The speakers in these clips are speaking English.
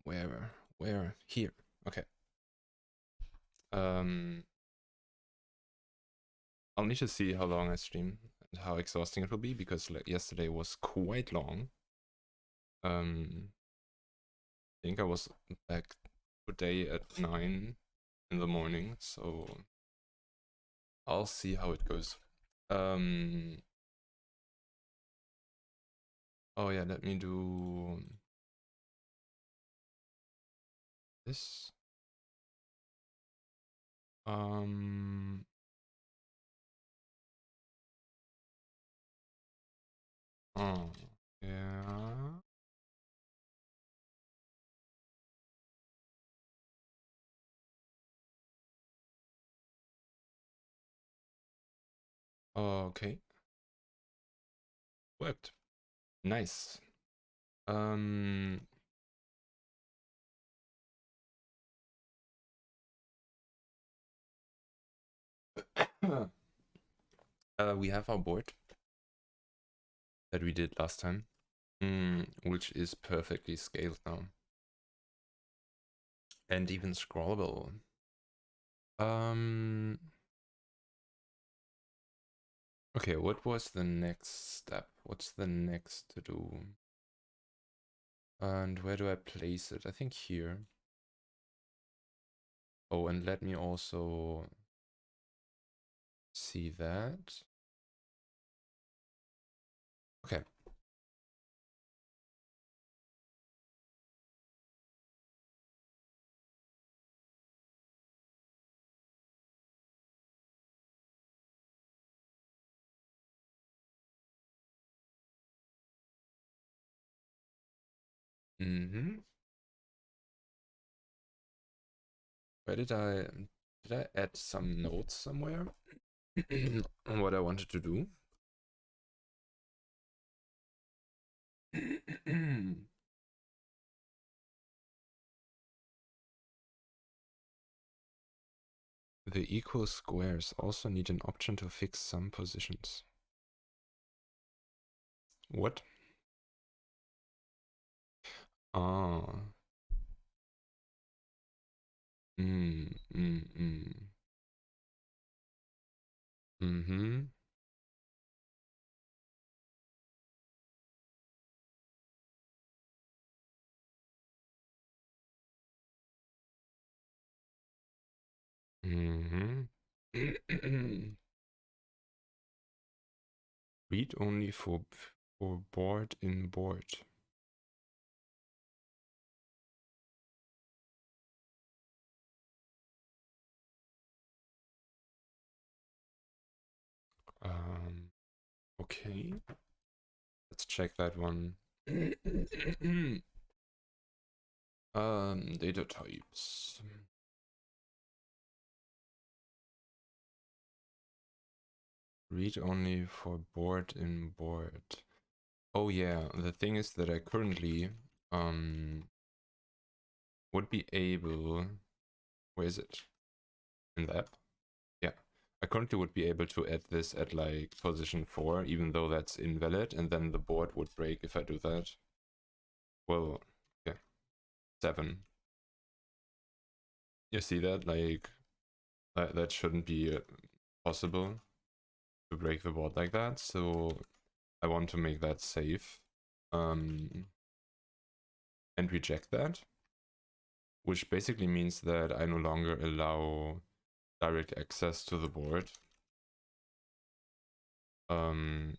Where? Here. Okay. I'll need to see how long I stream and how exhausting it will be, because like yesterday was quite long. I think I was back today at 9 in the morning, so I'll see how it goes. Oh yeah, let me do this. Oh, yeah. Okay. Worked. Nice. We have our board that we did last time, which is perfectly scaled now. And even scrollable. Okay, what was the next step? What's the next to do? And where do I place it? I think here. Oh, and let me also see that. Okay. Where did I add some notes somewhere on what I wanted to do? The equal squares also need an option to fix some positions. What? Ah. Mm-hmm. Mm-hmm. Read only for board in board. Okay. Let's check that one. Data types. Read only for board in board. Oh yeah, the thing is that I currently would be able, where is it? In the app? Yeah. I currently would be able to add this at like position 4, even though that's invalid, and then the board would break if I do that. Well, yeah. 7. You see that? Like, that shouldn't be possible to break the board like that, so I want to make that safe. And reject that, which basically means that I no longer allow direct access to the board. Well,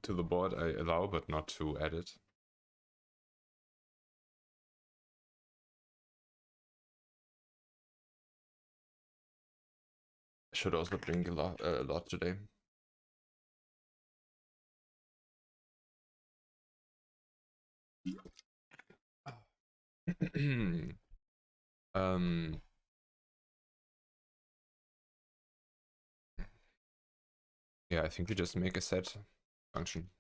to the board I allow, but not to edit. I should also drink a lot today. Yeah, I think we just make a set function.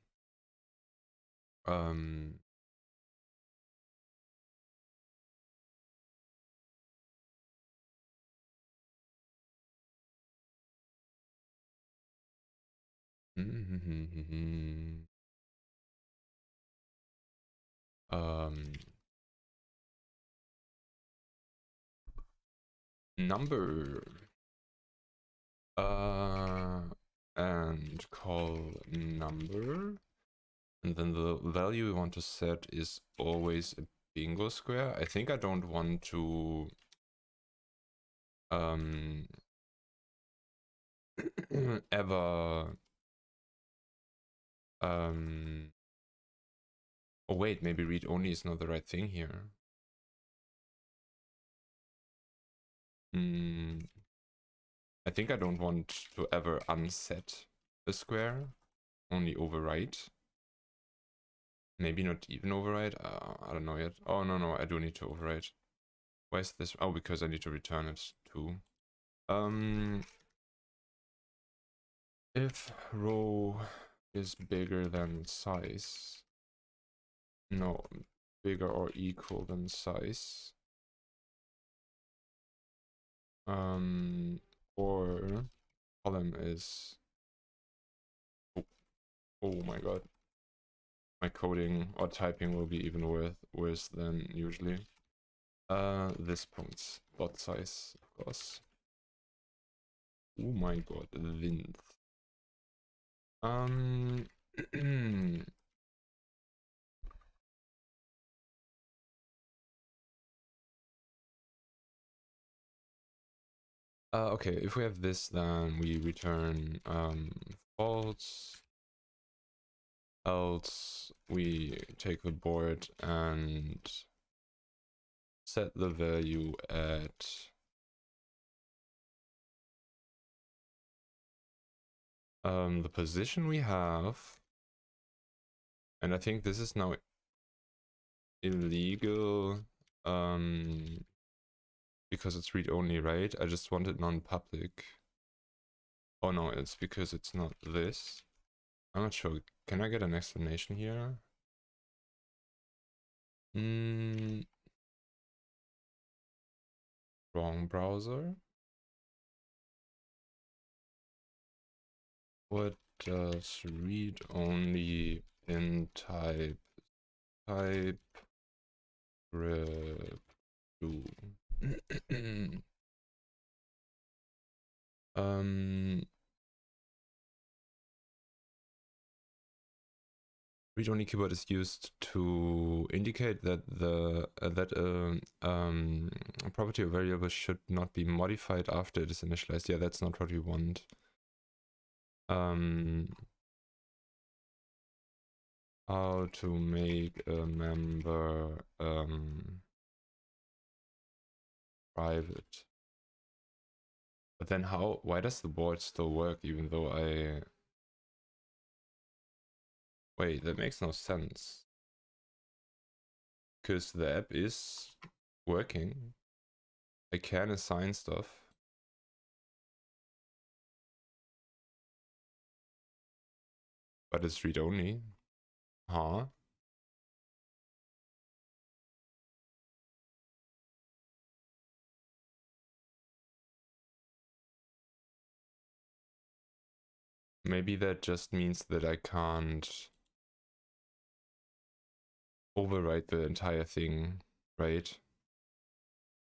Number. And call number. And then the value we want to set is always a bingo square. I think I don't want to ever oh wait, maybe read only is not the right thing here. I think I don't want to ever unset the square, only overwrite. Maybe not even overwrite. I don't know yet. Oh no, I do need to overwrite. Why is this? Oh, because I need to return it too. If row is bigger than size, no, bigger or equal than size, or column is, oh my god, my coding or typing will be even worse than usually. This points dot size, of course. Oh my god, Wind. Okay, if we have this, then we return false. Else we take the board and set the value at the position we have. And I think this is now illegal because it's read-only, right? I just want it non-public. Oh no, it's because it's not this. I'm not sure. Can I get an explanation here? Wrong browser. What does read-only in type rep do? Read-only keyword is used to indicate that the property or variable should not be modified after it is initialized. Yeah, that's not what we want. How to make a member private. But then why does the board still work even though I... Wait, that makes no sense. Because the app is working. I can assign stuff. But it's read-only. Huh? Maybe that just means that I can't overwrite the entire thing, right?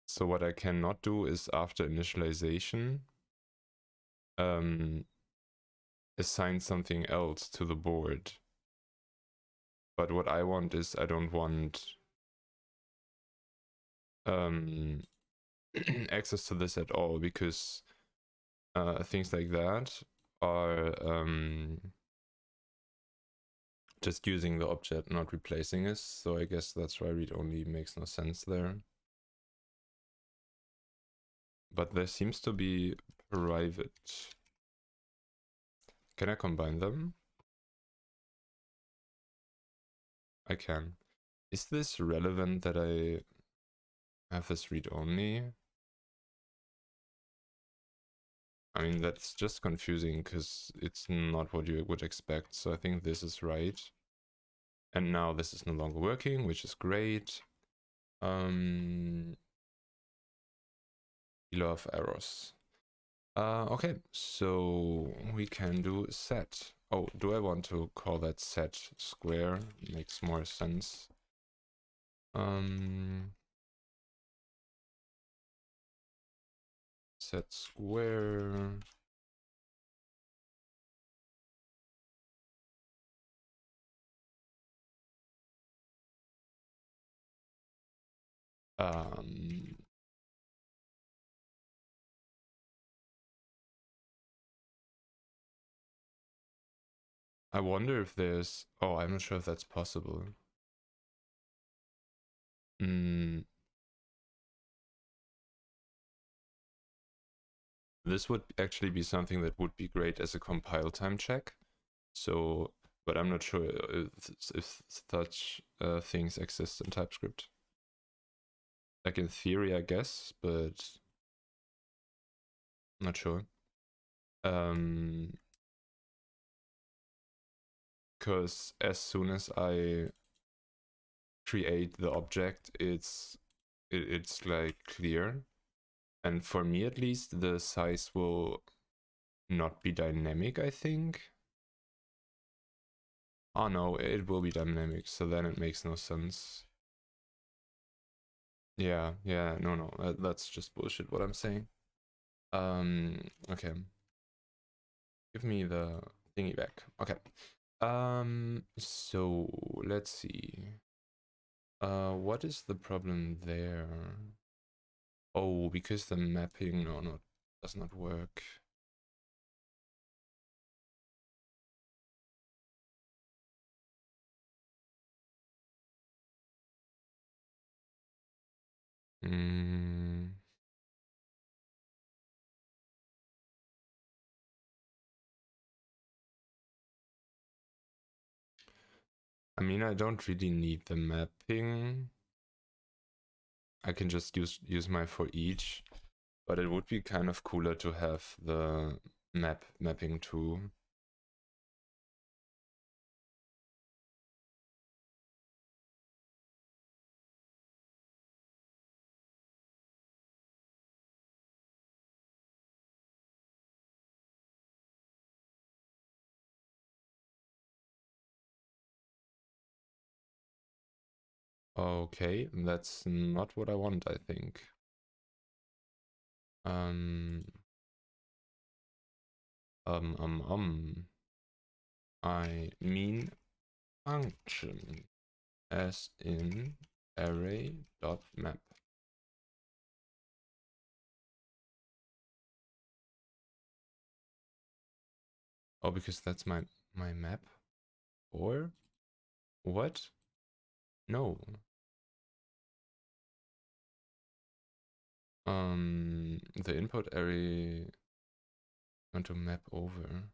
So what I cannot do is after initialization, assign something else to the board. But what I want is I don't want access to this at all, because things like that are just using the object, not replacing it. So I guess that's why read-only makes no sense there. But there seems to be private. Can I combine them? I can. Is this relevant that I have this read-only? I mean, that's just confusing because it's not what you would expect. So I think this is right. And now this is no longer working, which is great. We love errors. Okay, so we can do set. Oh, do I want to call that set square? Makes more sense. Set square. I wonder if there's... Oh, I'm not sure if that's possible. This would actually be something that would be great as a compile time check. So, but I'm not sure if such things exist in TypeScript. Like in theory, I guess, but I'm not sure. Because as soon as I create the object, it's like clear, and for me at least, the size will not be dynamic, I think. Oh no, it will be dynamic, so then it makes no sense. Yeah, no, that's just bullshit what I'm saying. Okay. Give me the thingy back. Okay. So let's see. What is the problem there? Oh, because the mapping, no, does not work. I mean, I don't really need the mapping. I can just use my for each, but it would be kind of cooler to have the mapping too. Okay, that's not what I want, I think. I mean function as in array.map. Oh, because that's my map? Or what? No. The input array want to map over.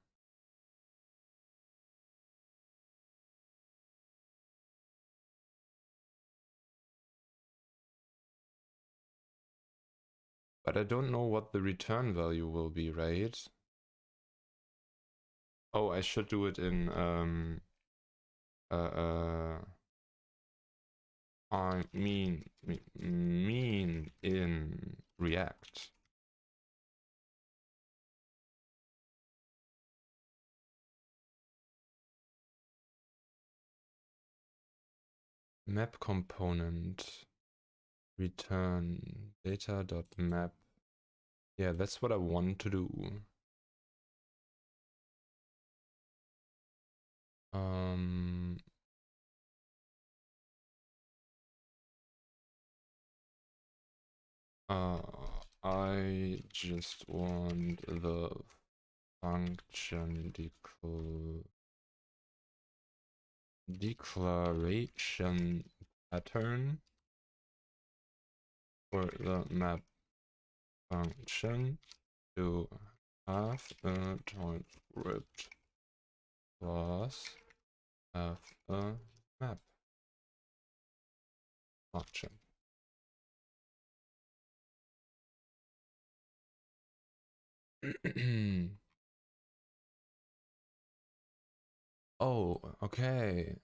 But I don't know what the return value will be, right? Oh, I should do it in I mean in React. Map component return data.map. Yeah, that's what I want to do. I just want the function declaration pattern for the map function to have a TypeScript class have a map function. Oh, okay.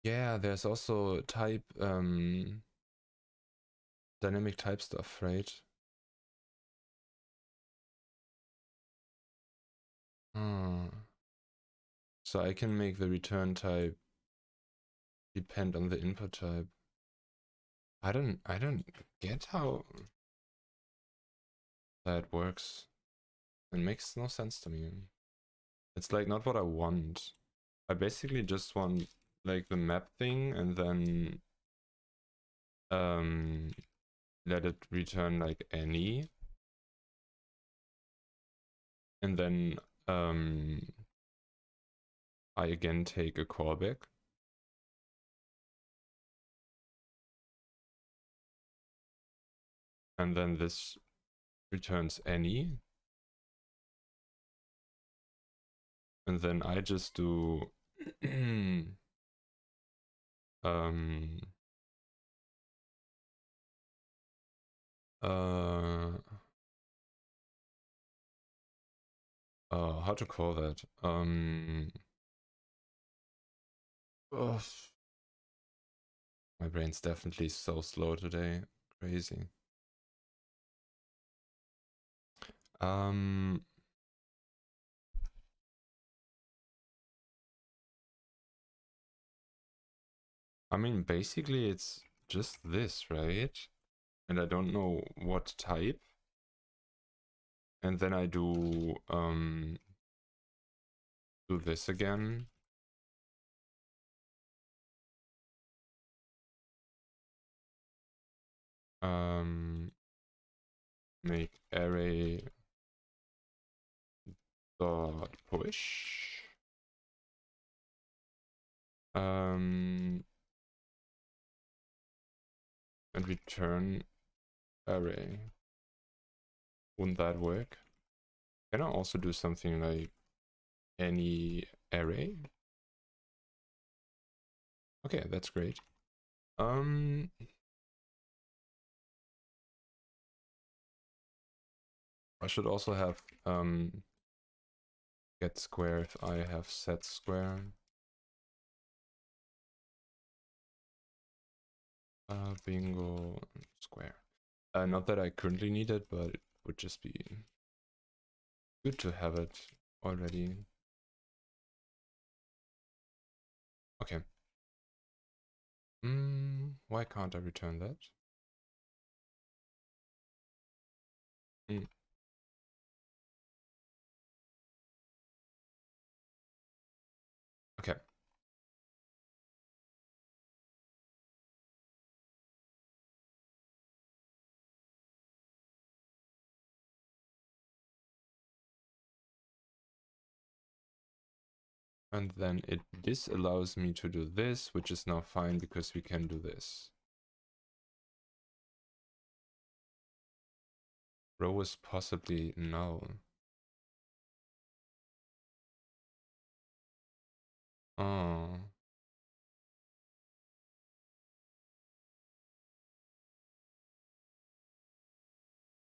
Yeah, there's also type dynamic type stuff, right? So I can make the return type depend on the input type. I don't get how that works. It makes no sense to me. It's like not what I want. I basically just want like the map thing and then let it return like any. And then I again take a callback. And then this returns any. And then I just do how to call that? Oh, my brain's definitely so slow today. Crazy. I mean, basically it's just this, right? And I don't know what type. And then I do this again. Make array dot push. And return array. Wouldn't that work? Can I also do something like any array? Okay, that's great. I should also have get square if I have set square. Bingo square. Not that I currently need it, but it would just be good to have it already. Okay. Why can't I return that? Okay. And then this allows me to do this, which is now fine because we can do this. Row is possibly null. Oh.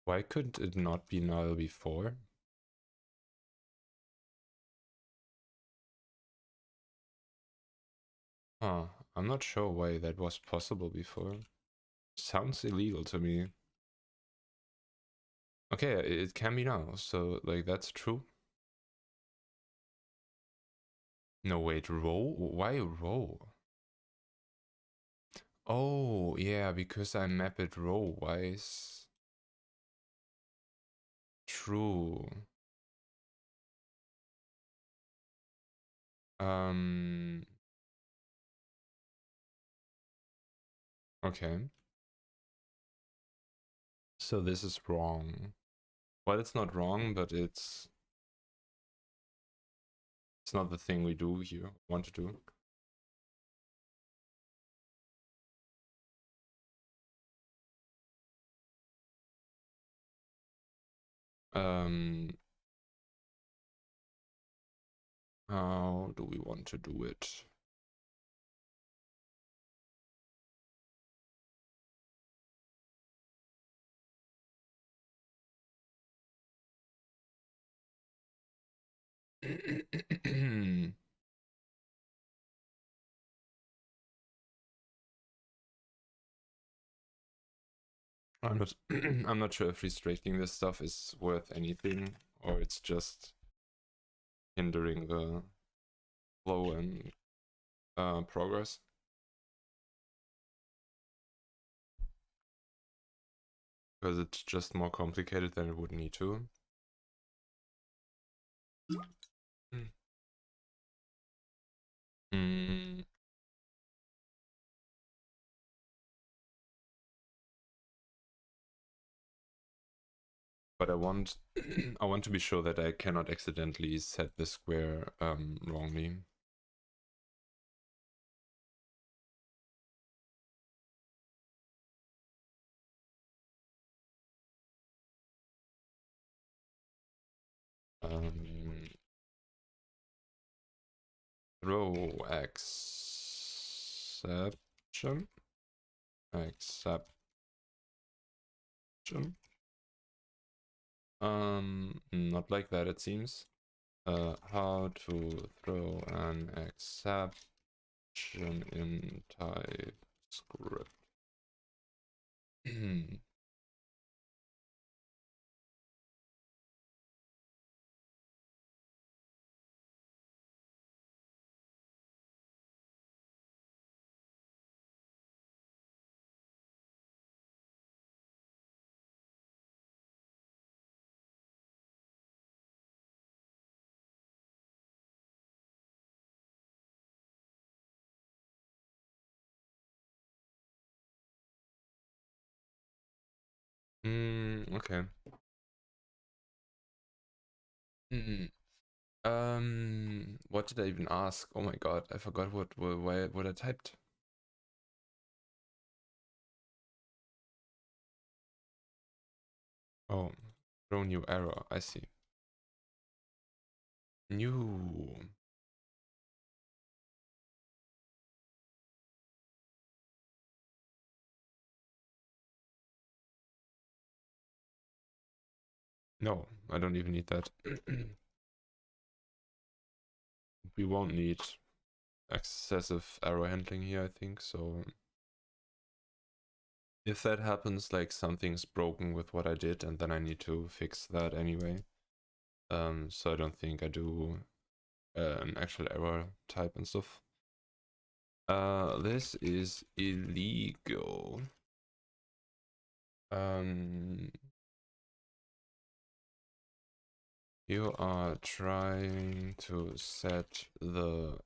Why could it not be null before? Huh, I'm not sure why that was possible before. Sounds illegal to me. Okay, it can be now, so like that's true. No, wait, row? Why row? Oh, yeah, because I map it row-wise. True. Okay. So this is wrong. Well, it's not wrong, but it's not the thing we do here, want to do. How do we want to do it? I'm not I'm not sure if restricting this stuff is worth anything or it's just hindering the flow and progress. Because it's just more complicated than it would need to. Mm. But I want I want to be sure that I cannot accidentally set the square wrongly. Throw exception. Not like that, it seems. How to throw an exception in TypeScript. Okay. What did I even ask? Oh my god, I forgot what I typed. Oh, throw new error, I see. New. No, I don't even need that. We won't need excessive error handling here, I think, so if that happens, like something's broken with what I did and then I need to fix that anyway. So I don't think I do an actual error type and stuff. This is illegal. You are trying to set a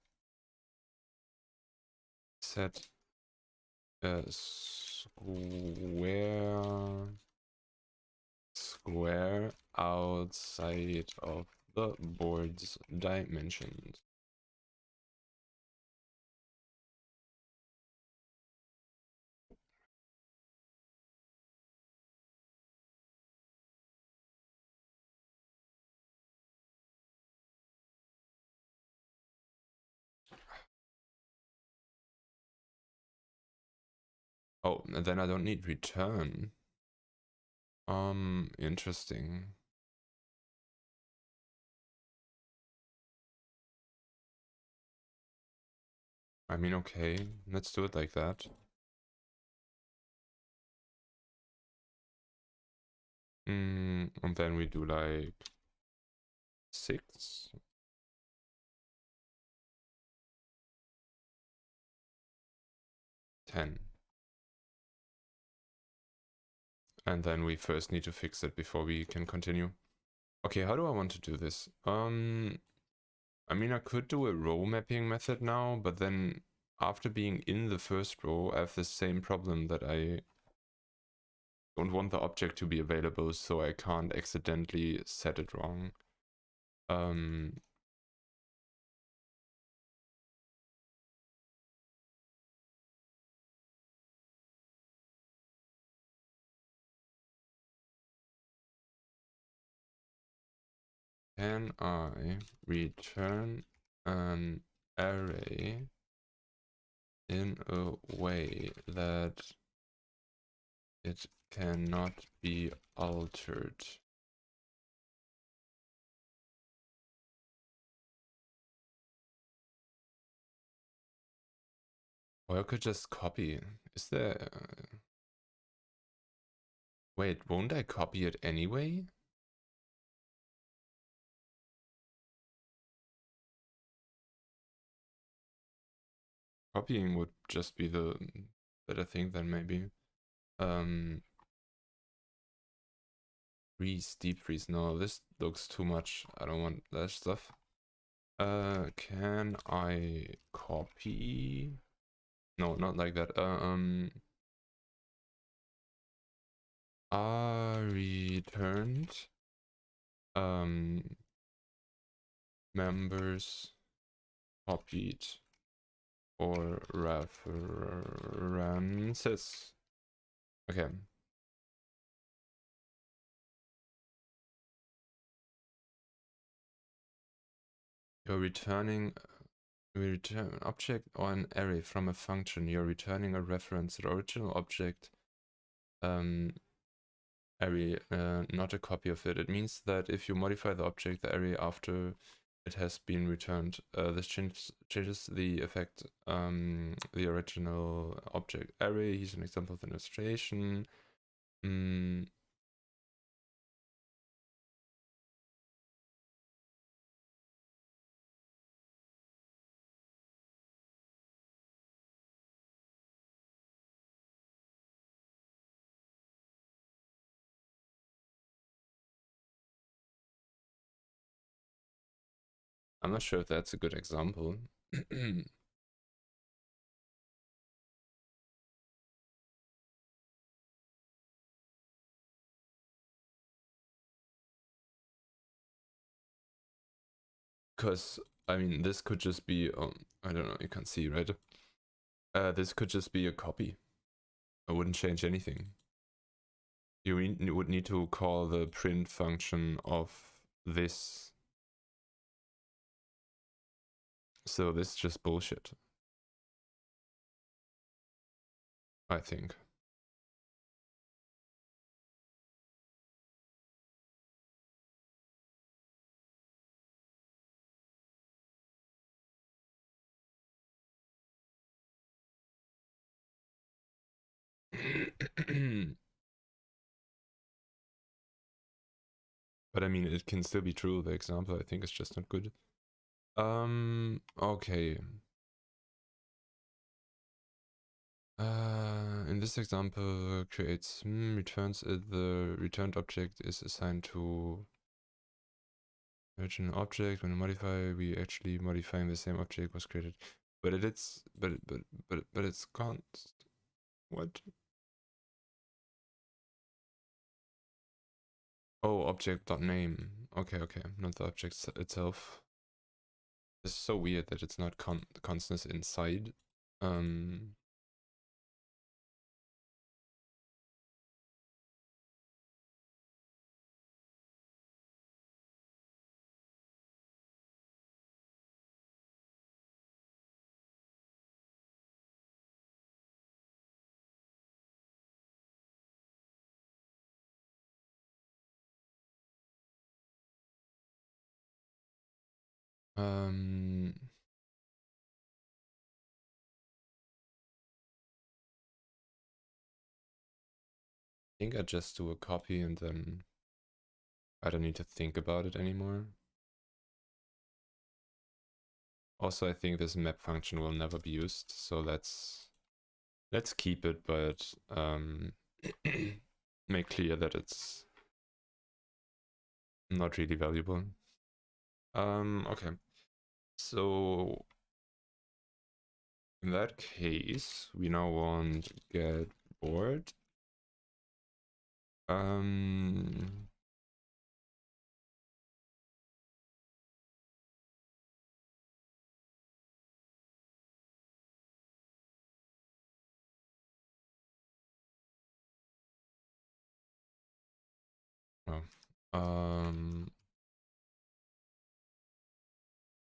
square outside of the board's dimensions. Oh, and then I don't need return. Interesting. I mean, okay, let's do it like that. And then we do like 6. 10. And then we first need to fix it before we can continue. Okay, how do I want to do this? I mean, I could do a row mapping method now, but then after being in the first row, I have the same problem that I don't want the object to be available, so I can't accidentally set it wrong. Can I return an array in a way that it cannot be altered? Or I could just copy. Is there... Wait, won't I copy it anyway? copying would just be the better thing then maybe. Freeze, deep freeze. No, this looks too much. I don't want that stuff. Can I copy? No, not like that. Are returned members copied or references. Okay. You're returning we return an object or an array from a function. You're returning a reference to the original object array, not a copy of it. It means that if you modify the object, the array after it has been returned, this changes the effect, the original object array. Here's an example of an illustration. I'm not sure if that's a good example. Because, I mean, this could just be, I don't know, you can't see, right? This could just be a copy. I wouldn't change anything. You would need to call the print function of this. So this is just bullshit, I think. But I mean, it can still be true. The example, I think, is just not good. Okay. In this example, creates returns the returned object is assigned to original object. When you modify, we actually modifying the same object was created, but it's const. What? Oh, object.name. Okay, not the object itself. It's so weird that it's not constants inside. I think I just do a copy and then I don't need to think about it anymore. Also, I think this map function will never be used, so let's keep it, but make clear that it's not really valuable. Okay. So in that case, we now want get board.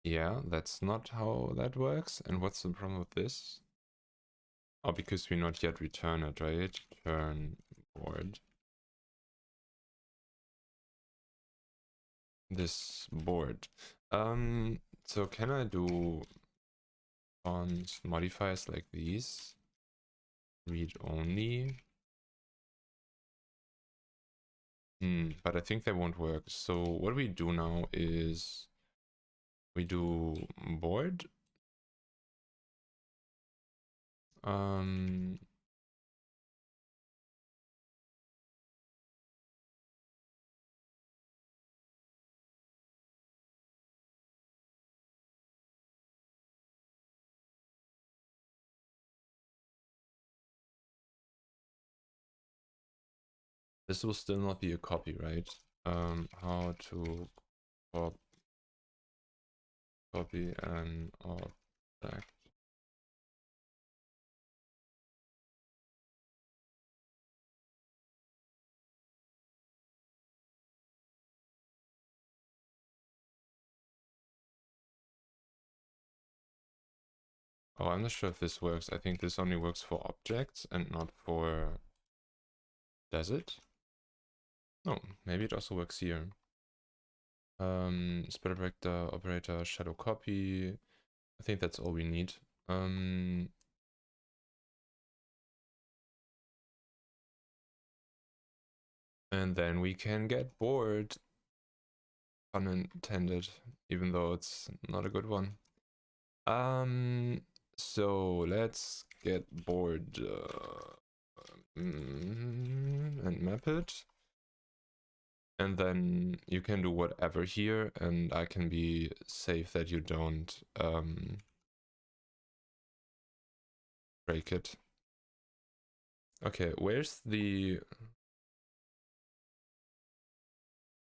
Yeah, that's not how that works. And what's the problem with this? Oh, because we not yet return it, right? Turn board. This board. So can I do const modifiers like these? Read only. But I think they won't work. So what we do now is we do board Um, this will still not be a copy, right? How to copy an object. Oh, I'm not sure if this works. I think this only works for objects and not for... Does it? No, maybe it also works here. Spread vector, operator, shadow copy. I think that's all we need. And then we can get bored. Unintended, even though it's not a good one. So let's get bored and map it. And then you can do whatever here, and I can be safe that you don't break it. Okay, where's the...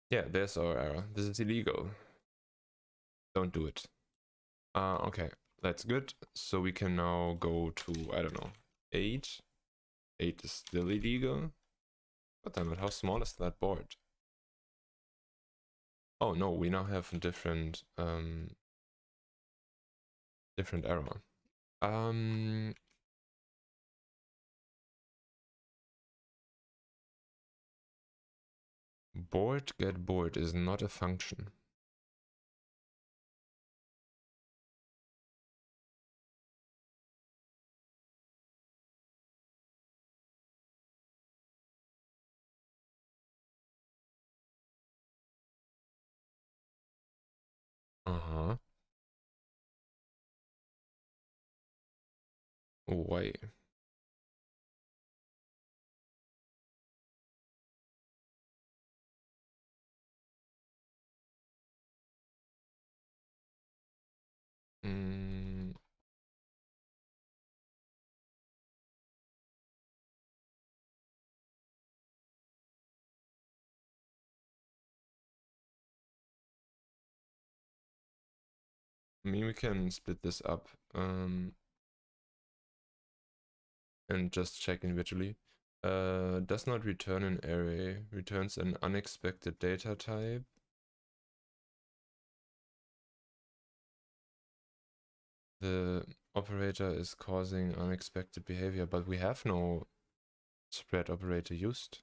Yeah, there's our error. This is illegal. Don't do it. Okay, that's good. So we can now go to, I don't know, 8. 8 is still illegal. God damn it, how small is that board? Oh no, we now have a different different error. Board get board is not a function. Uh-huh. Why? Mm, I mean, we can split this up and just check individually. Does not return an array, returns an unexpected data type. The operator is causing unexpected behavior, but we have no spread operator used.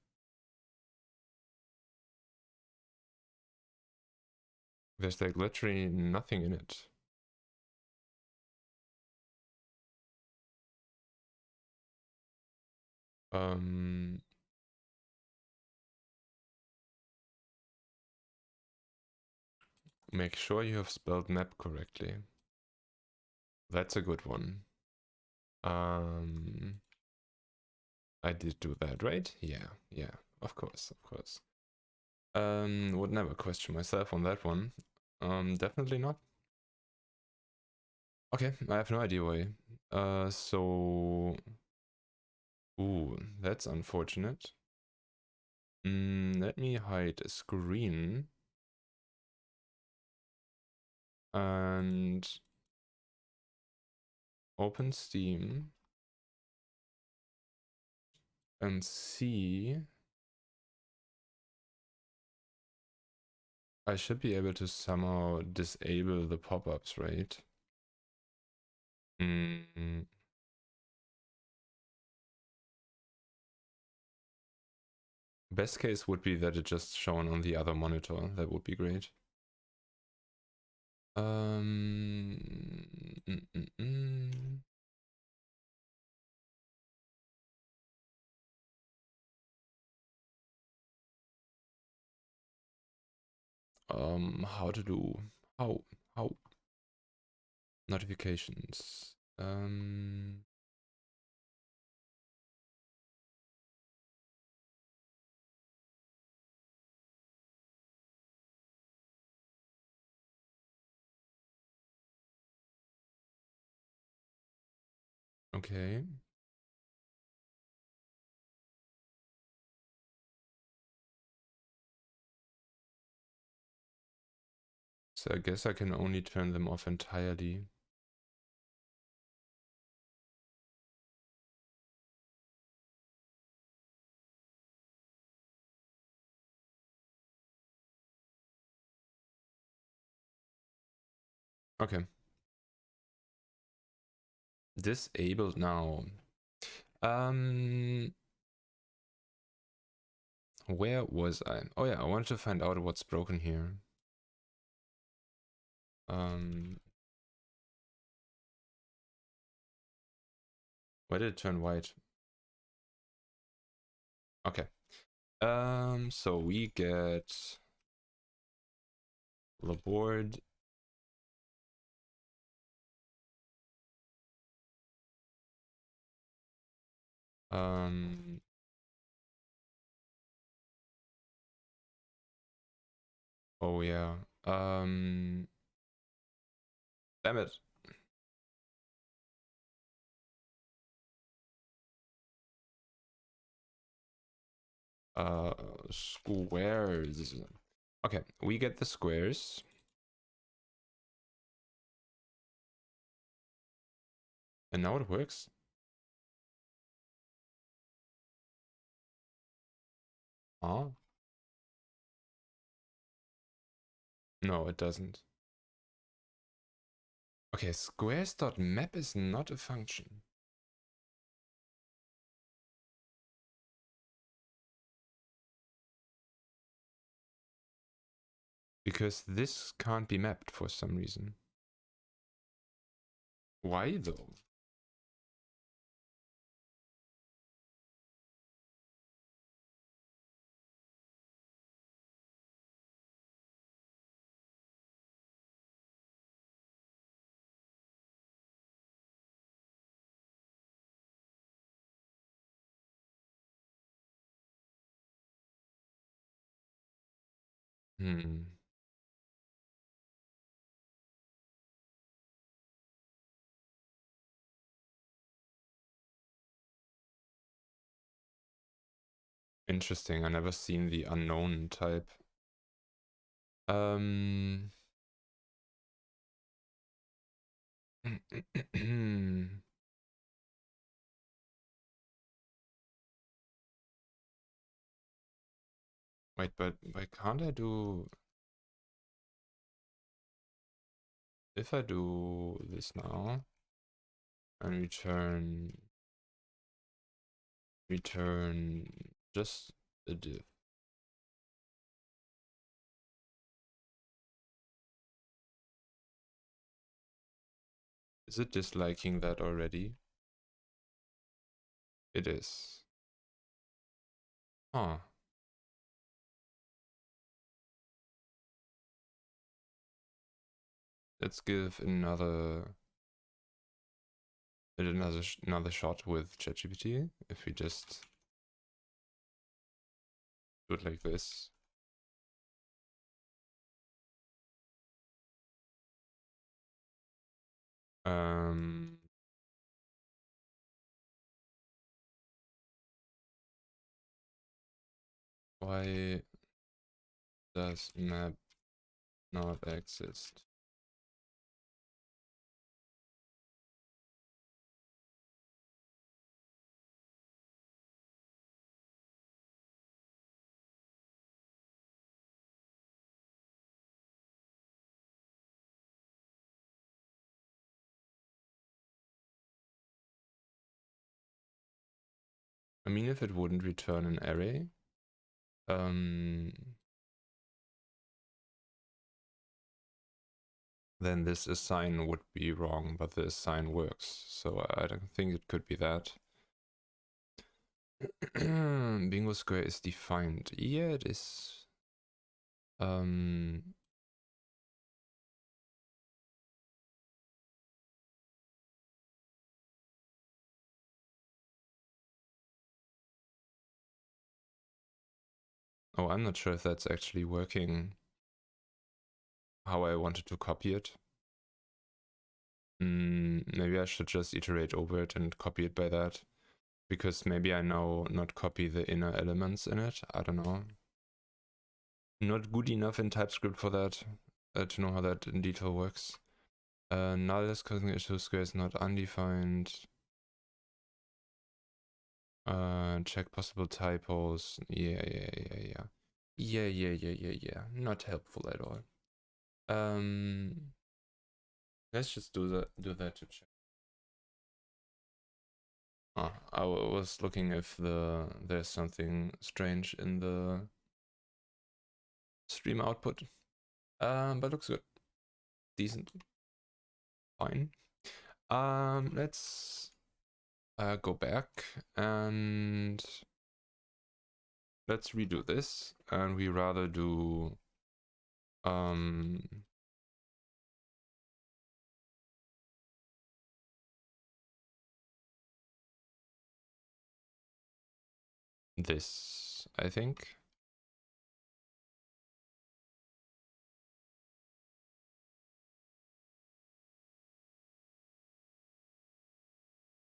There's like literally nothing in it. Make sure you have spelled map correctly. That's a good one. I did do that, right? Yeah, of course. Would never question myself on that one. Definitely not. Okay, I have no idea why. Ooh, that's unfortunate. Let me hide a screen. And open Steam. And see... I should be able to somehow disable the pop-ups, right? Best case would be that it's just shown on the other monitor. That would be great. How to do... How? Notifications. Okay. So I guess I can only turn them off entirely. Okay. Disabled now. Where was I? Oh yeah, I wanted to find out what's broken here. Why did it turn white? Okay. So we get the board. Oh yeah. Damn it. Squares. Okay, we get the squares. And now it works. Huh? No, it doesn't. Okay, squares.map is not a function. Because this can't be mapped for some reason. Why though? Interesting, I never seen the unknown type. Wait, but why can't I do... If I do this now and return just a div. Is it disliking that already? It is. Huh. Let's give another shot with ChatGPT. If we just do it like this. Why does map not exist? I mean, if it wouldn't return an array, then this assign would be wrong, but the assign works. So I don't think it could be that. Bingo square is defined. Yeah, it is. Oh, I'm not sure if that's actually working how I wanted to copy it. Maybe I should just iterate over it and copy it by that. Because maybe I now not copy the inner elements in it. I don't know. Not good enough in TypeScript for that, to know how that in detail works. Null is causing issue, square is not undefined. Check possible typos. Yeah. Not helpful at all. Let's just do that to check. Oh, I was looking if there's something strange in the stream output. But looks good. Decent. Fine. Let's go back and let's redo this, and we rather do this, I think.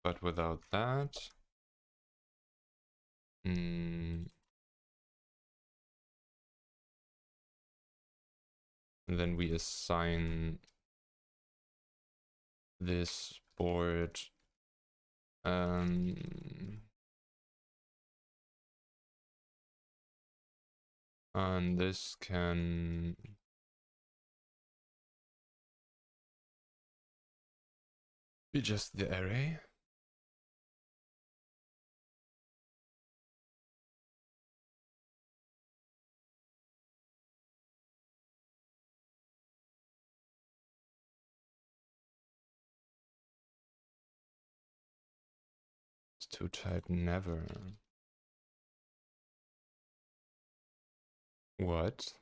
But without that, and then we assign this board and this can be just the array. To type never. What?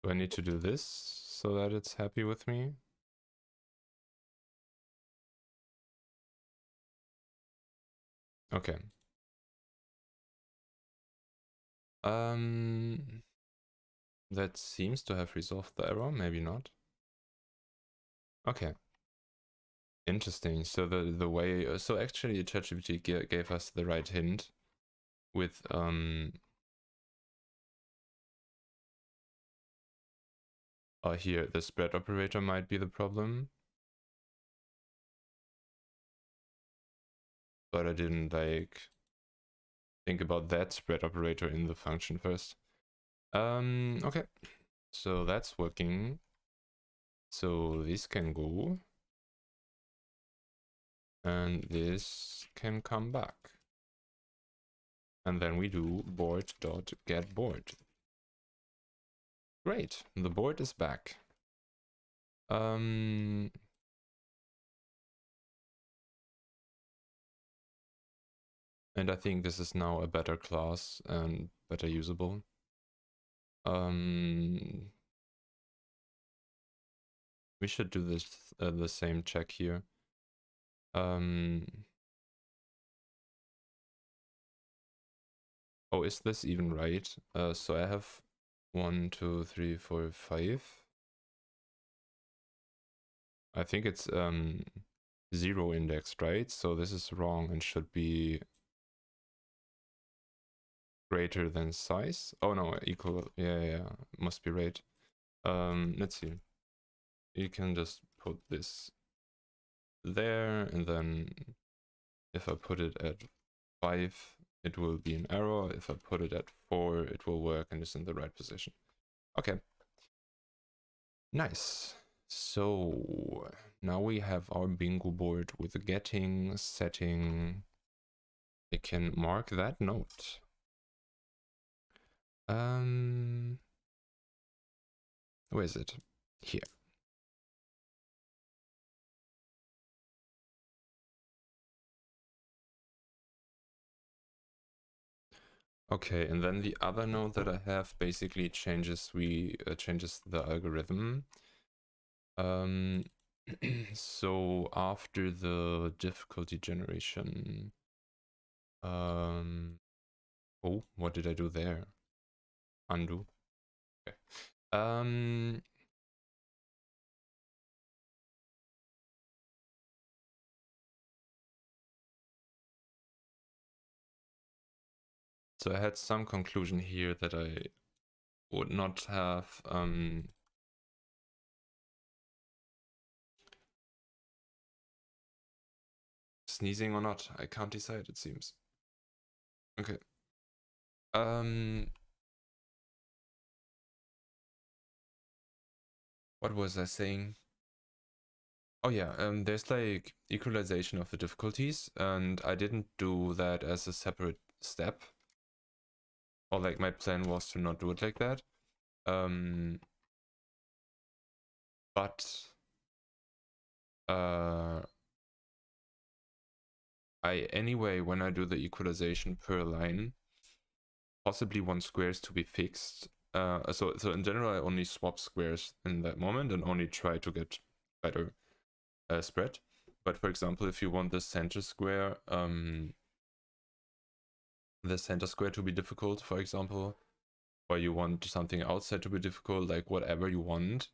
Do I need to do this so that it's happy with me? Okay. That seems to have resolved the error, maybe not. Okay. Interesting. So the way, so actually ChatGPT gave us the right hint with here the spread operator might be the problem. But I didn't like think about that spread operator in the function first. Okay. So that's working. So this can go. And this can come back. And then we do board.getBoard. Great, the board is back. And I think this is now a better class and better usable. We should do this the same check here. Oh, is this even right? So I have 1, 2, 3, 4, 5. I think it's 0 indexed, right? So this is wrong and should be greater than size. Oh no, equal. Yeah, must be right. Let's see. You can just put this there, and then if I put it at 5, it will be an error. If I put it at 4, it will work and is in the right position. Okay. Nice. So now we have our bingo board with the getting setting. I can mark that note. Where is it? Here. Okay, and then the other node that I have basically changes changes the algorithm. So after the difficulty generation, oh, what did I do there? Undo. Okay. Um, so I had some conclusion here that I would not have sneezing or not. I can't decide, it seems. Okay. What was I saying? Oh yeah, there's like equalization of the difficulties, and I didn't do that as a separate step. Or like my plan was to not do it like that. But anyway, when I do the equalization per line, possibly want squares to be fixed. So in general, I only swap squares in that moment and only try to get better spread. But for example, if you want the center square to be difficult, for example, or you want something outside to be difficult, like whatever you want,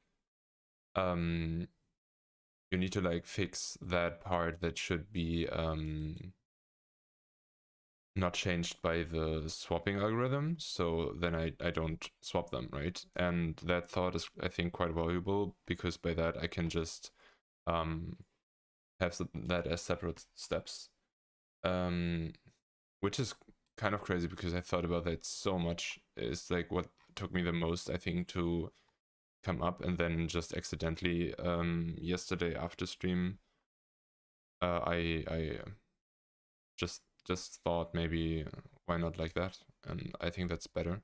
you need to like fix that part that should be not changed by the swapping algorithm, so then I don't swap them, right? And that thought is, I think, quite valuable, because by that I can just have that as separate steps, which is kind of crazy because I thought about that so much. It's like what took me the most, I think, to come up, and then just accidentally yesterday after stream I just thought maybe why not like that, and I think that's better.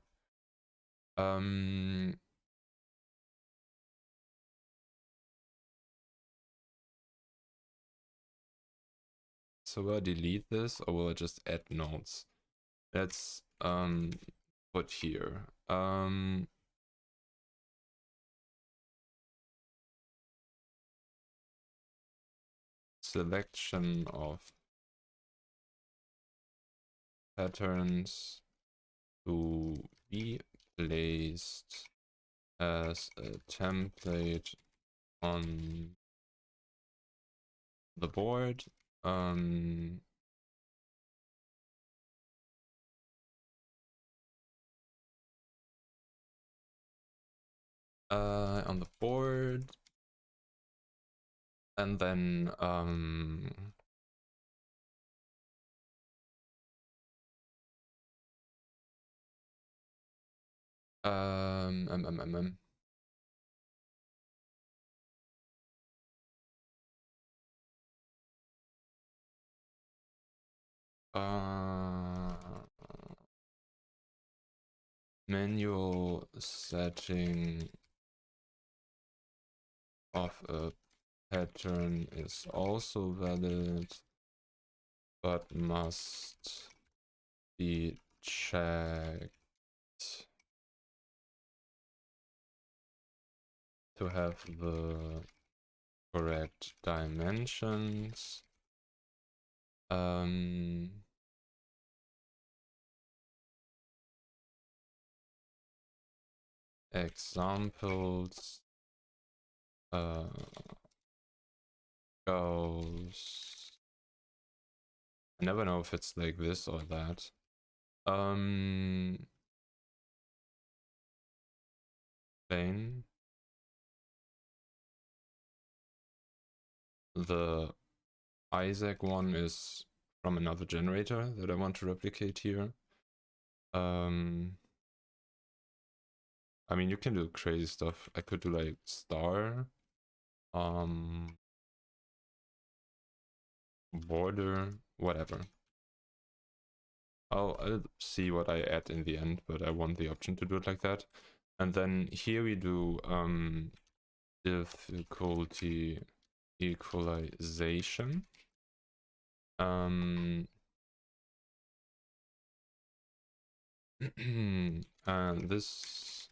So will I delete this or will I just add nodes? Let's put here selection of patterns to be placed as a template on the board. On the board, and then manual setting of a pattern is also valid, but must be checked to have the correct dimensions. Examples goes. I never know if it's like this or that. Plane. The Isaac one is from another generator that I want to replicate here. I mean, you can do crazy stuff. I could do like star, border, whatever. I'll see what I add in the end, but I want the option to do it like that. And then here we do difficulty equalization. And this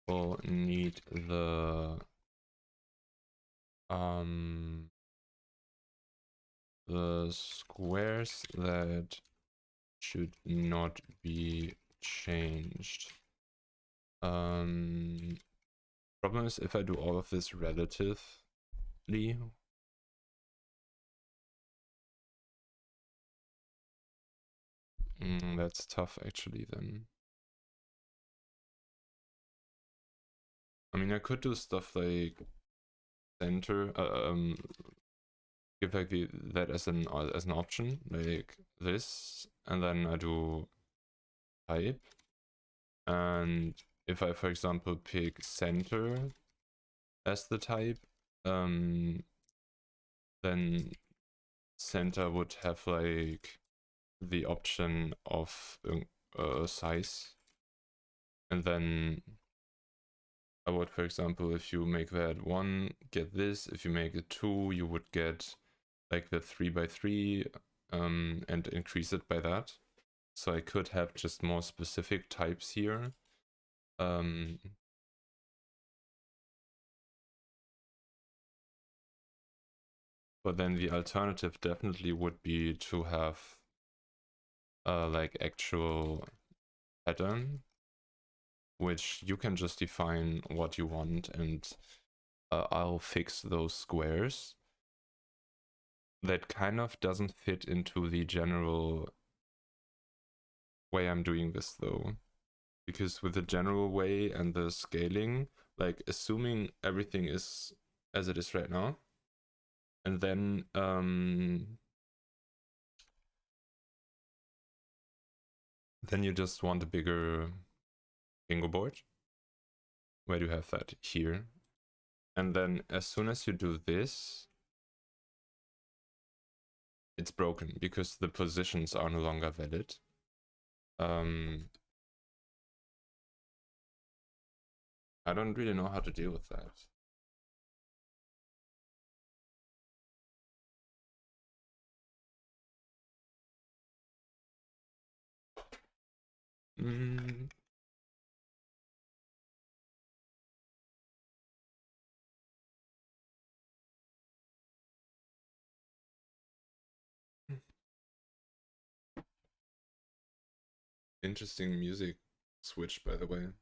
will need the squares that should not be changed Problem is if I do all of this relatively, that's tough actually then. I mean, I could do stuff like center, give like that as an option, like this, and then I do type. And if I, for example, pick center as the type, then center would have like the option of size, and then I would, for example, if you make that 1, get this. If you make it 2, you would get like the 3x3 and increase it by that. So I could have just more specific types here. But then the alternative definitely would be to have like actual pattern, which you can just define what you want, and I'll fix those squares. That kind of doesn't fit into the general way I'm doing this though, because with the general way and the scaling, like assuming everything is as it is right now, and then you just want a bigger bingo board. Where do you have that? Here. And then as soon as you do this, it's broken because the positions are no longer valid. I don't really know how to deal with that. Interesting music switch, by the way.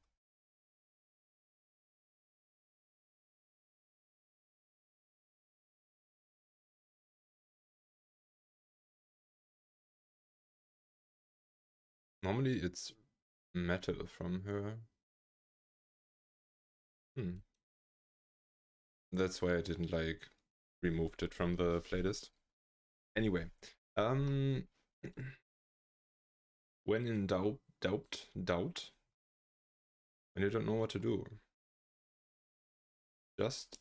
Normally it's metal from her. That's why I didn't like removed it from the playlist. Anyway, when in doubt, when you don't know what to do, just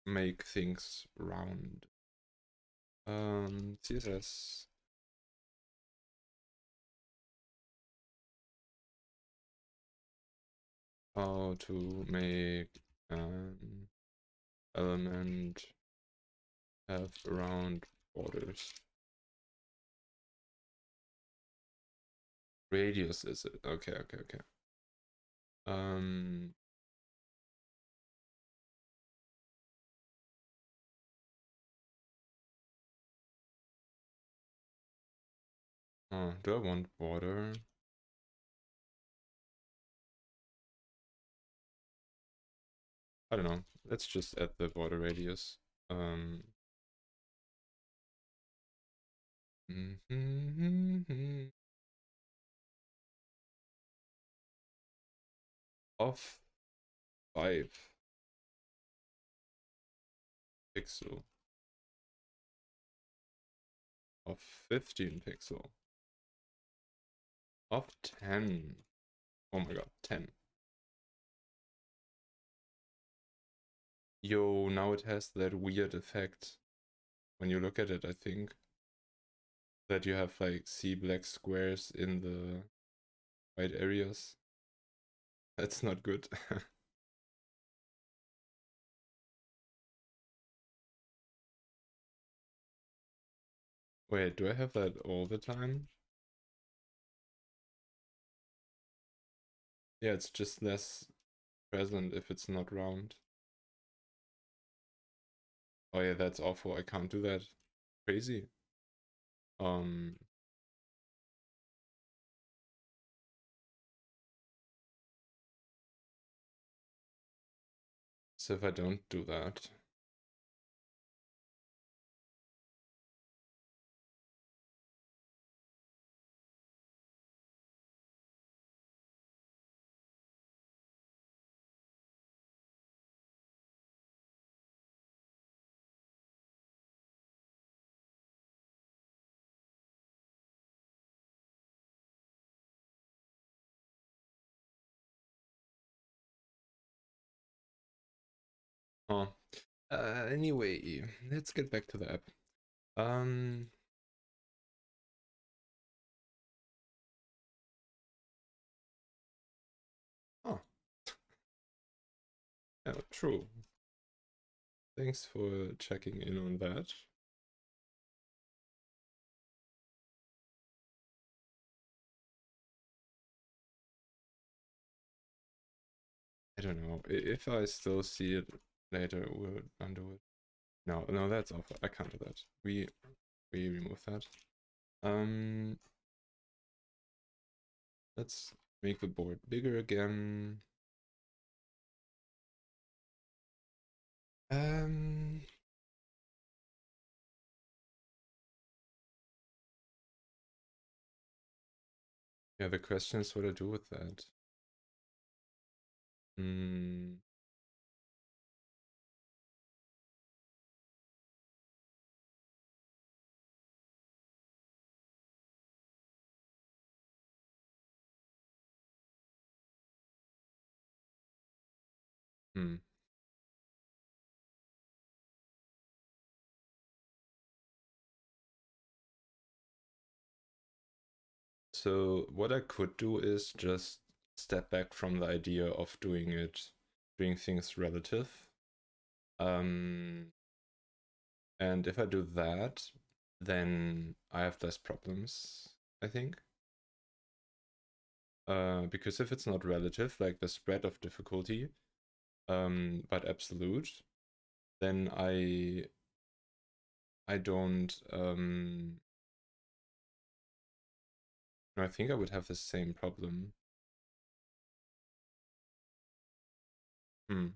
make things round. CSS. How to make an element have round borders. Radius is it? Okay. Oh, do I want border? I don't know. Let's just add the border radius. Of 5 pixel. Of 15 pixel. Of 10. Oh my god, 10. Yo, now it has that weird effect. When you look at it, I think that you have like black squares in the white areas. That's not good. Wait, do I have that all the time? Yeah, it's just less present if it's not round. Oh yeah, that's awful. I can't do that. Crazy. So if I don't do that, oh, anyway, let's get back to the app. Um, oh, yeah, true. Thanks for checking in on that. I don't know. If I still see it later, we'll undo it. No, no, that's off. I can't do that. We remove that. Let's make the board bigger again. Yeah, the question is what I do with that. Hmm. Hmm. So what I could do is just step back from the idea of doing things relative. And if I do that, then I have less problems, I think. Because if it's not relative, like the spread of difficulty, but absolute, then I don't I think I would have the same problem. Hmm.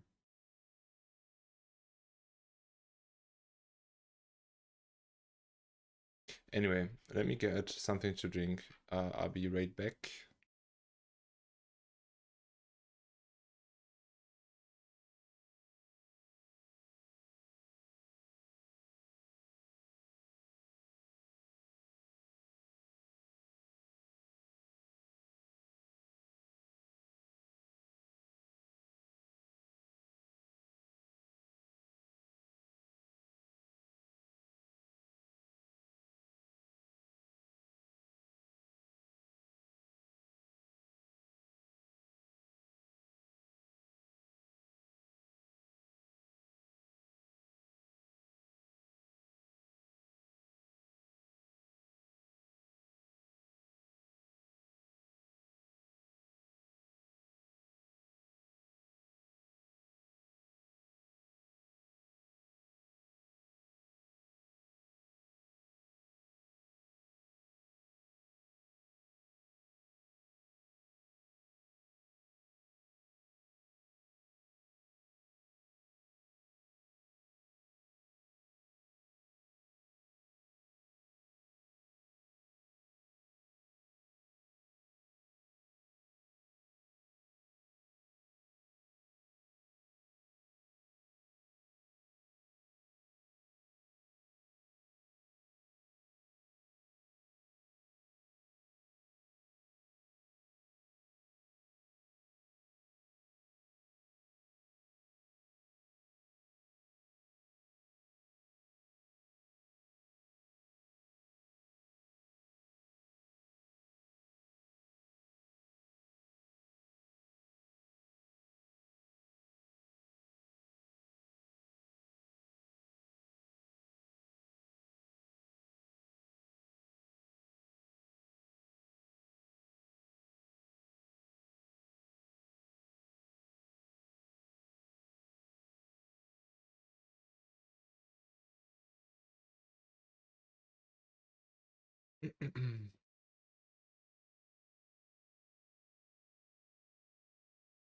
Anyway, let me get something to drink. I'll be right back.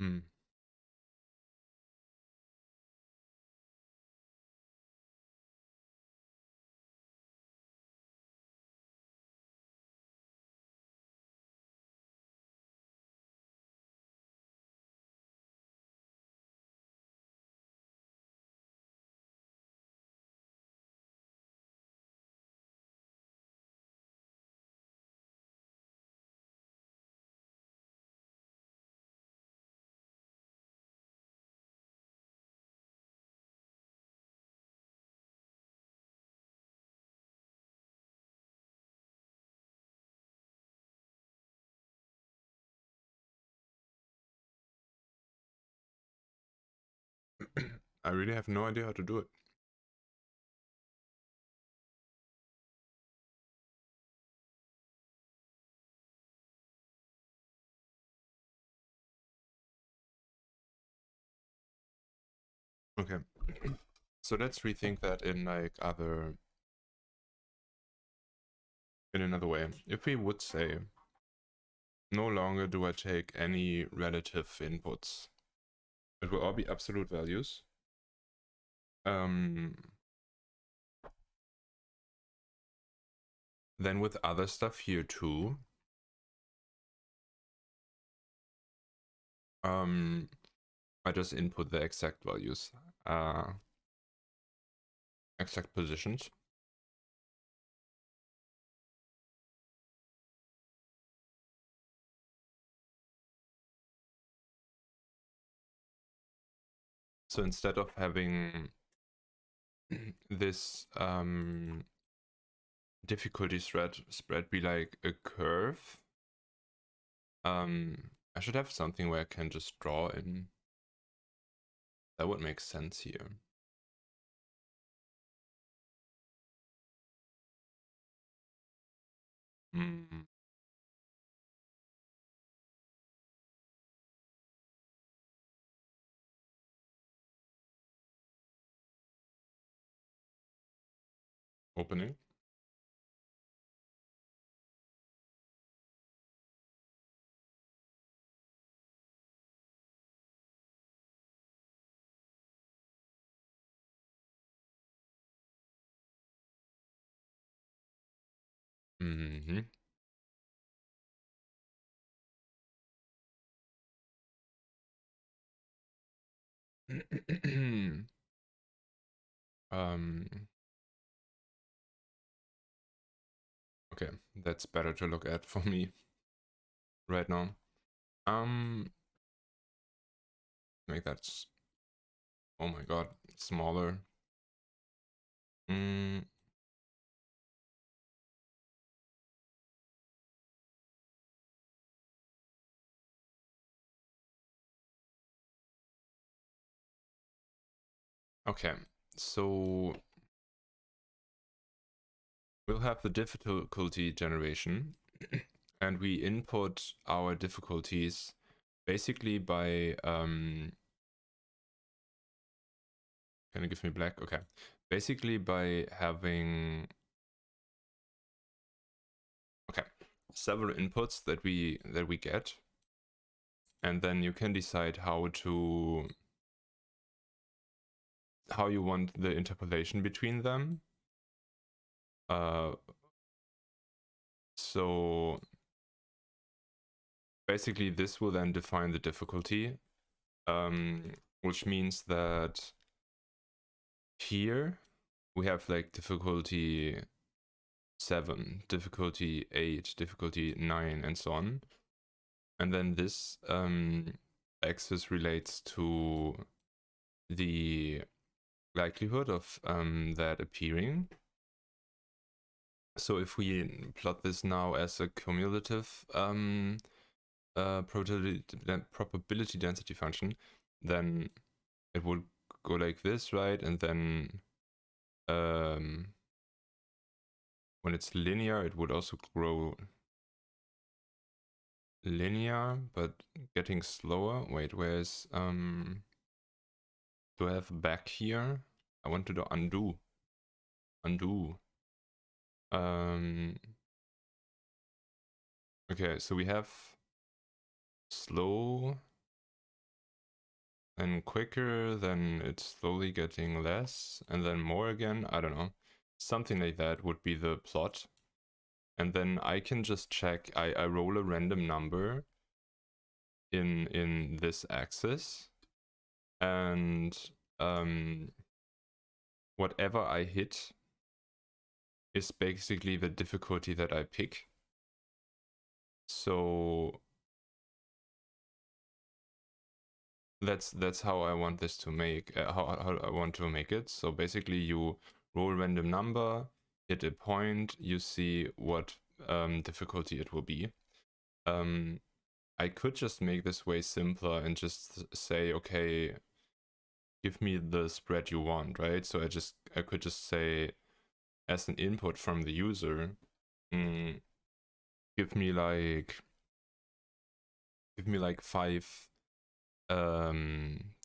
Hmm. I really have no idea how to do it. Okay. So let's rethink that in like in another way. If we would say, no longer do I take any relative inputs. It will all be absolute values. Then with other stuff here too, I just input the exact values, exact positions. So instead of having this difficulty spread be like a curve, I should have something where I can just draw in. That would make sense here. Opening. Mm-hmm. Okay, that's better to look at for me right now. Make that, oh my god, smaller. Okay, so we'll have the difficulty generation and we input our difficulties basically by can you give me black? Okay, basically by having several inputs that we get, and then you can decide how you want the interpolation between them. So basically this will then define the difficulty, which means that here we have like difficulty 7, difficulty 8, difficulty 9, and so on. And then this axis relates to the likelihood of that appearing. So if we plot this now as a cumulative probability density function, then it would go like this, right? And then when it's linear, it would also grow linear, but getting slower. Wait, where's do I have back here? I want to do undo. Okay, so we have slow and quicker, then it's slowly getting less, and then more again. I don't know. Something like that would be the plot. And then I can just check, I roll a random number in this axis, and whatever I hit is basically the difficulty that I pick. So that's how I want this to make, how I want to make it. So basically you roll a random number, hit a point, you see what difficulty it will be. I could just make this way simpler and just say, okay, give me the spread you want, right? So I could just say as an input from the user, give me like 5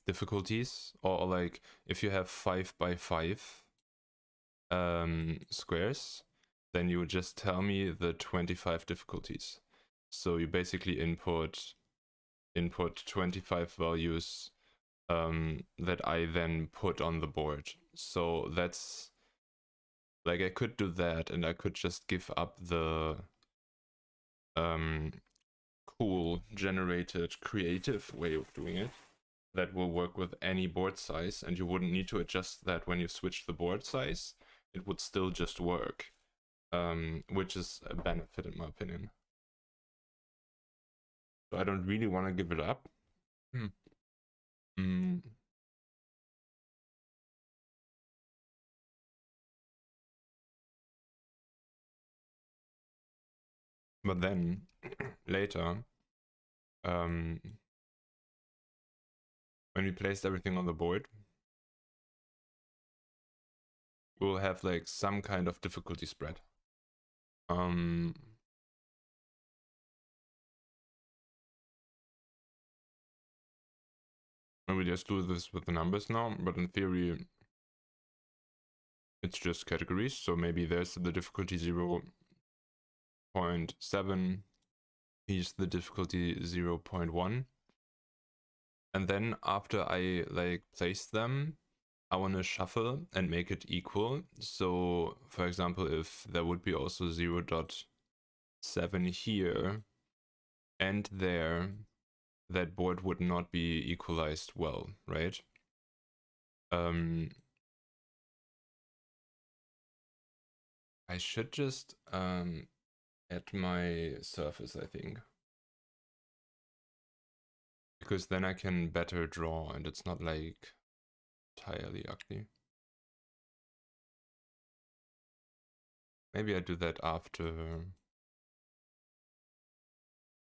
difficulties, or like if you have 5 by 5 squares, then you would just tell me the 25 difficulties. So you basically input 25 values that I then put on the board. So that's like, I could do that, and I could just give up the cool generated creative way of doing it that will work with any board size, and you wouldn't need to adjust that when you switch the board size. It would still just work, which is a benefit in my opinion. So I don't really want to give it up. But then later, when we placed everything on the board, we'll have like some kind of difficulty spread. And we just do this with the numbers now, but in theory, it's just categories. So maybe there's the difficulty 0.7, here's the difficulty 0.1. And then after I like place them, I want to shuffle and make it equal. So for example, if there would be also 0.7 here and there, that board would not be equalized well, right? I should just add my surface, I think. Because then I can better draw and it's not like entirely ugly. Maybe I do that after.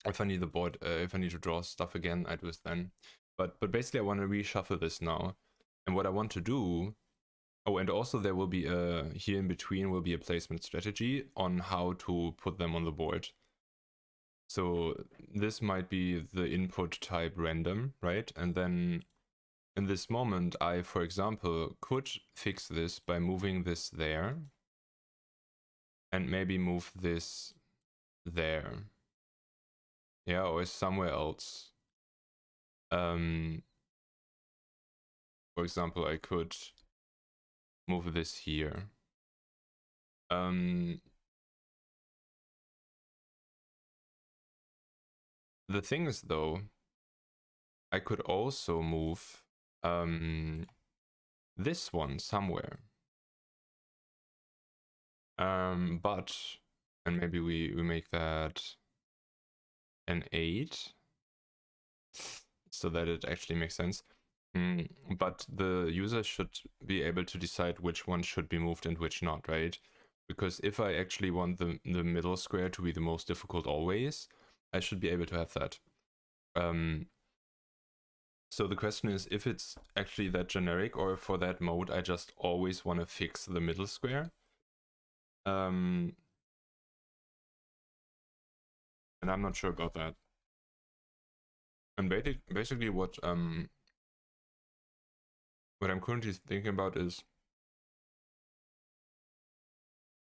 If I need the board, if I need to draw stuff again, I do it then. But basically I want to reshuffle this now. And what I want to do, oh, and also there will be here in between will be a placement strategy on how to put them on the board. So this might be the input type random, right? And then in this moment, I, for example, could fix this by moving this there and maybe move this there. Yeah, or somewhere else. For example, I could move this here. The thing is, though, I could also move this one somewhere. But, and maybe we make that an 8 so that it actually makes sense. But the user should be able to decide which one should be moved and which not, right? Because if I actually want the middle square to be the most difficult always, I should be able to have that. So the question is if it's actually that generic, or for that mode I just always want to fix the middle square. And I'm not sure about that. And basically what I'm currently thinking about is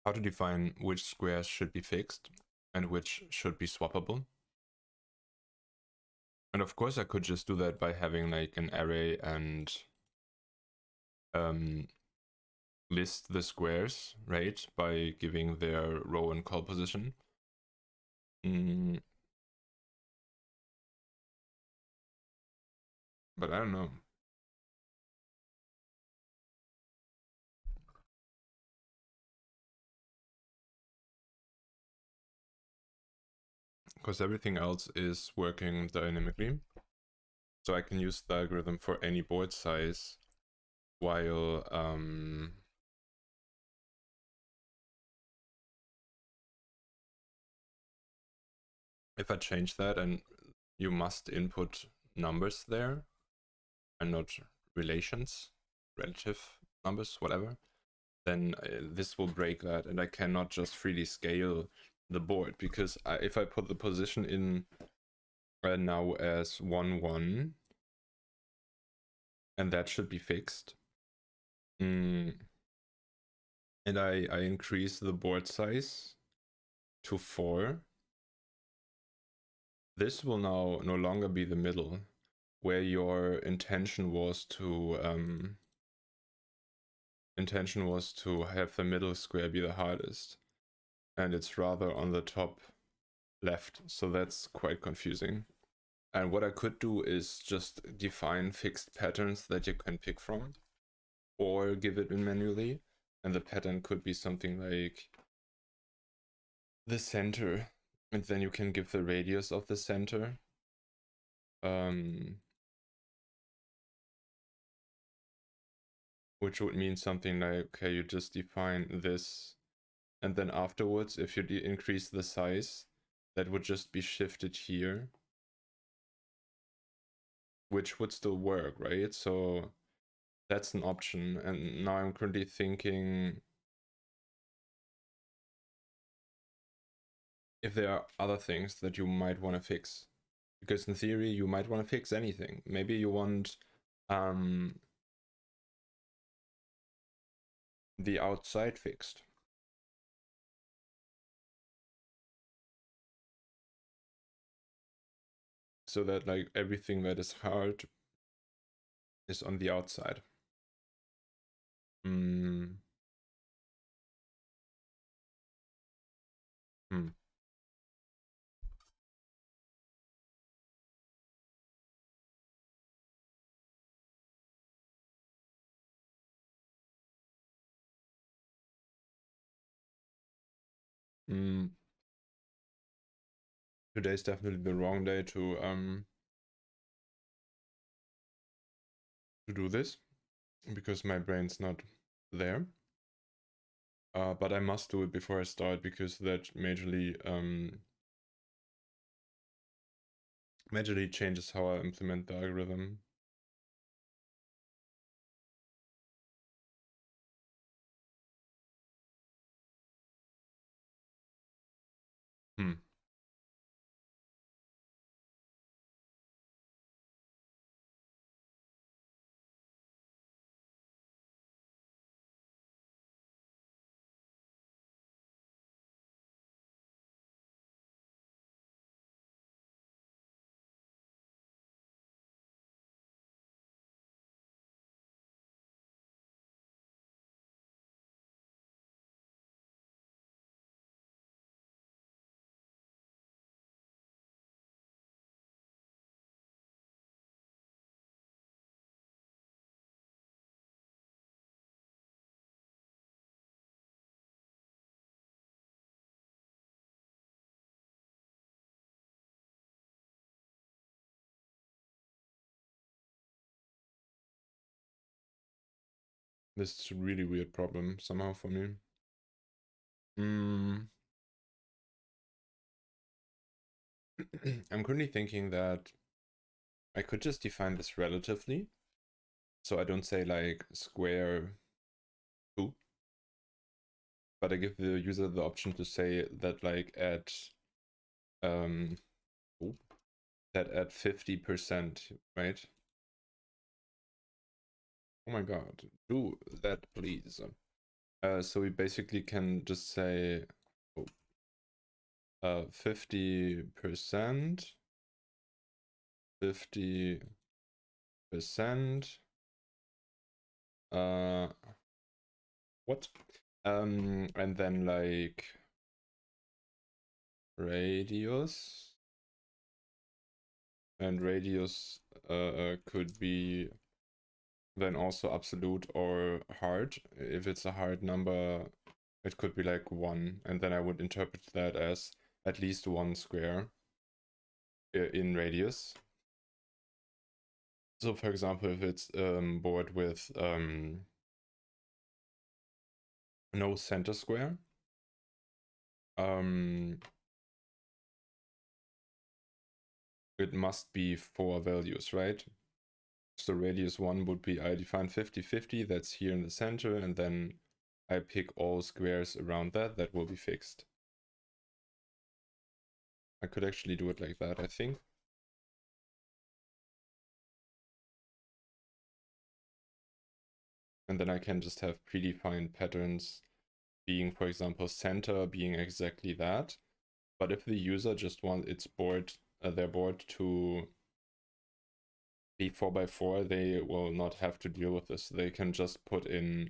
how to define which squares should be fixed and which should be swappable. And of course I could just do that by having like an array and list the squares, right, by giving their row and col position. But I don't know. Because everything else is working dynamically. So I can use the algorithm for any board size, while if I change that and you must input numbers there and not relations, relative numbers, whatever, then this will break that, and I cannot just freely scale the board, because if I put the position in now as 1 1, and that should be fixed, and I increase the board size to 4, this will now no longer be the middle, where your intention was to have the middle square be the hardest, and it's rather on the top left, so that's quite confusing. And what I could do is just define fixed patterns that you can pick from, or give it in manually, and the pattern could be something like the center, and then you can give the radius of the center. Which would mean something like, okay, you just define this, and then afterwards, if you increase the size, that would just be shifted here, which would still work, right? So that's an option. And now I'm currently thinking if there are other things that you might want to fix, because in theory you might want to fix anything. Maybe you want the outside fixed, so that like everything that is hard is on the outside. Today's definitely the wrong day to do this, because my brain's not there. But I must do it before I start, because that majorly changes how I implement the algorithm. This is a really weird problem somehow for me. I'm currently thinking that I could just define this relatively, so I don't say like square 2, but I give the user the option to say that like at 50%, right? Oh my god, do that please. So we basically can just say 50%, 50%, what? And then like radius, and radius could be then also absolute or hard. If it's a hard number, it could be like 1, and then I would interpret that as at least 1 square in radius. So for example, if it's board with no center square, it must be 4 values, right? So radius 1 would be I define 50-50, that's here in the center, and then I pick all squares around that will be fixed. I could actually do it like that, I think. And then I can just have predefined patterns being, for example, center being exactly that. But if the user just wants its board, their board to be 4x4, they will not have to deal with this. They can just put in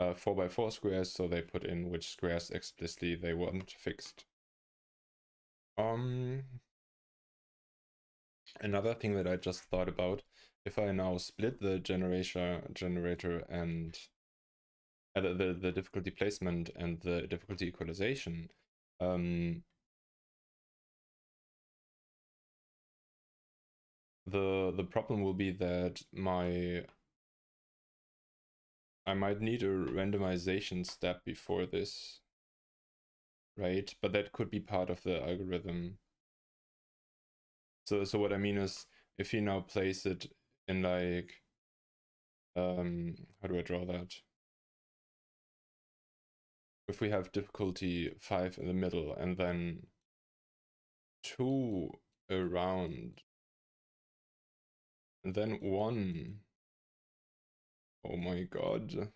4x4 squares, so they put in which squares explicitly they want fixed. Another thing that I just thought about, if I now split the generator and the difficulty placement and the difficulty equalization, the problem will be that I might need a randomization step before this, right? But that could be part of the algorithm. So what I mean is, if you now place it in like, how do I draw that? If we have difficulty 5 in the middle and then 2 around, and then 1. Oh my god.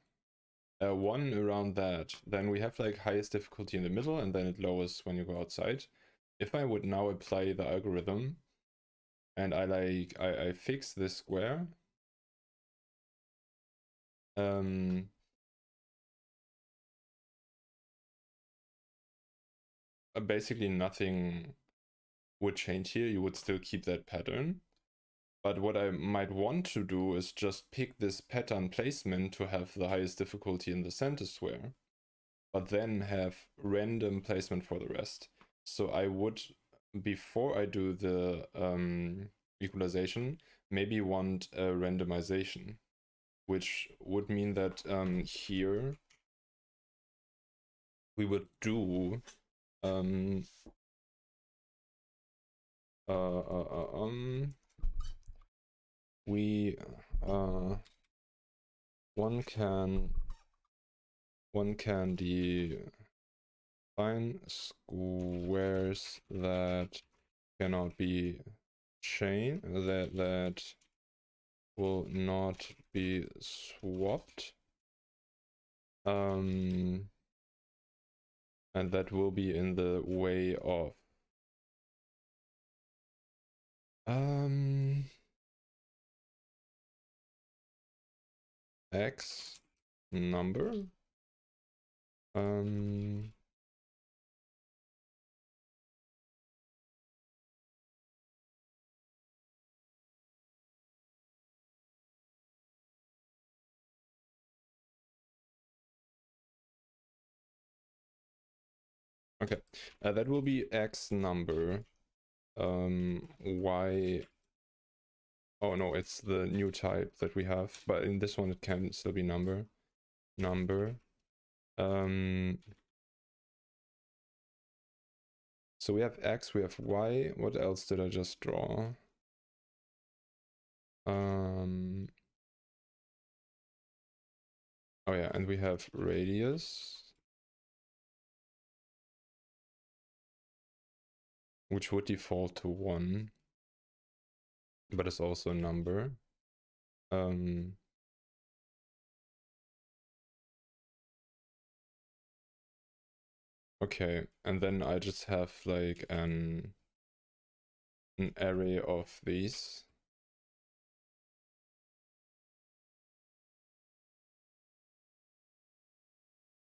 1 around that. Then we have like highest difficulty in the middle and then it lowers when you go outside. If I would now apply the algorithm and I fix this square, basically nothing would change here. You would still keep that pattern. But what I might want to do is just pick this pattern placement to have the highest difficulty in the center square, but then have random placement for the rest. So I would, before I do the equalization, maybe want a randomization, which would mean that here we would do one can define squares that cannot be chained, that will not be swapped, and that will be in the way of X number. Okay, that will be X number. Y. Oh no, it's the new type that we have, but in this one it can still be number. So we have X, we have Y. What else did I just draw? Oh yeah, and we have radius, which would default to 1, but it's also a number. Okay, and then I just have like an array of these.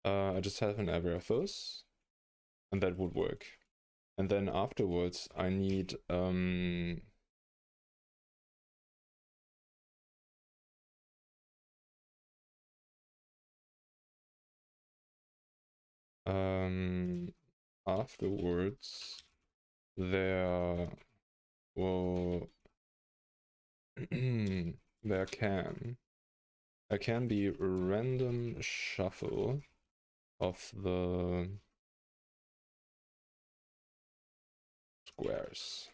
I just have an array of those, and that would work. And then afterwards, I need afterwards there will there can be random shuffle of the squares.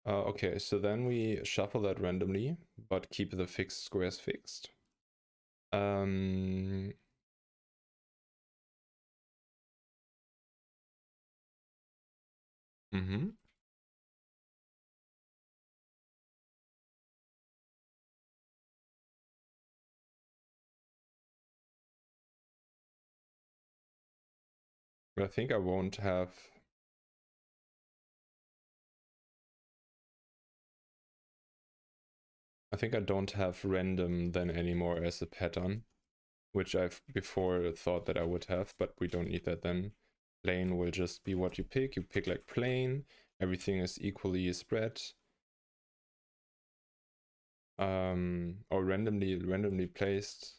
Okay, so then we shuffle that randomly, but keep the fixed squares fixed. Mm-hmm. I think I won't have... I think I don't have random then anymore as a pattern, which I've before thought that I would have, but we don't need that then. Plain will just be what you pick. You pick like plain, everything is equally spread. Or randomly placed.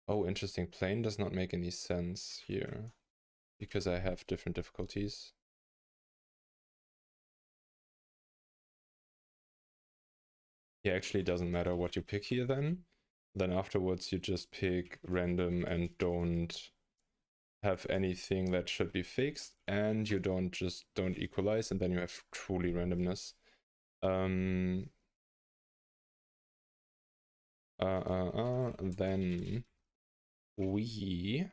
Oh, interesting. Plain does not make any sense here because I have different difficulties. Yeah, actually it doesn't matter what you pick here then. Then afterwards you just pick random and don't have anything that should be fixed, and you don't equalize, and then you have truly randomness. Then we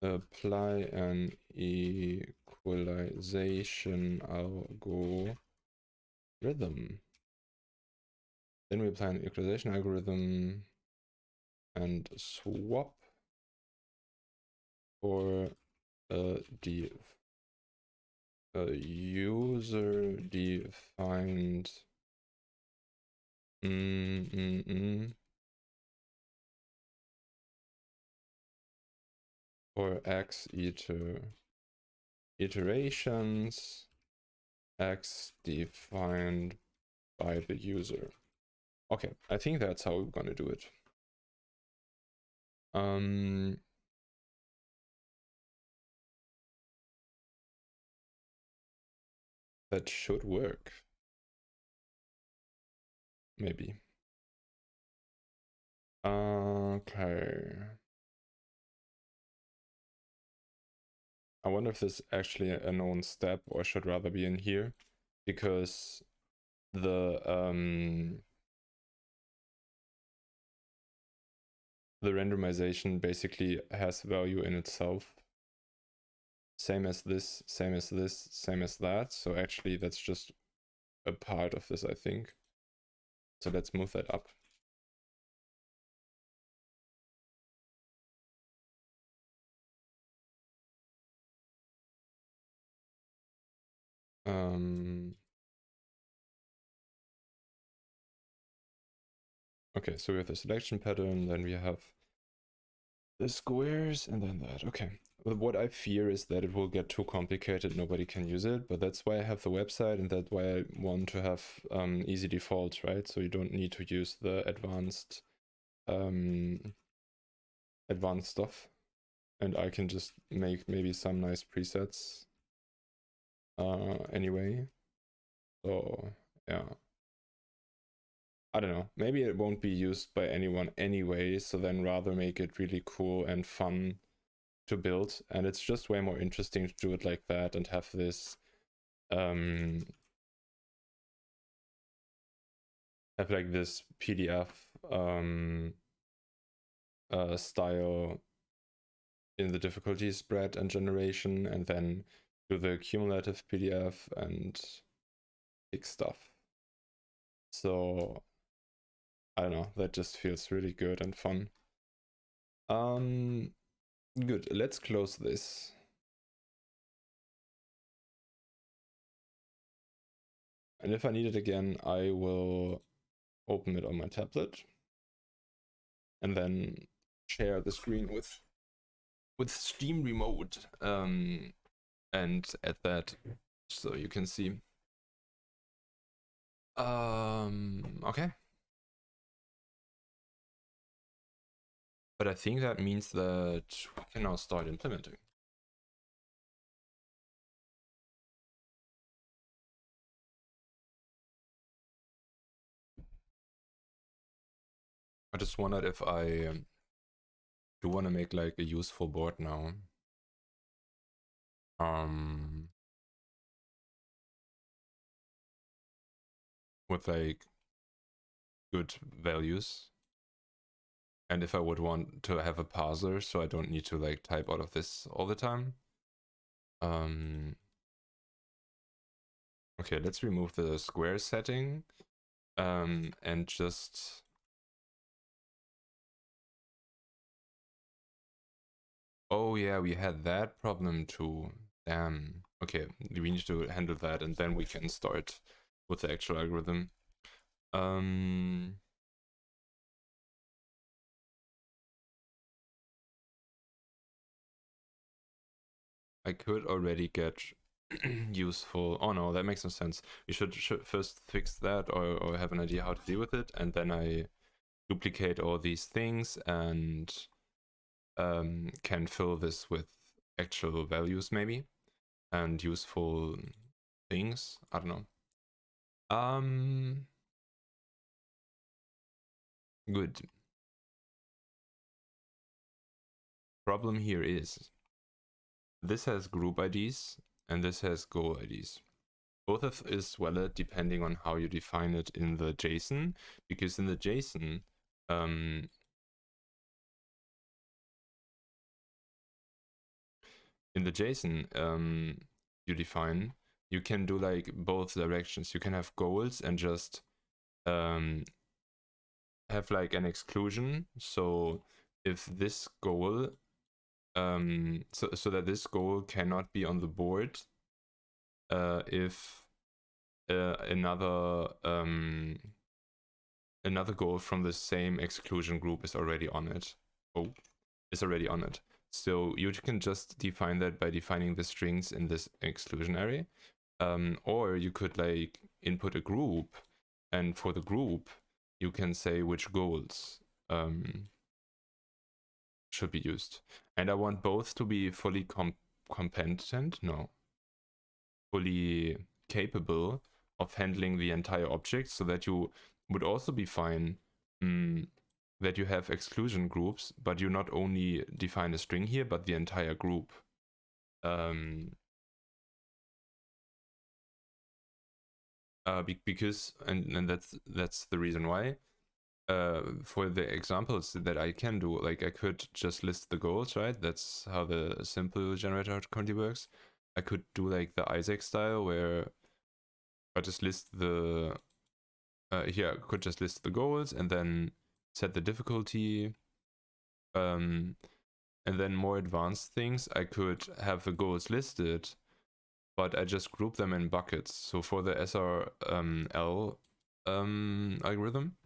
apply an equalization algorithm. Then we apply an equalization algorithm and swap for a user-defined for x iterations, x defined by the user. Okay, I think that's how we're gonna do it. That should work. Maybe. Okay. I wonder if this is actually a known step or should rather be in here, because the randomization basically has value in itself. Same as this, same as this, same as that. So actually that's just a part of this, I think. So let's move that up. Okay, so we have the selection pattern, then we have the squares, and then that. Okay. What I fear is that it will get too complicated, nobody can use it, but that's why I have the website, and that's why I want to have easy defaults, right? So you don't need to use the advanced stuff, and I can just make maybe some nice presets anyway. So yeah, I don't know, maybe it won't be used by anyone anyway, so then rather make it really cool and fun to build, and it's just way more interesting to do it like that and have this have like this PDF style in the difficulty spread and generation, and then do the cumulative PDF and pick stuff. So I don't know, that just feels really good and fun. Good, let's close this. And if I need it again, I will open it on my tablet and then share the screen with Steam Remote and add that so you can see. Okay. But I think that means that we can now start implementing. I just wondered if I do want to make like a useful board now. with like good values. And if I would want to have a parser, so I don't need to like type out of this all the time. Okay, let's remove the square setting and just oh yeah, we had that problem too. Damn. Okay, we need to handle that and then we can start with the actual algorithm. I could already get useful. Oh no, that makes no sense. We should first fix that or have an idea how to deal with it, and then I duplicate all these things and can fill this with actual values maybe and useful things. I don't know. Good. Problem here is this has group IDs and this has goal IDs. Both of is valid depending on how you define it in the JSON, because in the JSON, you define, you can do like both directions. You can have goals and just have like an exclusion. So if this goal, so that this goal cannot be on the board if another goal from the same exclusion group is already on it. So you can just define that by defining the strings in this exclusion array. Or you could like input a group, and for the group you can say which goals should be used. And I want both to be fully fully capable of handling the entire object, so that you would also be fine that you have exclusion groups, but you not only define a string here, but the entire group. Because and that's the reason why. For the examples that I can do, like I could just list the goals, right? That's how the simple generator currently works. I could do like the Isaac style, where I just list the here I could just list the goals and then set the difficulty. And then more advanced things, I could have the goals listed, but I just group them in buckets. So for the SRL algorithm,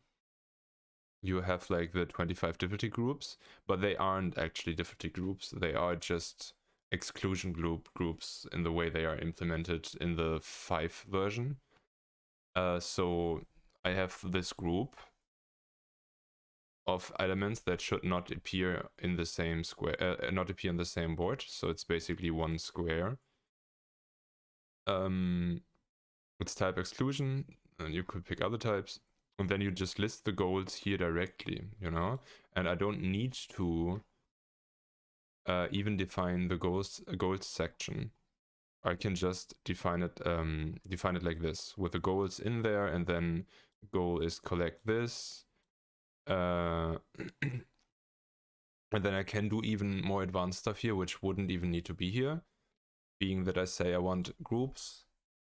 you have like the 25 difficulty groups, but they aren't actually difficulty groups. They are just exclusion groups in the way they are implemented in the 5 version. So I have this group of elements that should not appear in the same square, not appear in the same board. So it's basically one square. It's type exclusion, and you could pick other types, and then you just list the goals here directly, and I don't need to even define the goals section. I can just define it like this, with the goals in there, and then goal is collect this, and then I can do even more advanced stuff here, which wouldn't even need to be here, being that I say I want groups,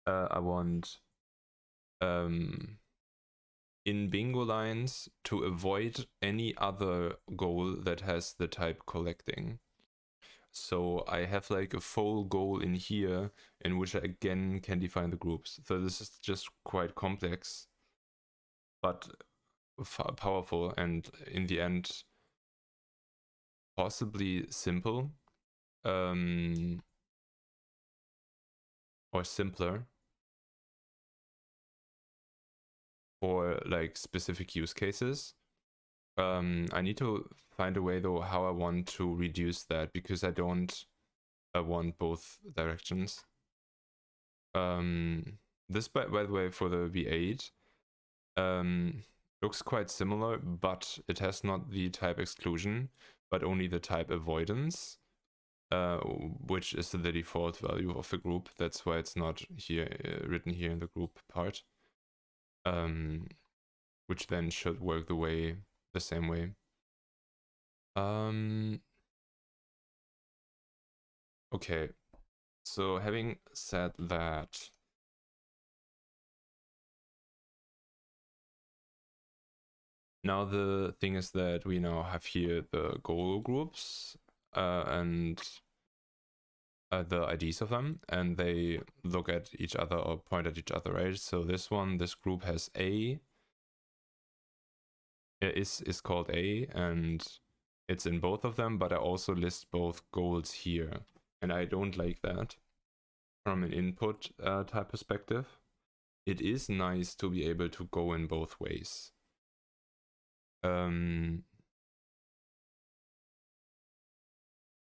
I want in bingo lines to avoid any other goal that has the type collecting. So I have like a full goal in here in which I again can define the groups. So this is just quite complex, but powerful, and in the end possibly simple, or simpler for like specific use cases. I need to find a way though how I want to reduce that, because I don't want both directions. This by the way, for the V8 looks quite similar, but it has not the type exclusion, but only the type avoidance, which is the default value of the group. That's why it's not here written here in the group part. which then should work the same way. Okay, so having said that, now the thing is that we now have here the goal groups and the IDs of them, and they look at each other or point at each other, right? So this group has A, is called A, and it's in both of them, but I also list both goals here, and I don't like that from an input type perspective. It is nice to be able to go in both ways.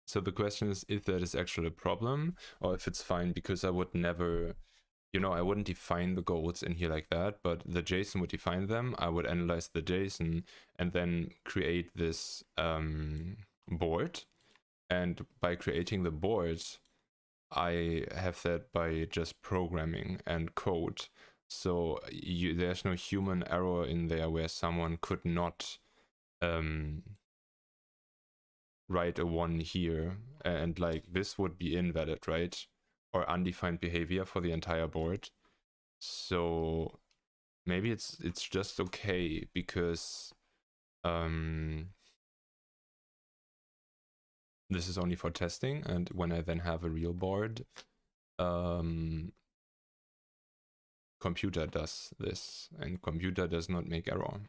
So the question is if that is actually a problem or if it's fine, because I would never, I wouldn't define the goals in here like that, but the JSON would define them. I would analyze the JSON and then create this board. And by creating the board, I have that by just programming and code. So there's no human error in there where someone could not write a 1 here, and like this would be invalid, right? Or undefined behavior for the entire board. So maybe it's just okay because this is only for testing, and when I then have a real board, computer does this, and computer does not make error.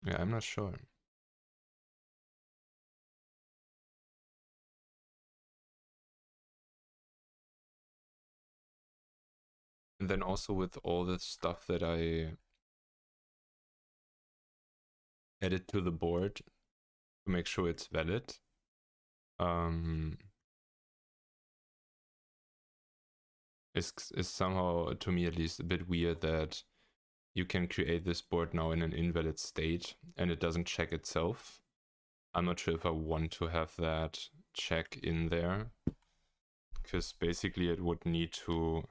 Yeah, I'm not sure. And then also with all the stuff that I added to the board to make sure it's valid, is somehow, to me at least, a bit weird that you can create this board now in an invalid state and it doesn't check itself. I'm not sure if I want to have that check in there, because basically it would need to,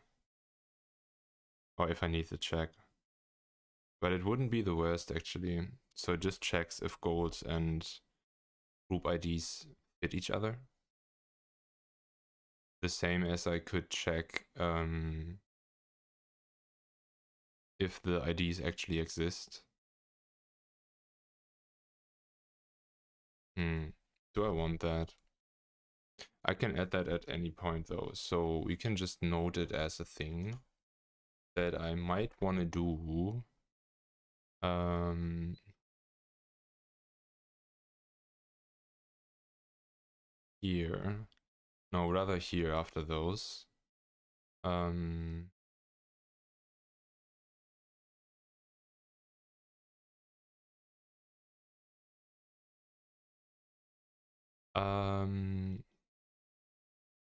or if I need to check, but it wouldn't be the worst actually. So it just checks if goals and group IDs fit each other. The same as I could check if the IDs actually exist. Do I want that? I can add that at any point though, so we can just note it as a thing that I might want to do. Here. No, rather here after those.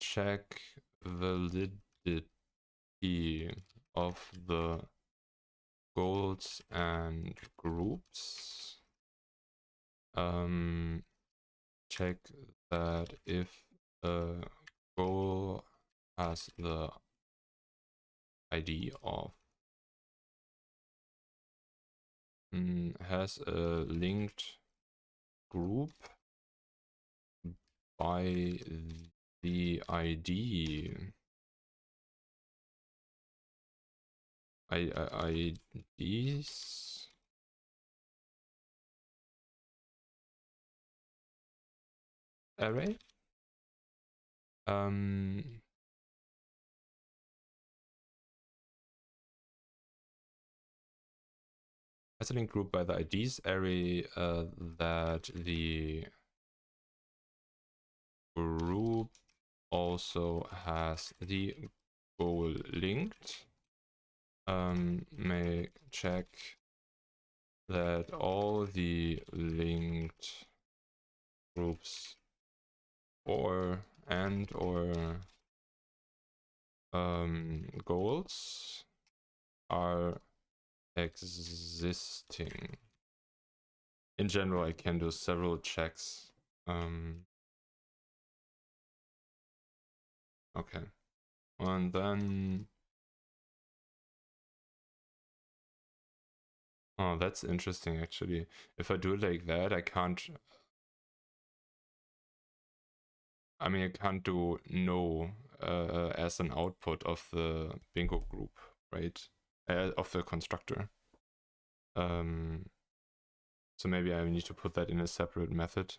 Check validity of the goals and groups. Check that if a goal has the ID of has a linked group by the ID. IDs array. Has a link group by the IDs array that the group also has the goal linked. May check that all the linked groups or goals are existing. In general, I can do several checks. Okay. And then... Oh, that's interesting, actually. If I do it like that, I can't... I mean, I can't do no as an output of the bingo group, right? Of the constructor. So maybe I need to put that in a separate method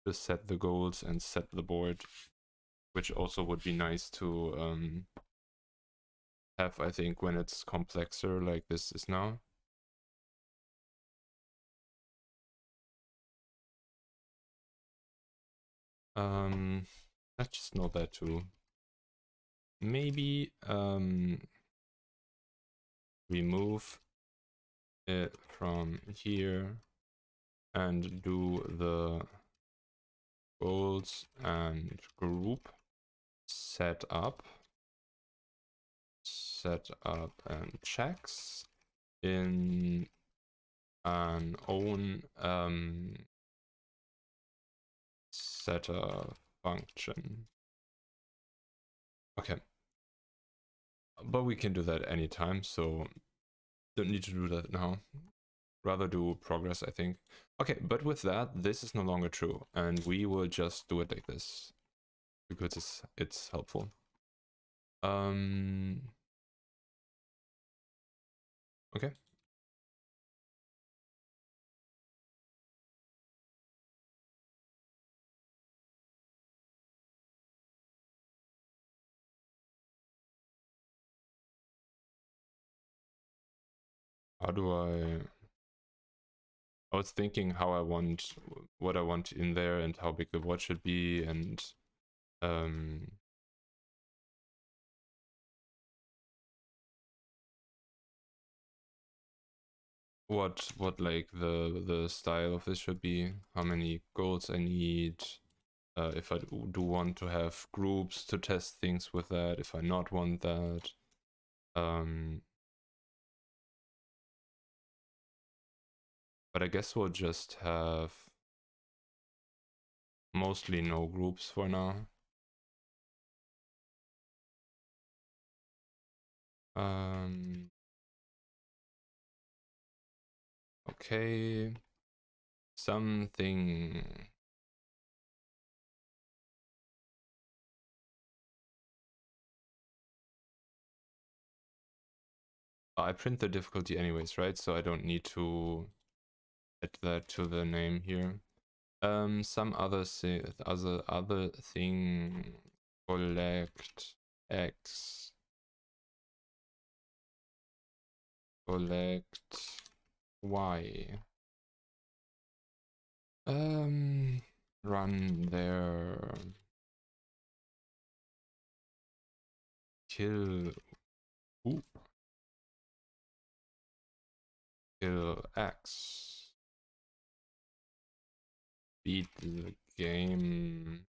to set the goals and set the board, which also would be nice to have, I think, when it's complexer like this is now. Let's just note that too. Maybe remove it from here and do the goals and group setup and checks in an own setter function. Okay, but we can do that anytime, so don't need to do that now. Rather do progress, I think. Okay, but with that, this is no longer true, and we will just do it like this because it's helpful. Okay. How do I was thinking how I want what I want in there and how big the board should be, and what like the style of this should be, how many goals I need, if I do want to have groups to test things with that, if I not want that. But I guess we'll just have mostly no groups for now. Okay, something. I print the difficulty anyways, right? So I don't need to add that to the name here. Some other thing. Collect X. Collect Y. Run there. Kill. Ooh. Kill X. Beat the game.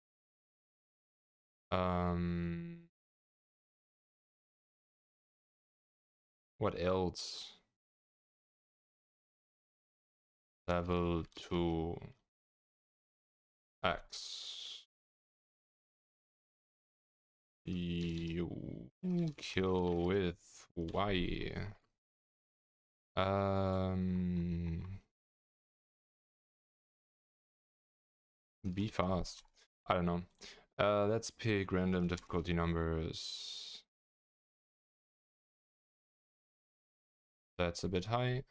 What else? Level 2 X. You kill with Y. Be fast. I don't know. Let's pick random difficulty numbers. That's a bit high.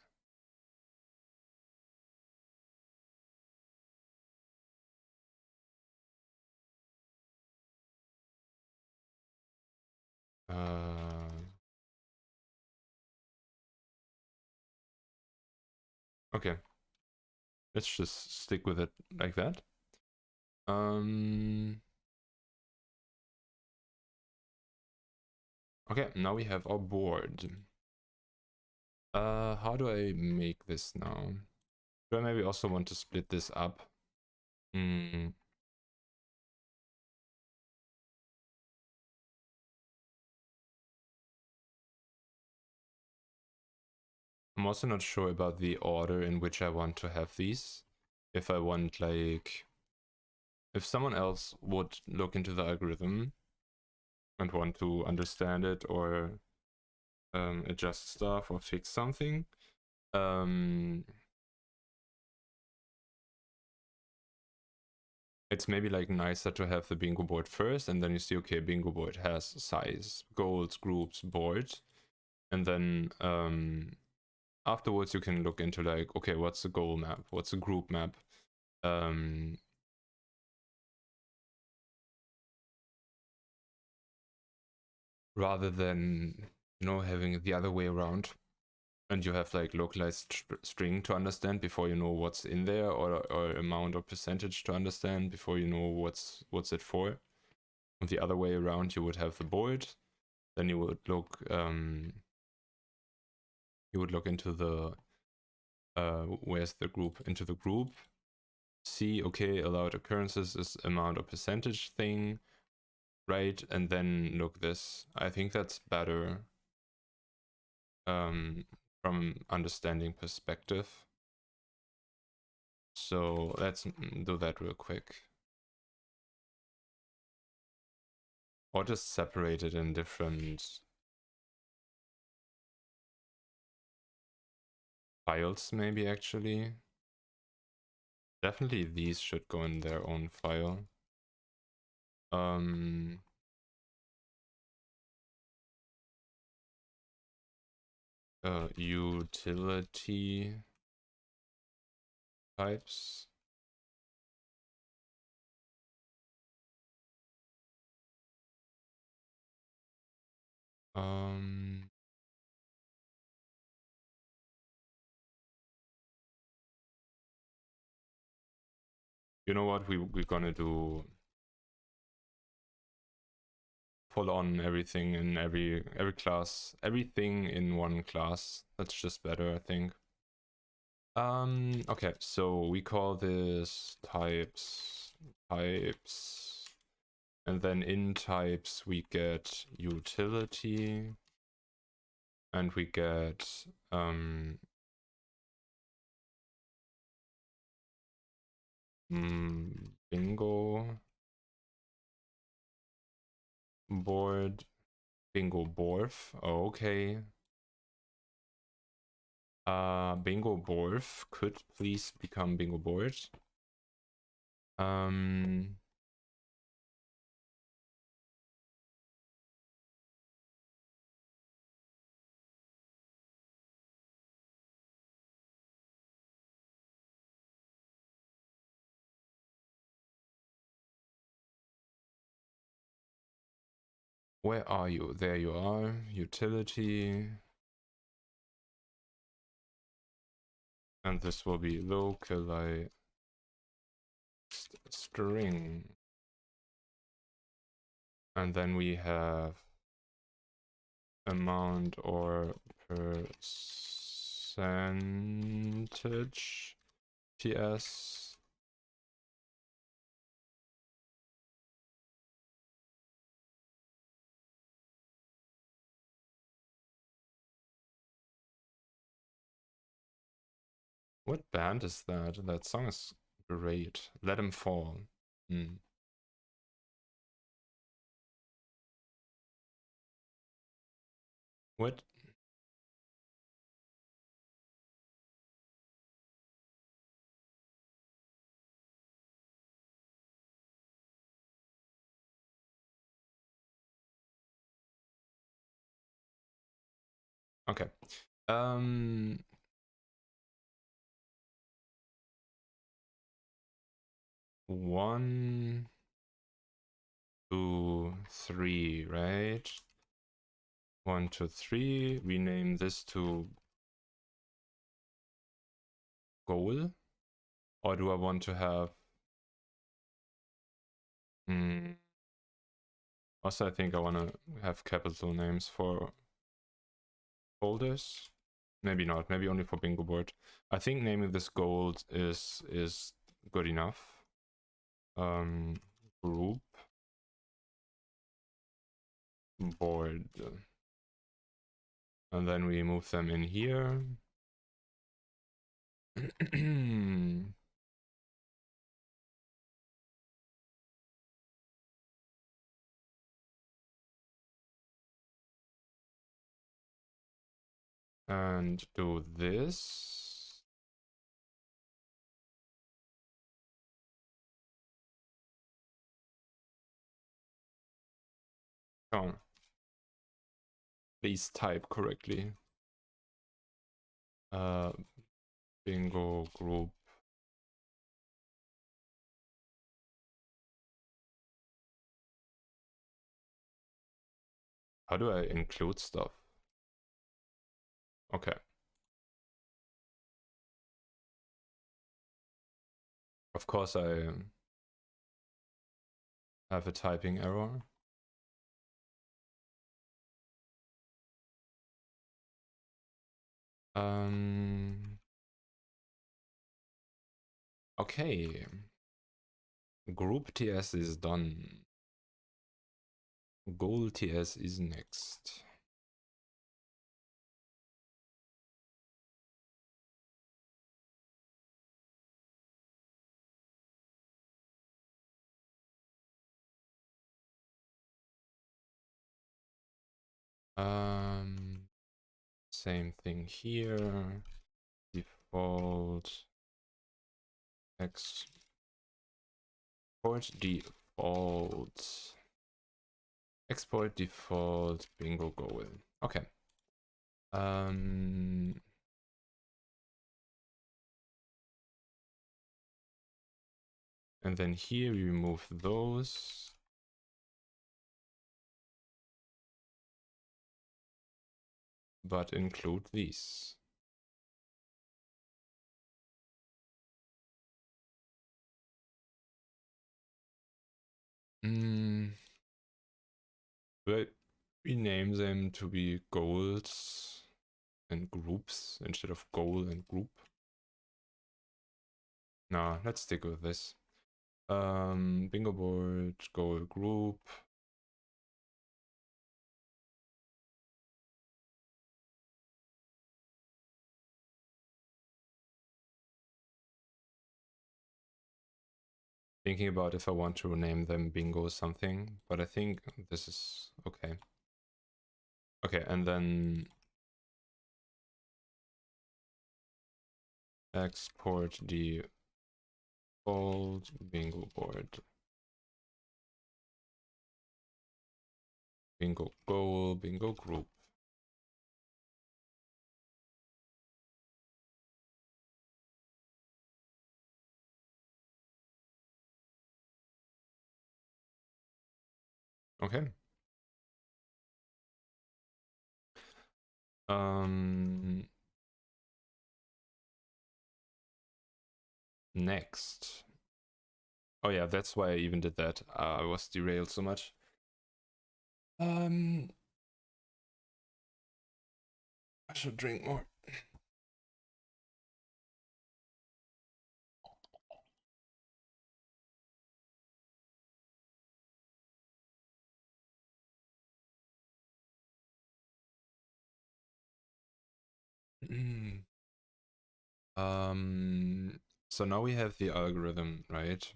Okay. Let's just stick with it like that. Okay, now we have our board. How do I make this now? Do I maybe also want to split this up? I'm also not sure about the order in which I want to have these. If I want, like, if someone else would look into the algorithm and want to understand it or adjust stuff or fix something, it's maybe like nicer to have the bingo board first, and then you see, okay, bingo board has size, goals, groups, board, and then afterwards you can look into like, okay, what's the goal map, what's the group map, rather than, you know, having the other way around, and you have like localized string to understand before you know what's in there, or amount or percentage to understand before you know what's it for. And the other way around, you would have the board, then you would look into the where's the group, into the group, see, okay, allowed occurrences is amount or percentage thing, right? And then look this. I think that's better from understanding perspective. So let's do that real quick. Or just separate it in different files, maybe, actually. Definitely these should go in their own file. Utility types. You know what, we're gonna do full on everything in every class, everything in one class. That's just better, I think. Okay, so we call this types, and then in types we get utility, and we get bingo board, bingo borf. Oh, okay. Bingo borf could please become bingo board. Where are you? There you are. Utility. And this will be localized string. And then we have amount or percentage ts. What band is that? That song is great. Let Him Fall. What? Okay. 1, 2, 3, right? 1, 2, 3. Rename this to goal. Or do I want to have... Also, I think I want to have capital names for folders. Maybe not. Maybe only for bingo board. I think naming this goal is good enough. Group board. And then we move them in here. And do this. Come on. Please type correctly. Bingo group. How do I include stuff? Okay. Of course I have a typing error. Okay. Group TS is done. Goal TS is next. Same thing here. Default. Export default. Export default bingo goal. Okay. And then here we remove those. But include these. Do I rename them to be goals and groups instead of goal and group? No, let's stick with this. Bingo board, goal group. Thinking about if I want to name them bingo something, but I think this is okay. Okay, and then export the old bingo board. Bingo goal, bingo group. Okay. Next. Oh yeah, that's why I even did that. I was derailed so much. I should drink more. So now we have the algorithm, right?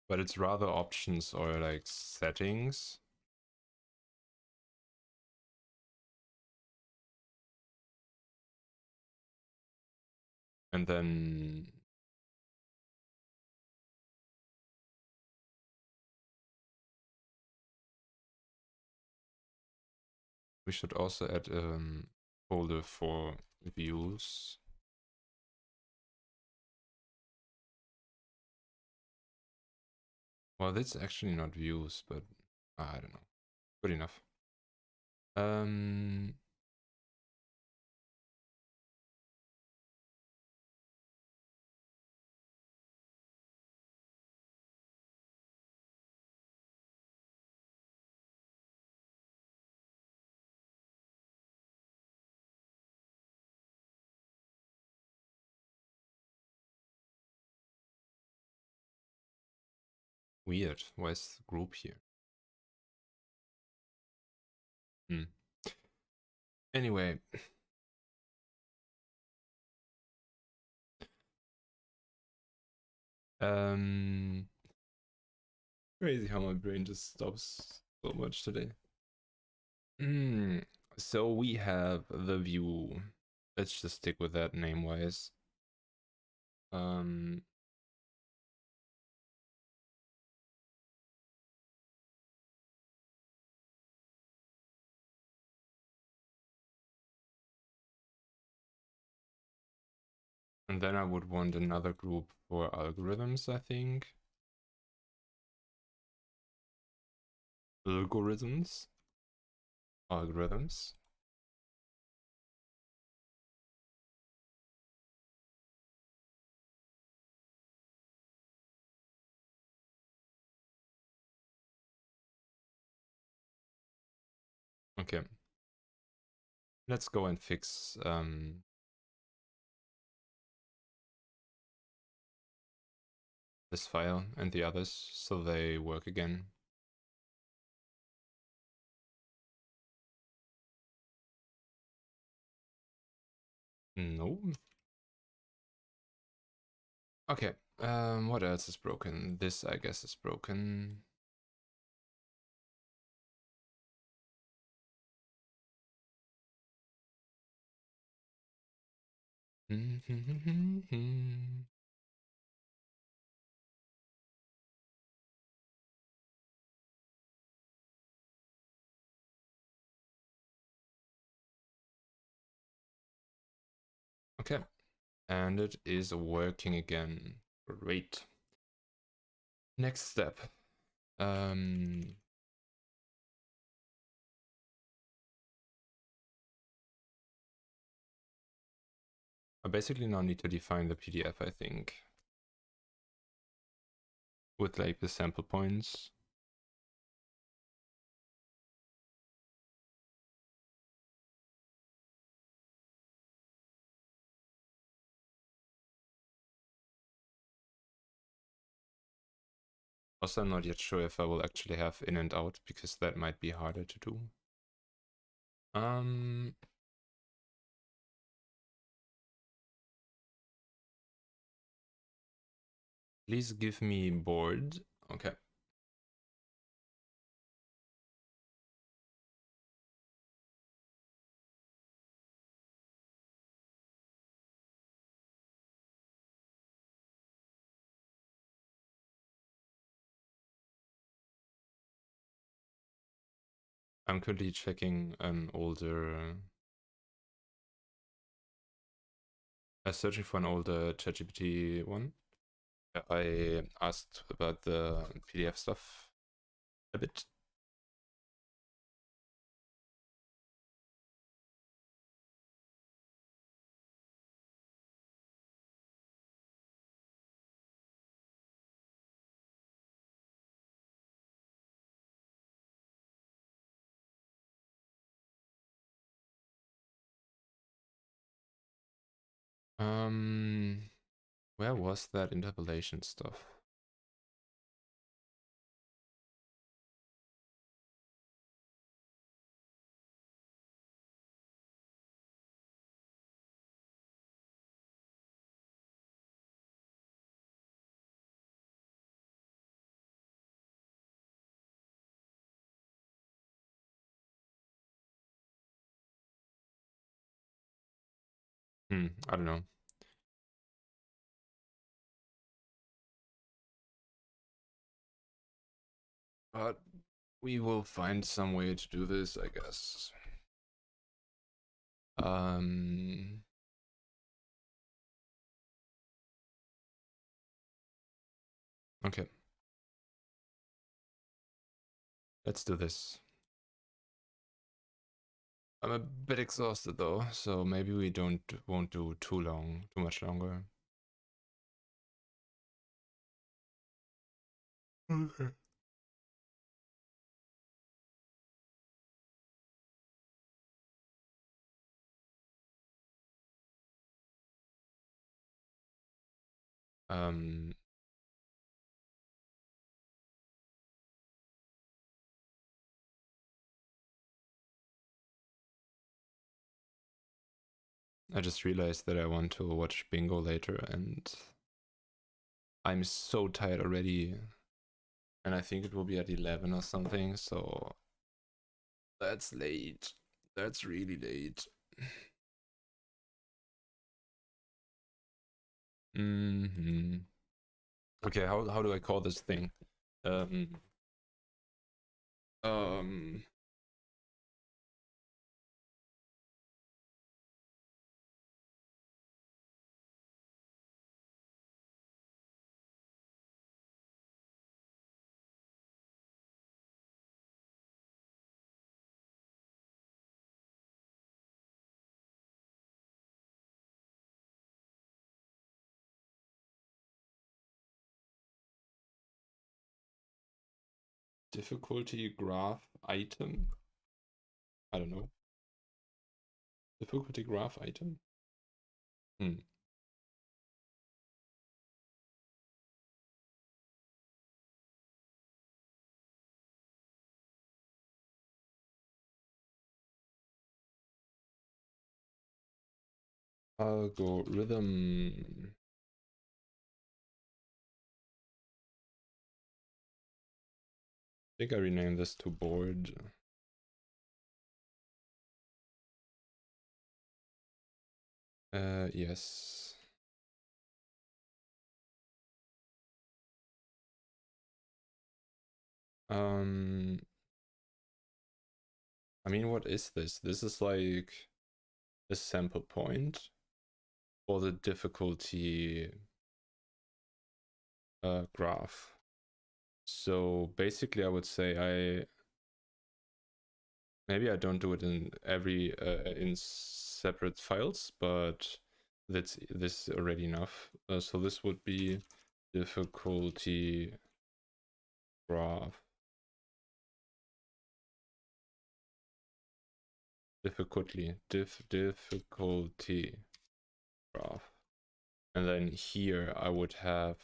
But it's rather options or like settings. And then we should also add a folder for views. Well, that's actually not views, but I don't know. Good enough. Weird. Why is the group here? Anyway. Crazy how my brain just stops so much today. So we have the view. Let's just stick with that name-wise. And then I would want another group for algorithms, I think. Algorithms. Okay. Let's go and fix this file and the others so they work again. No. Okay. What else is broken? This, I guess, is broken. Okay. And it is working again. Great. Next step. I basically now need to define the PDF, I think. With like the sample points. Also, I'm not yet sure if I will actually have in and out, because that might be harder to do. Please give me board. Okay. I'm currently checking an older... searching for an older ChatGPT one. I asked about the PDF stuff a bit. Where was that interpolation stuff? I don't know. But we will find some way to do this, I guess. Okay. Let's do this. I'm a bit exhausted though, so maybe we won't do too much longer. Okay. I just realized that I want to watch Bingo later, and I'm so tired already. And I think it will be at 11 or something, so that's late. That's really late. Okay, how do I call this thing? Difficulty graph item? I don't know. Difficulty graph item? Algorithm. I think I renamed this to board. Yes. I mean, what is this? This is like a sample point for the difficulty graph. So basically, I would say maybe I don't do it in every in separate files, but this is already enough. So this would be difficulty graph. Difficulty graph. And then here I would have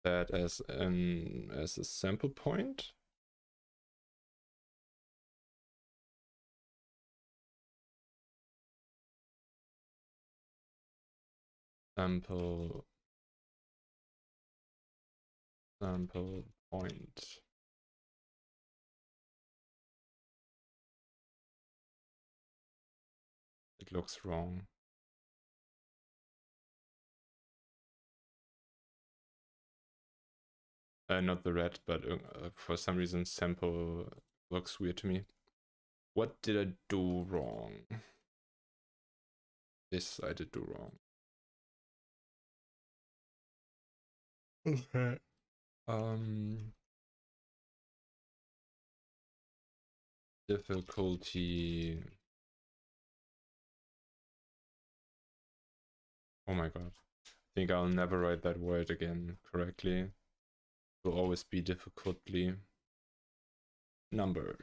that as a sample point. Sample point. It looks wrong. Not the red, but for some reason sample looks weird to me. What did I do wrong? This I did do wrong. Okay. Difficulty. Oh my god. I think I'll never write that word again correctly. It will always be difficultly. Number.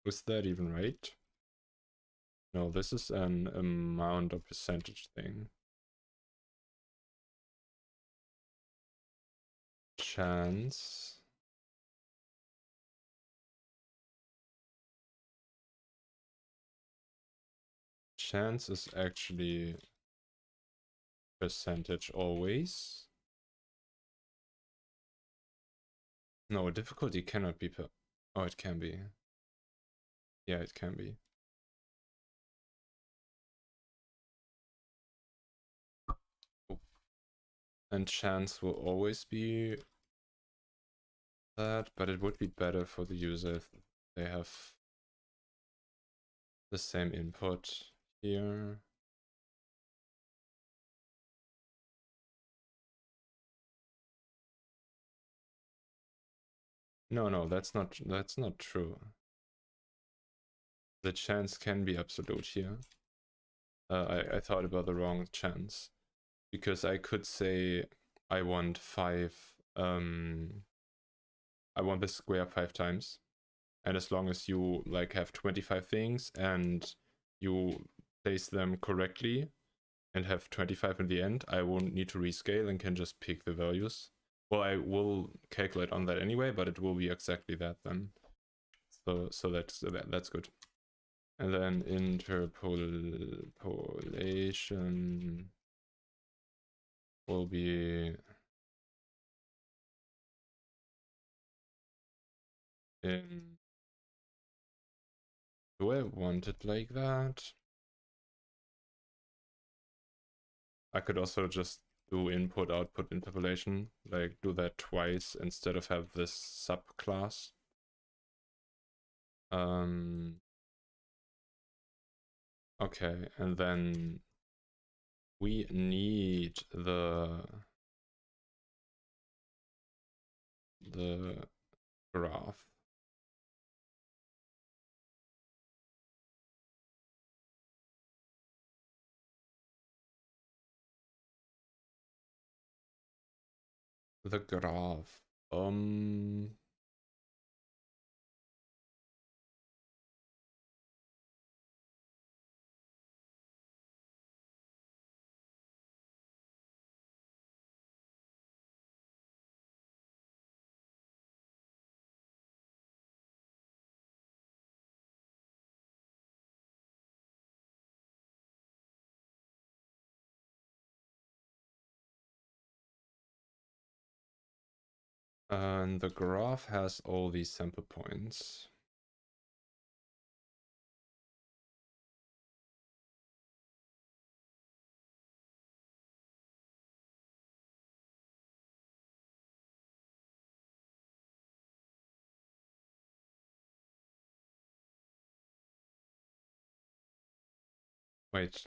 Was that even right? No, this is an amount or percentage thing. Chance. Chance is actually percentage always. No, difficulty cannot be oh, it can be. Yeah, it can be. Oh. And chance will always be that, but it would be better for the user if they have the same input here. No, that's not true. The chance can be absolute here. I thought about the wrong chance, because I could say I want 5 I want this square 5 times, and as long as you like have 25 things and you place them correctly and have 25 in the end, I won't need to rescale and can just pick the values. Well, I will calculate on that anyway, but it will be exactly that then. So that's good. And then interpolation will be in. Do I want it like that? I could also just do input output interpolation, like do that twice instead of have this subclass. Okay, and then we need the graph. The graph. And the graph has all these sample points. Wait,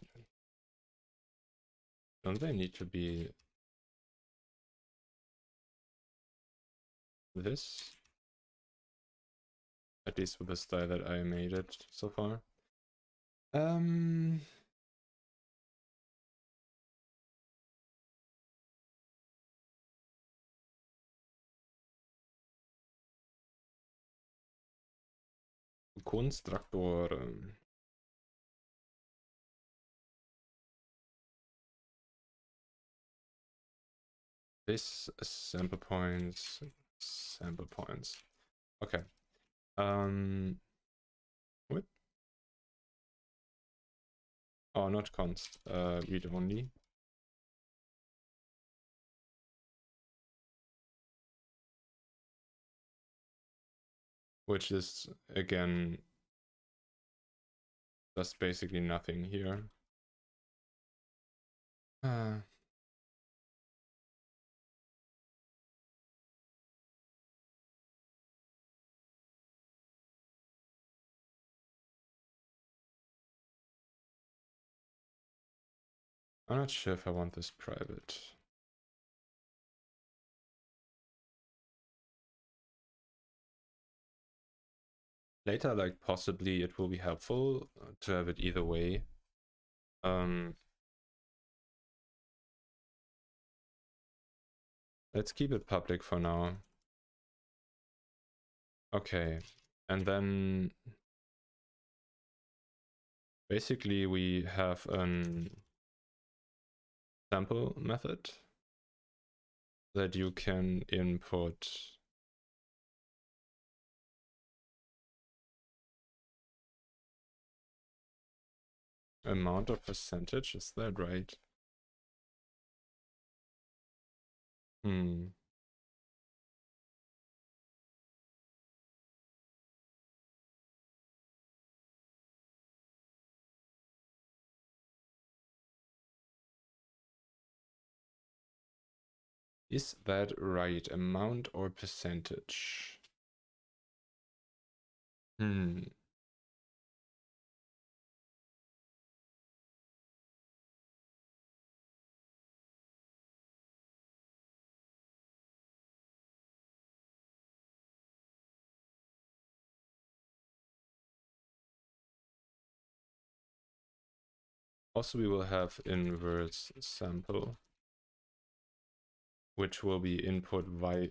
don't they need to be this? At least with the style that I made it so far. Constructor. This sample points. Okay. What? Oh, not const. Read only. Which is again does basically nothing here. I'm not sure if I want this private. Later, like possibly it will be helpful to have it either way. Let's keep it public for now. Okay, and then basically we have an sample method that you can input amount or percentage. Is that right? Is that right? Amount or percentage? Also, we will have inverse sample, which will be input y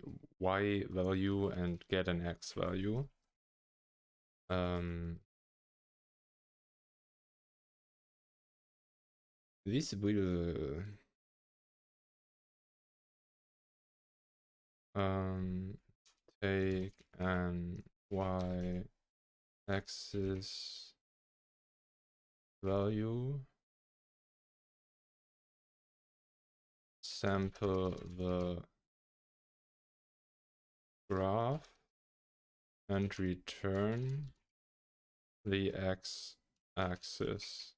value and get an x value. This will take an y-axis value, sample the graph, and return the x-axis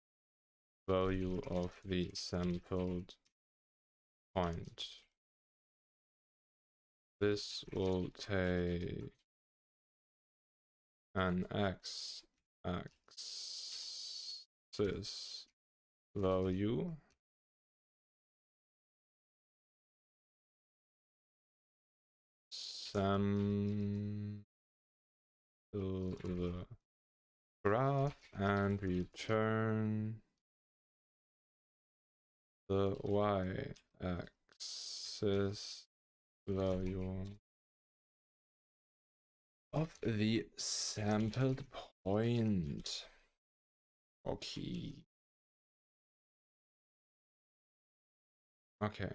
value of the sampled point. This will take an x-axis value sample the graph and return the y-axis value of the sampled point. Okay. Okay.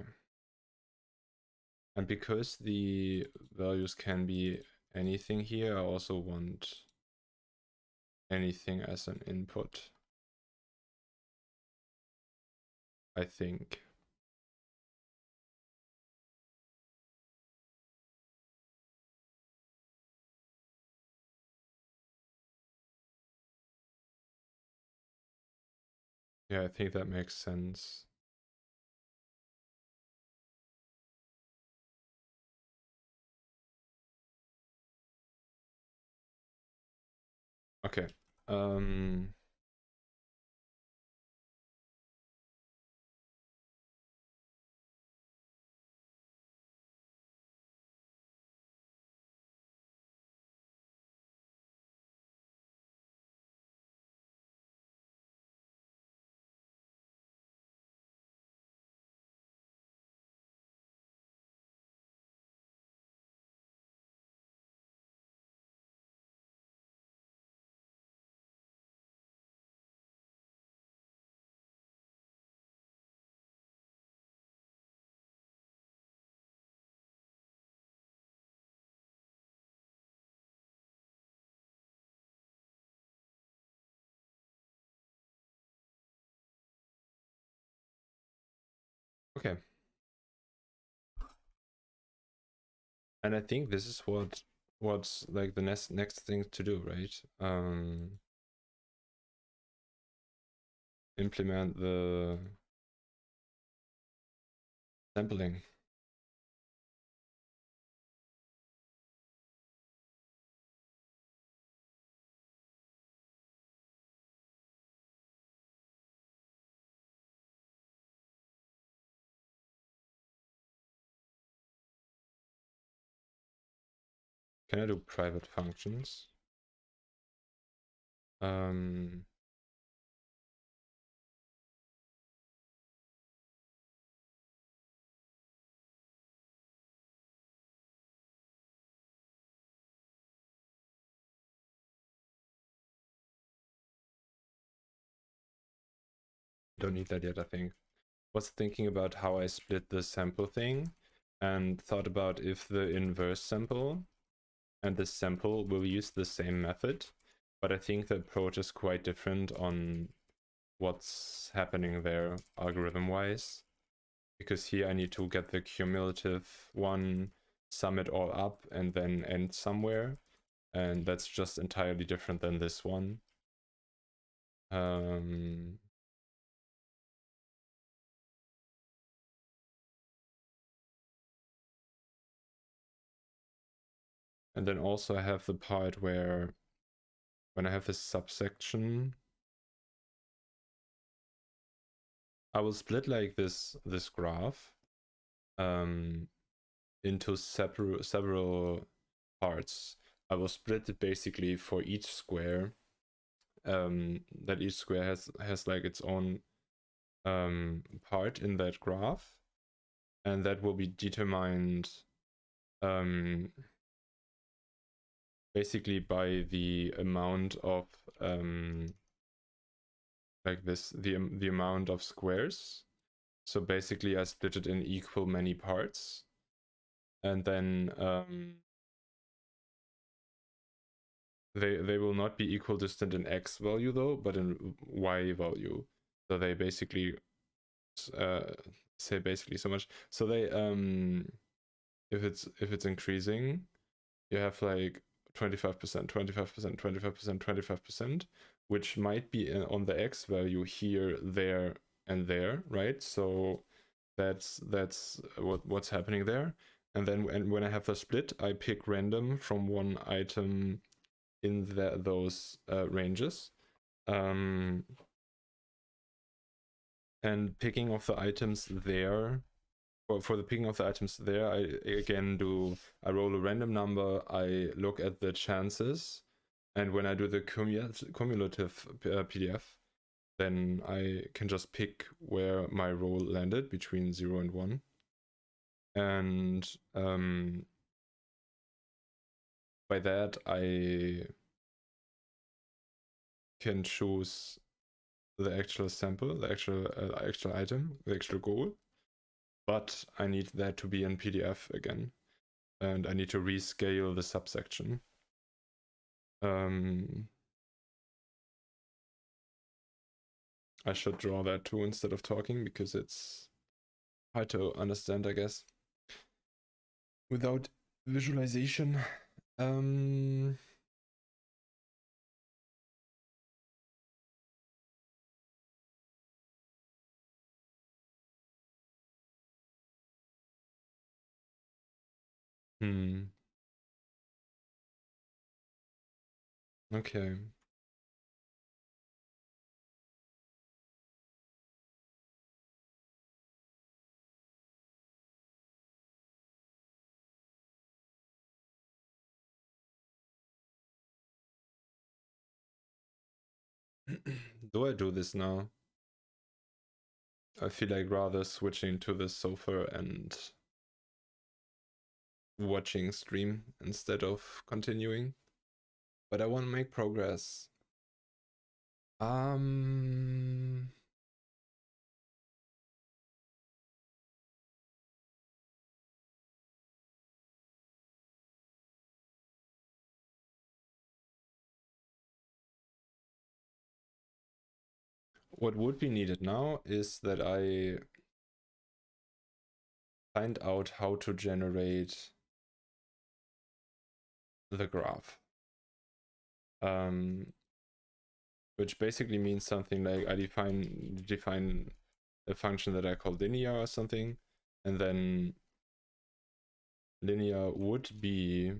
And because the values can be anything here, I also want anything as an input, I think. Yeah, I think that makes sense. Okay. Okay. And I think this is what's like the next thing to do, right? Implement the sampling. Can I do private functions? Don't need that yet, I think. Was thinking about how I split the sample thing and thought about if the inverse sample and the sample will use the same method, but I think the approach is quite different on what's happening there algorithm-wise, because here I need to get the cumulative one, sum it all up, and then end somewhere, and that's just entirely different than this one. And then also I have the part where when I have this subsection, I will split like this graph into several parts. I will split it basically for each square. That each square has like its own part in that graph, and that will be determined basically by the amount of like this, the amount of squares. So basically I split it in equal many parts, and then they will not be equidistant in x value though, but in y value. So they basically say basically so much. So they if it's increasing, you have like 25%, 25%, 25%, 25%, which might be on the x value here, there, and there, right? So that's what's happening there. And then when I have the split, I pick random from one item in those ranges. And picking of the items there, for the picking of the items there, I roll a random number, I look at the chances, and when I do the cumulative PDF, then I can just pick where my roll landed between 0 and 1. And by that, I can choose the actual sample, the actual item, the actual goal. But I need that to be in PDF again. And I need to rescale the subsection. I should draw that too instead of talking, because it's hard to understand, I guess, without visualization. Okay. Do I do this now? I feel like rather switching to the sofa and watching stream instead of continuing. But I want to make progress. What would be needed now is that I find out how to generate the graph. Which basically means something like I define a function that I call linear or something, and then linear would be,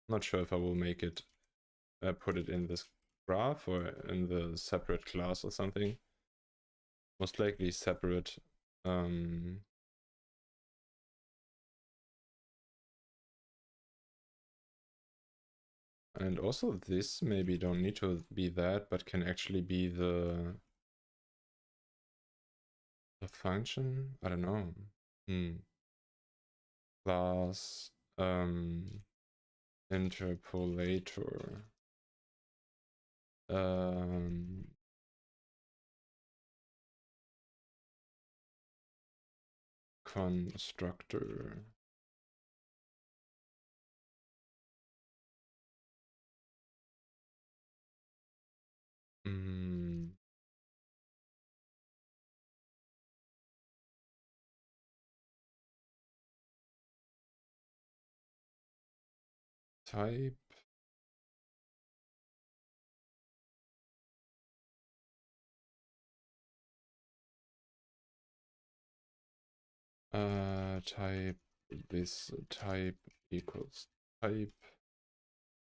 not sure if I will make it put it in this graph or in the separate class or something. Most likely separate. And also this maybe don't need to be that, but can actually be the function. I don't know. Class interpolator. Constructor. Type. Type this type equals type.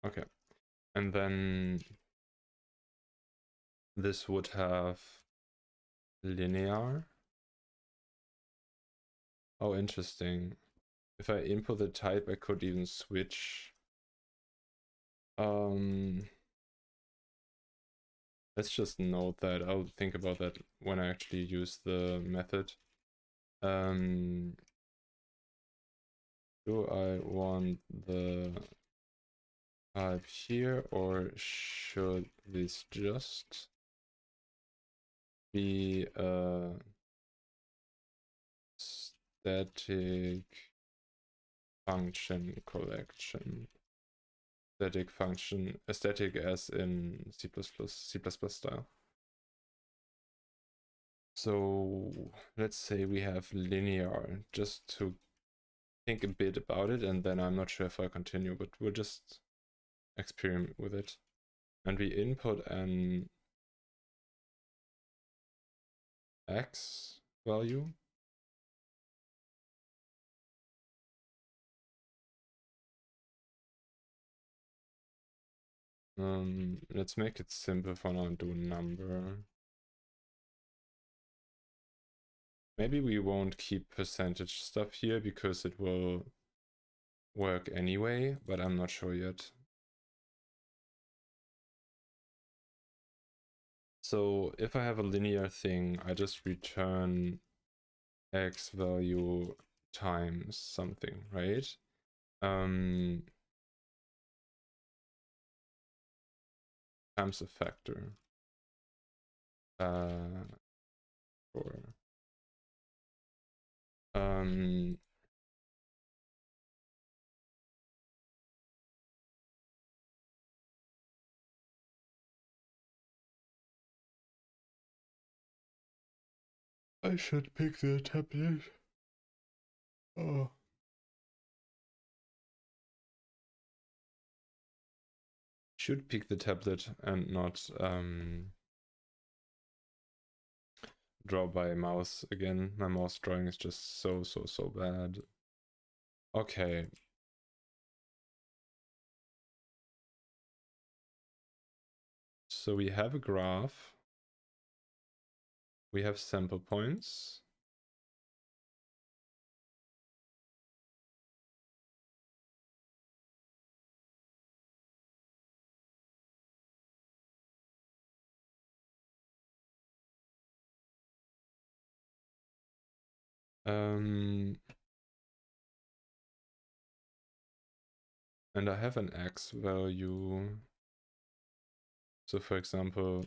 Okay. And then this would have linear. Oh, interesting. If I input the type, I could even switch. Let's just note that. I'll think about that when I actually use the method. Do I want the type here, or should this just be static function collection. Static function, static as in C++, C++ style. So let's say we have linear, just to think a bit about it, and then I'm not sure if I continue, but we'll just experiment with it. And we input an x value. Let's make it simple for now and do number. Maybe we won't keep percentage stuff here because it will work anyway, but I'm not sure yet. So if I have a linear thing, I just return x value times something, right? Times a factor. Or I should pick the tablet. Oh. Should pick the tablet and not draw by mouse again. My mouse drawing is just so bad. Okay. So we have a graph. We have sample points. And I have an x value. So for example,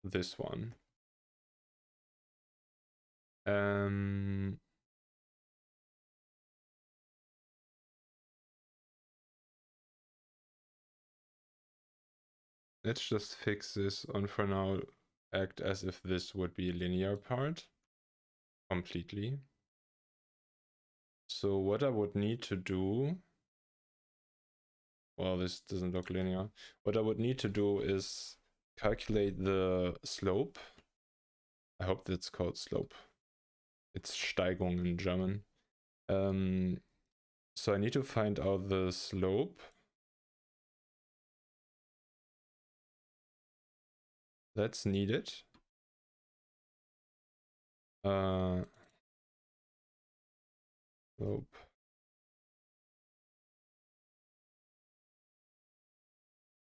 this one. Let's just fix this and for now act as if this would be a linear part completely. So what I would need to do, well, this doesn't look linear. What I would need to do is calculate the slope. I hope that's called slope. It's Steigung in German. So I need to find out the slope. That's needed. Slope.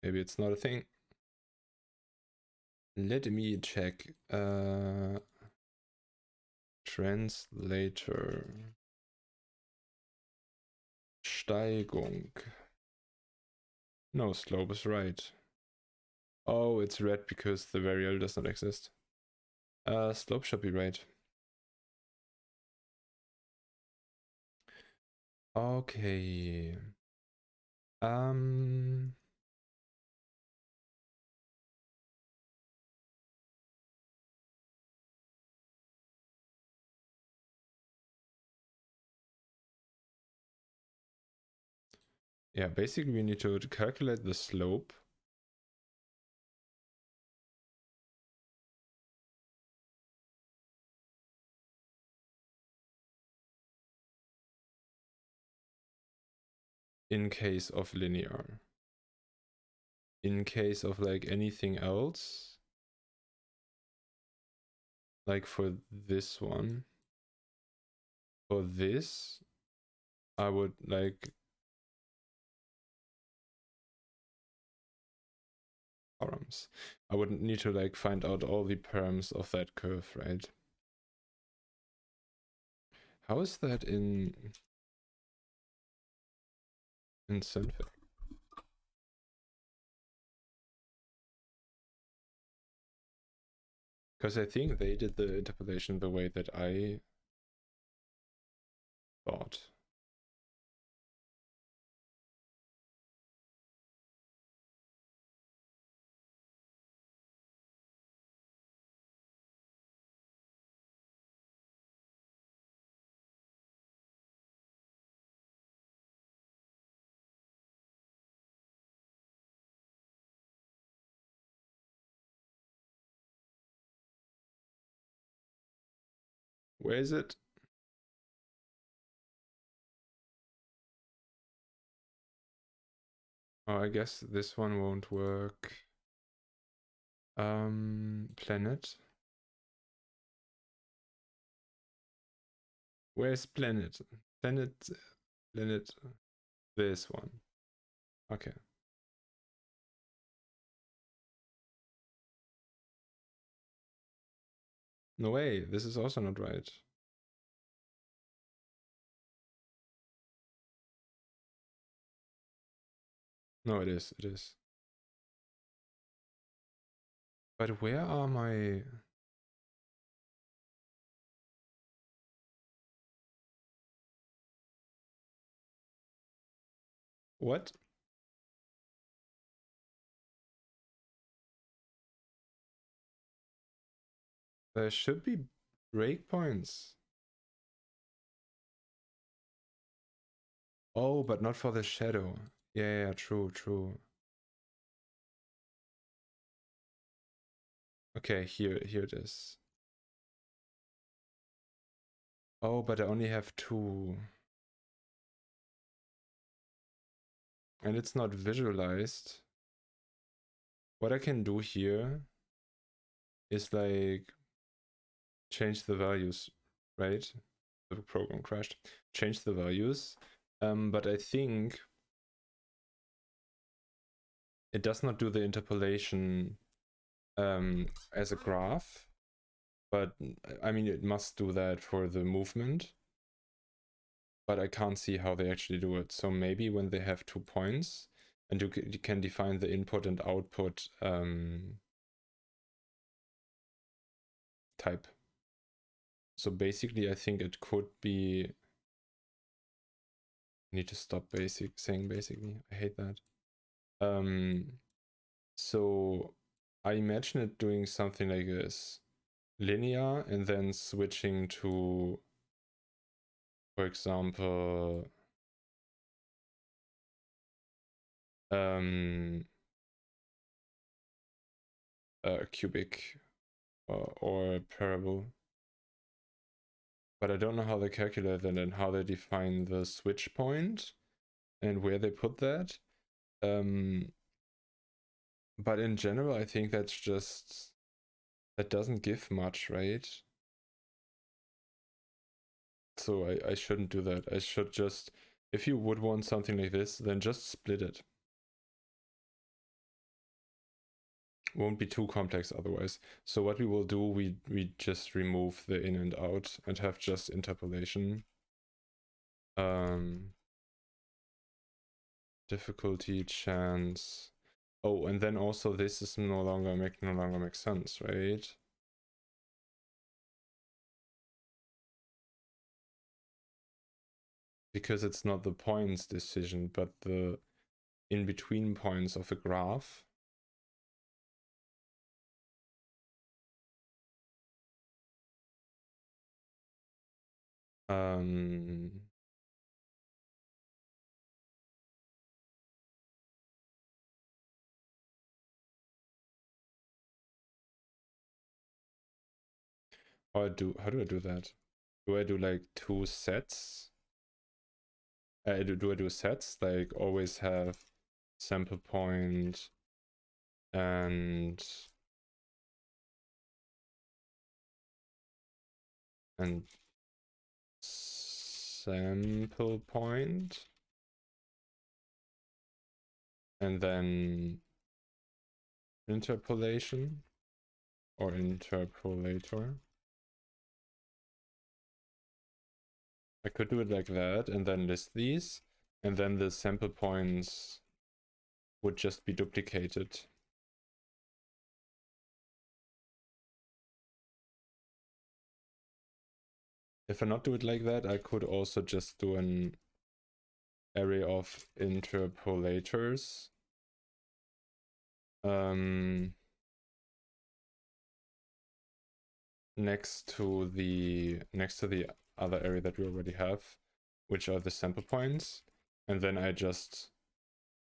Maybe it's not a thing. Let me check. Translator. Steigung. No, slope is right. Oh, it's red because the variable does not exist. Slope should be right. Okay. Yeah, basically we need to calculate the slope. In case of linear. In case of like anything else, like for this one, for this, I would like params. I would need to like find out all the perms of that curve, right? How is that in Synfig? Because I think they did the interpolation the way that I thought. Where is it? Oh, I guess this one won't work. Planet. Where's planet? Planet. This one. Okay. No way, this is also not right. No, it is. But where are my... What? There should be breakpoints. Oh, but not for the shadow. Yeah, true. Okay, here it is. Oh, but I only have 2. And it's not visualized. What I can do here is like change the values, right? The program crashed. Change the values. But I think it does not do the interpolation as a graph. But I mean, it must do that for the movement. But I can't see how they actually do it. So maybe when they have 2 points, and you can define the input and output type. So basically, I think it could be... I need to stop saying basically. I hate that. So I imagine it doing something like this. Linear, and then switching to, for example, cubic or parable. But I don't know how they calculate that and how they define the switch point and where they put that. But in general, I think that's just... that doesn't give much, right? So I shouldn't do that. I should just... if you would want something like this, then just split it. Won't be too complex otherwise. So what we will do, we just remove the in and out and have just interpolation. Difficulty, chance. Oh, and then also this is no longer makes sense, right? Because it's not the points decision, but the in-between points of a graph. How do I do that? Do I do like 2 sets? Do I do sets? Like always have sample point and sample point, and then interpolation or interpolator. I could do it like that and then list these, and then the sample points would just be duplicated. If I not do it like that, I could also just do an array of interpolators. Next to the other array that we already have, which are the sample points, and then I just,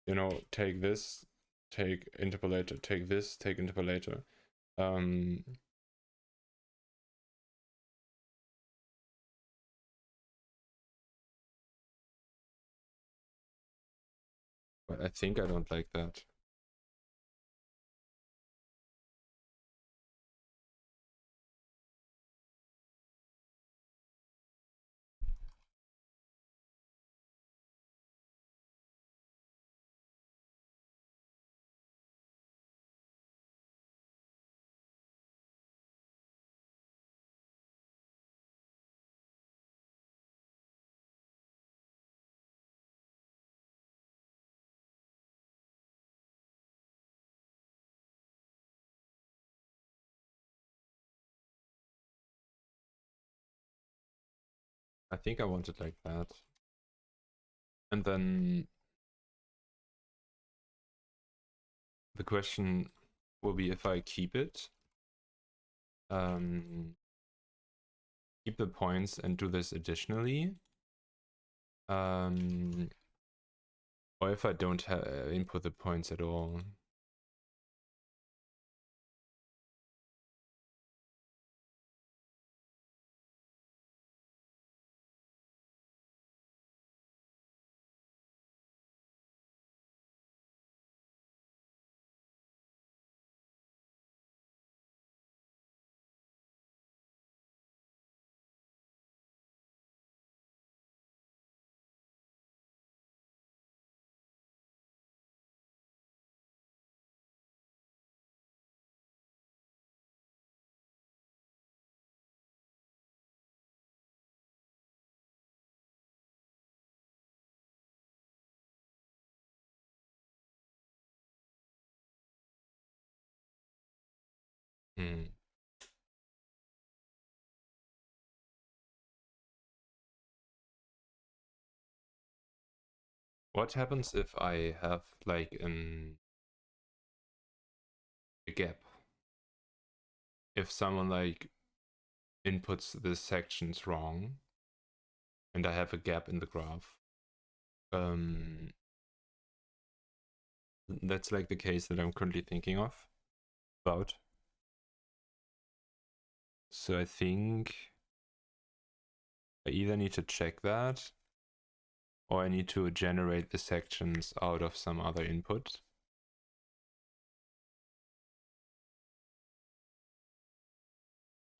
you know, take this, take interpolator, take this, take interpolator. But I think I don't like that. I think I want it like that. And then the question will be if I keep it, keep the points and do this additionally, or if I don't input the points at all. What happens if I have like a gap? If someone like inputs the sections wrong and I have a gap in the graph, that's like the case that I'm currently thinking about. So I think I either need to check that or I need to generate the sections out of some other input.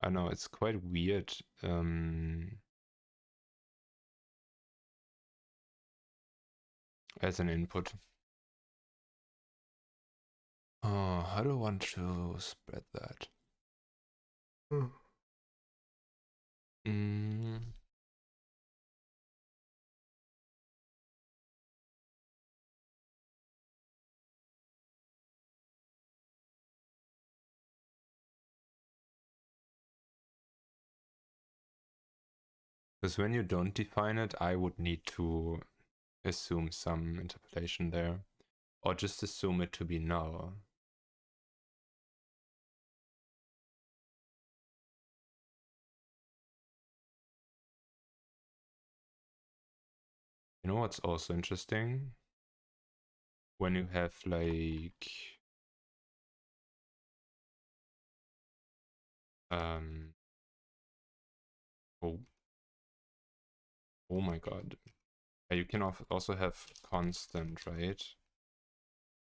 I know, it's quite weird. As an input. Oh, how do I want to spread that? Because when you don't define it, I would need to assume some interpolation there, or just assume it to be null. You know what's also interesting? When you have like oh my god. You can also have constant, right?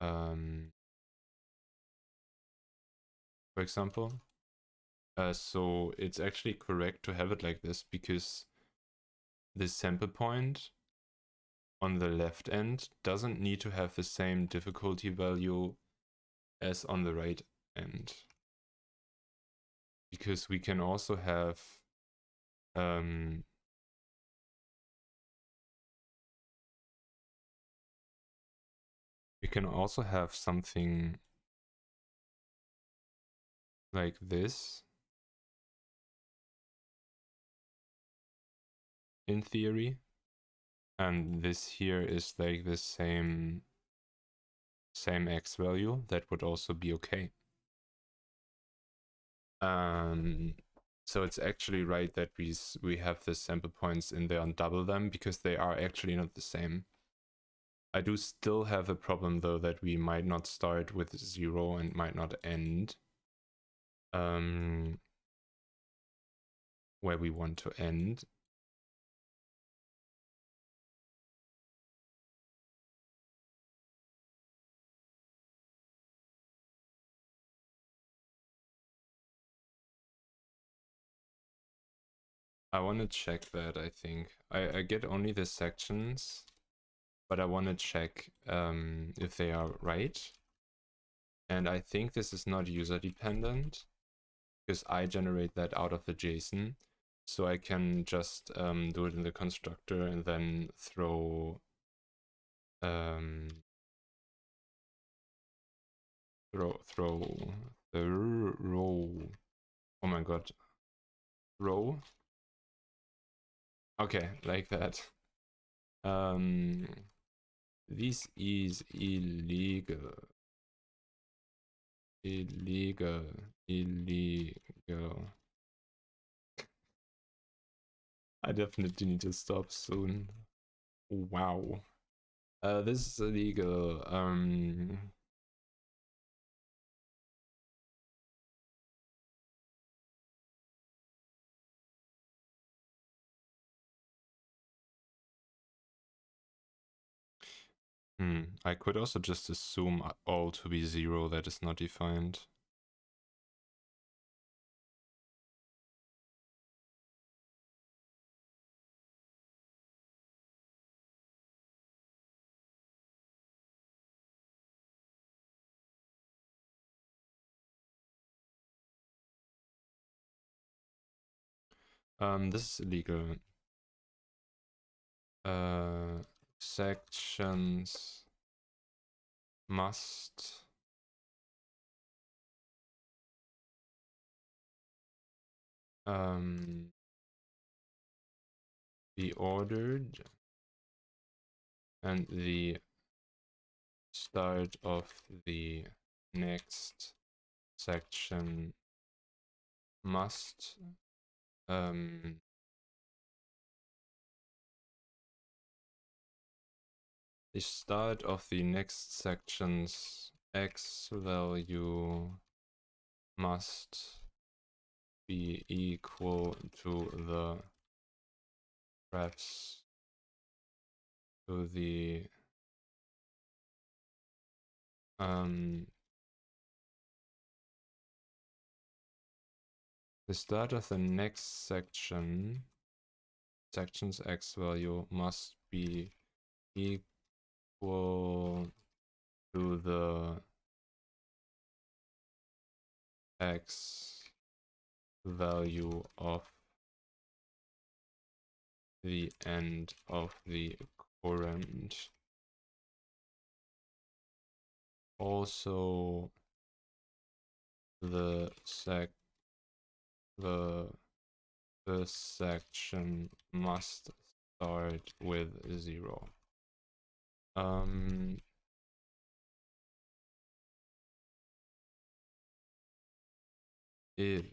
For example. So it's actually correct to have it like this because the sample point on the left end doesn't need to have the same difficulty value as on the right end. Because we can also have something like this. in theory. And this here is like the same x value. That would also be okay. So it's actually right that we have the sample points in there and double them, because they are actually not the same. I do still have a problem though, that we might not start with 0 and might not end where we want to end. I want to check that. I think I get only the sections, but I want to check if they are right. And I think this is not user dependent, because I generate that out of the JSON. So I can just do it in the constructor and then throw the row. Oh my god, row. Okay, like that. This is illegal. Illegal. I definitely need to stop soon. Wow. This is illegal. I could also just assume all to be 0 that is not defined. This is illegal. Sections must be ordered, and the start of the next section must the start of the next section's x value must be equal to the refs to the start of the next section's x value must be equal to the x value of the end of the current. Also, the section must start with 0. If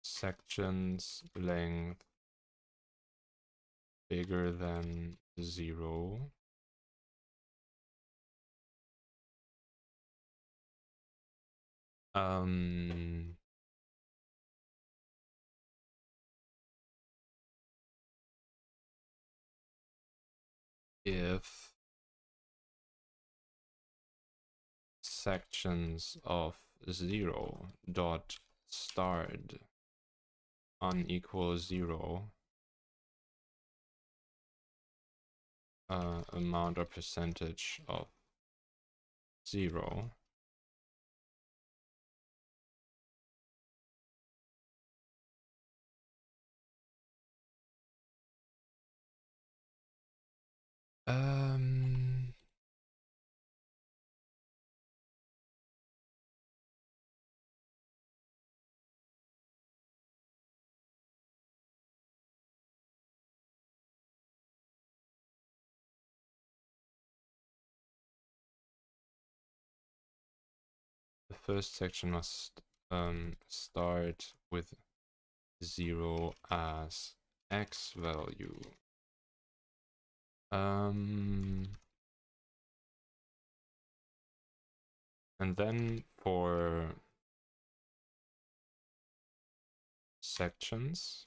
section's length bigger than 0, if sections of 0 dot start unequals 0, amount or percentage of 0, first section must start with 0 as x value. And then for sections,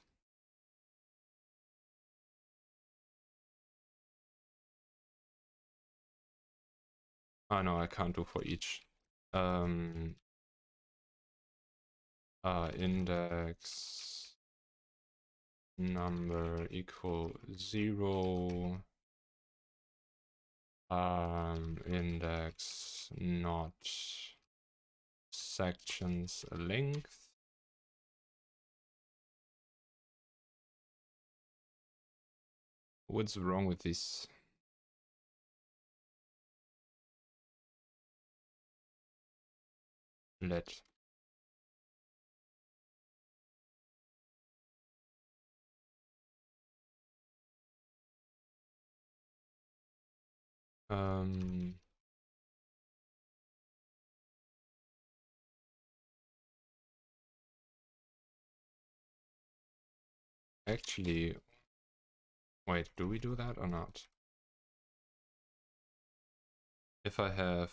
oh no, I can't do for each. Index number equal 0. Index not sections length. What's wrong with this? Let actually, wait, do we do that or not? If I have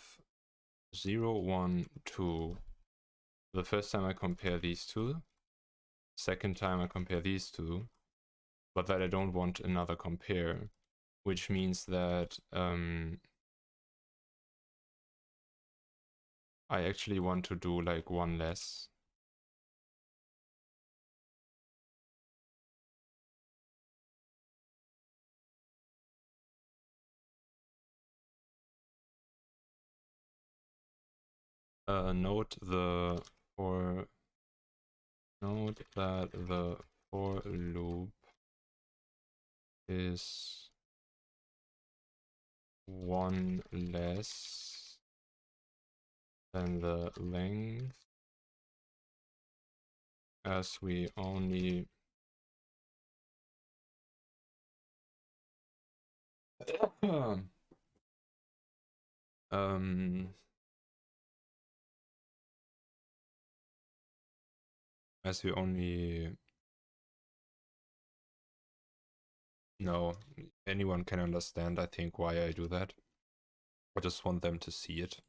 0, 1, 2, the first time I compare these two, second time I compare these two, but that I don't want another compare, which means that I actually want to do like one less. Note that the for loop is one less than the length, as we only as we only no, anyone can understand, I think, why I do that. I just want them to see it.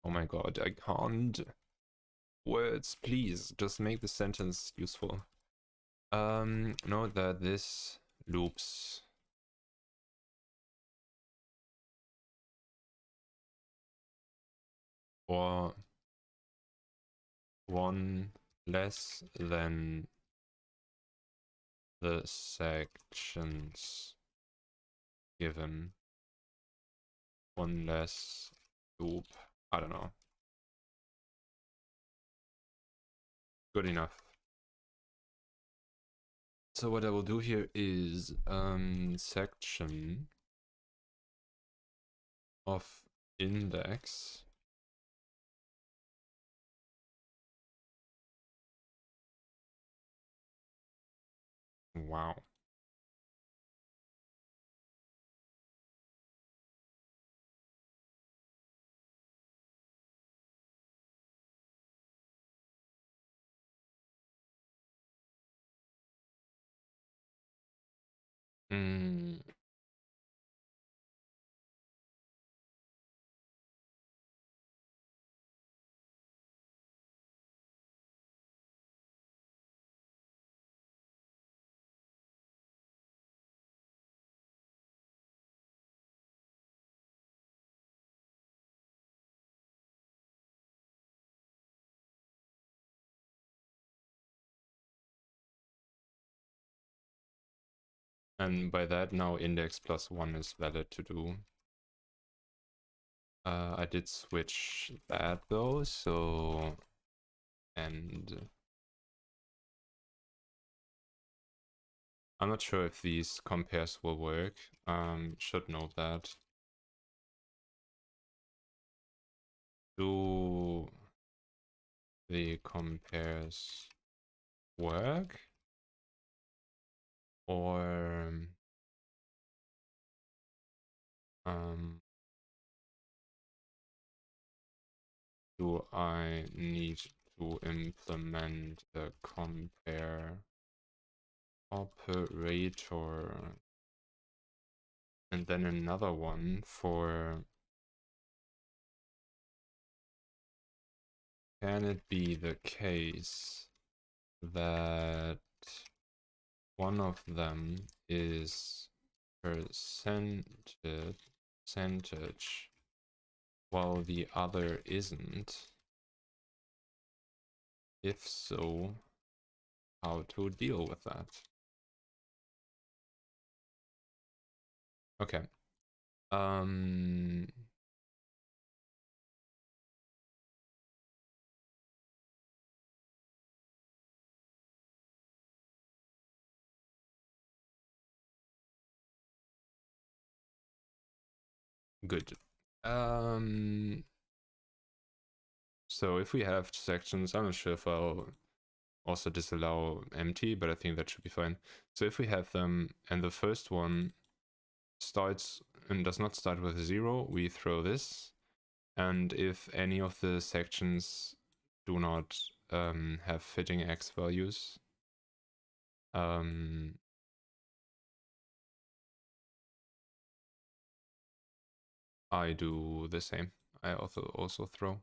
Oh my god, I can't. Words, please, just make the sentence useful. Note that this loops for one less than the sections given. One less loop. I don't know. Good enough. So what I will do here is section of index wow. And by that now index plus 1 is valid to do. I did switch that though, so, and I'm not sure if these compares will work. Should note that. Do the compares work? Or do I need to implement a compare operator and then another one for, can it be the case that one of them is percentage while the other isn't? If so, how to deal with that? Okay. Good. So if we have sections, I'm not sure if I'll also disallow empty, but I think that should be fine. So if we have them and the first one starts and does not start with 0, we throw this. And if any of the sections do not have fitting x values, I do the same. I also throw.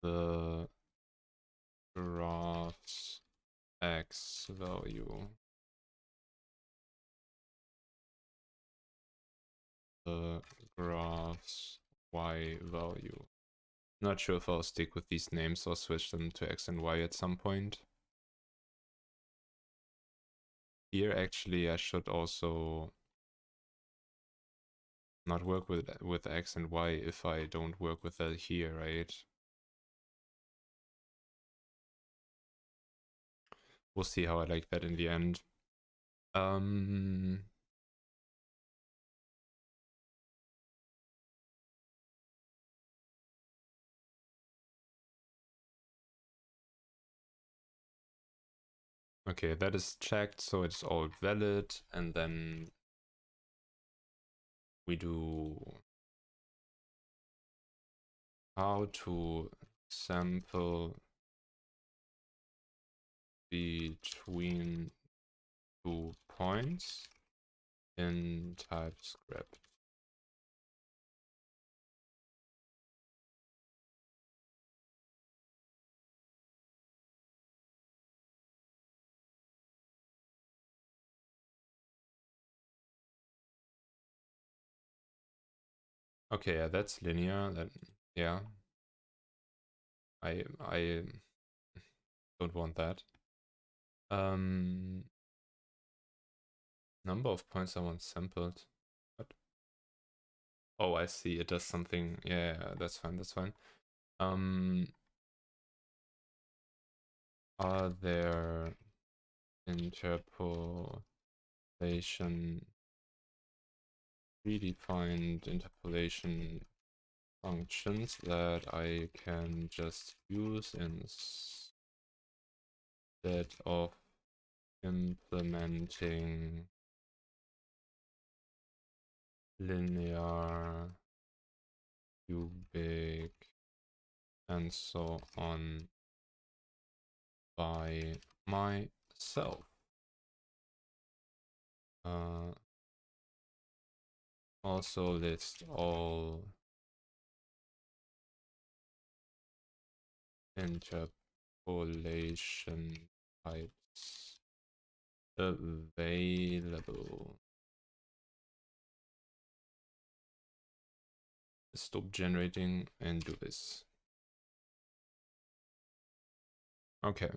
The graph's x value, the graph's y value. Not sure if I'll stick with these names or switch them to x and y at some point. Here actually I should also not work with x and y if I don't work with that here, right? We'll see how I like that in the end. Okay, that is checked, so it's all valid, and then we do how to sample between 2 points in TypeScript. Okay, yeah, that's linear. That, yeah. I don't want that. Number of points I want sampled. What? Oh, I see. It does something. Yeah, that's fine. That's fine. Are there interpolation, predefined interpolation functions that I can just use instead of implementing linear, cubic, and so on by myself? Also list all interpolation types available. Stop generating and do this. Okay.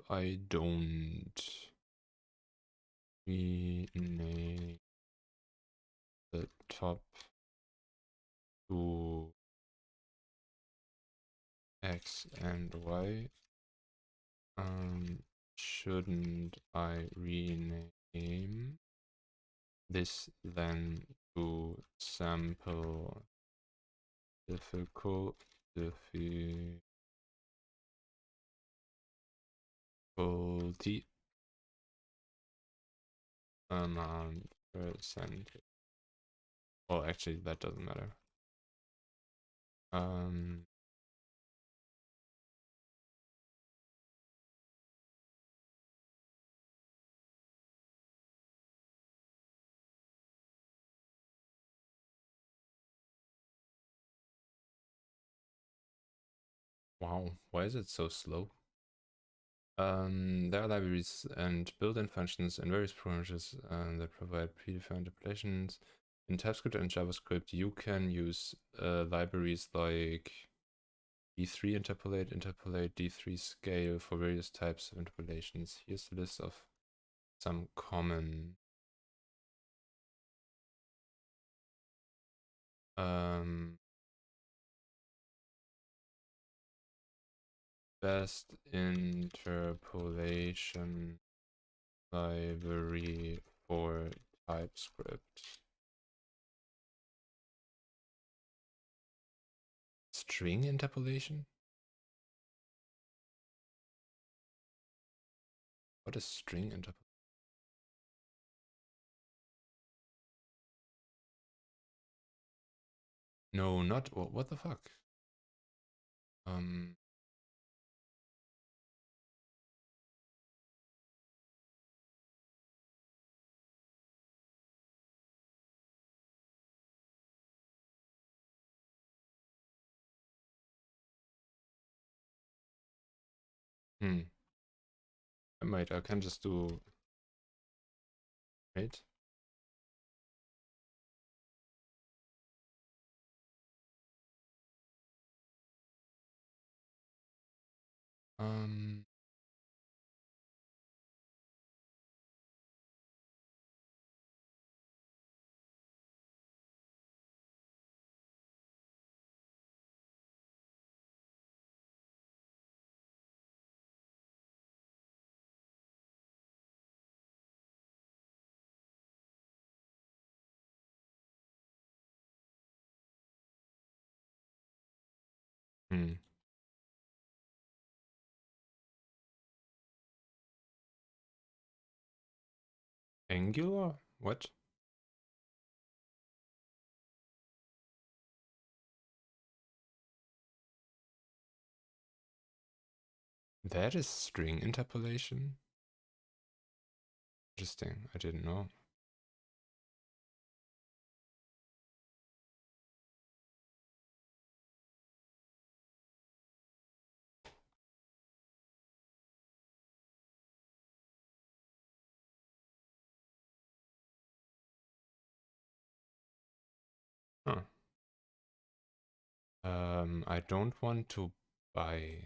I don't rename the top to X and Y, shouldn't I rename this then to sample difficulty amount percentage? Oh, actually, that doesn't matter. Wow, why is it so slow? There are libraries and built-in functions and various programs that provide predefined applications. In TypeScript and JavaScript, you can use libraries like D3 interpolate, D3 scale for various types of interpolations. Here's a list of some common best interpolation library for TypeScript. String interpolation? What is string interpolation? No, not what the fuck? Um, I can just do, right? Um, hmm. Angular? What? That is string interpolation? Interesting, I didn't know. Huh. I don't want to buy.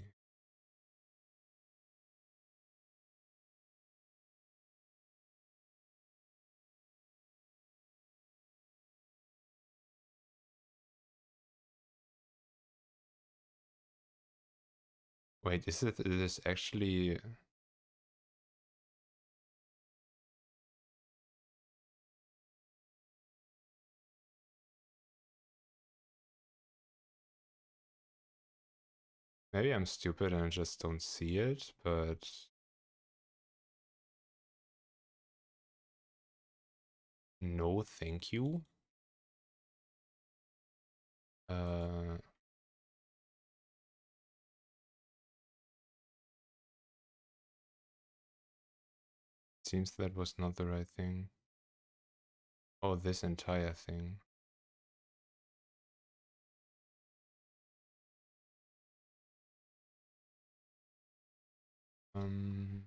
Wait, is this actually? Maybe I'm stupid and I just don't see it, but no, thank you. Seems that was not the right thing. Oh, this entire thing. Um,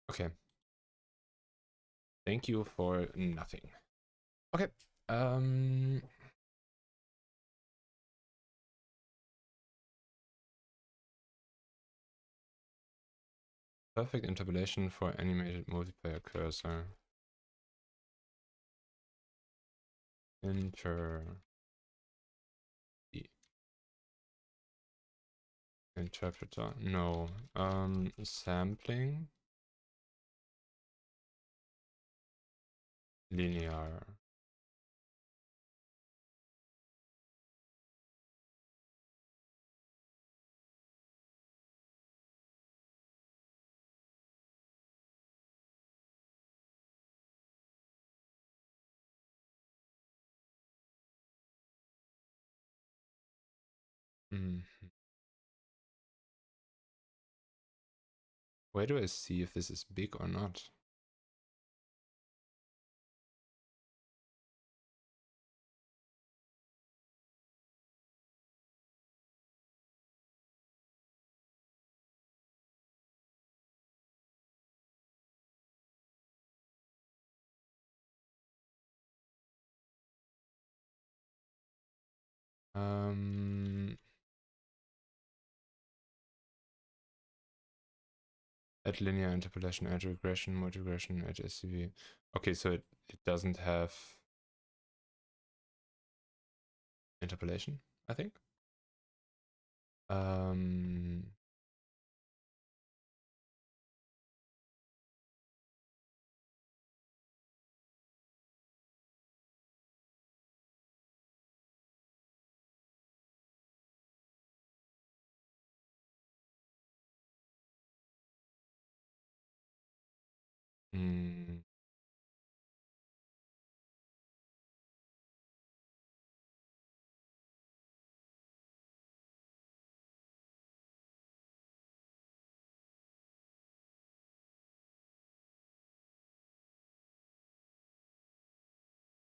okay. Thank you for nothing. Okay. Perfect interpolation for animated multiplayer cursor. Interpreter. No. Sampling. Linear. Where do I see if this is big or not? Add linear interpolation, add regression, multi-regression, add SCV. Okay, so it doesn't have interpolation, I think.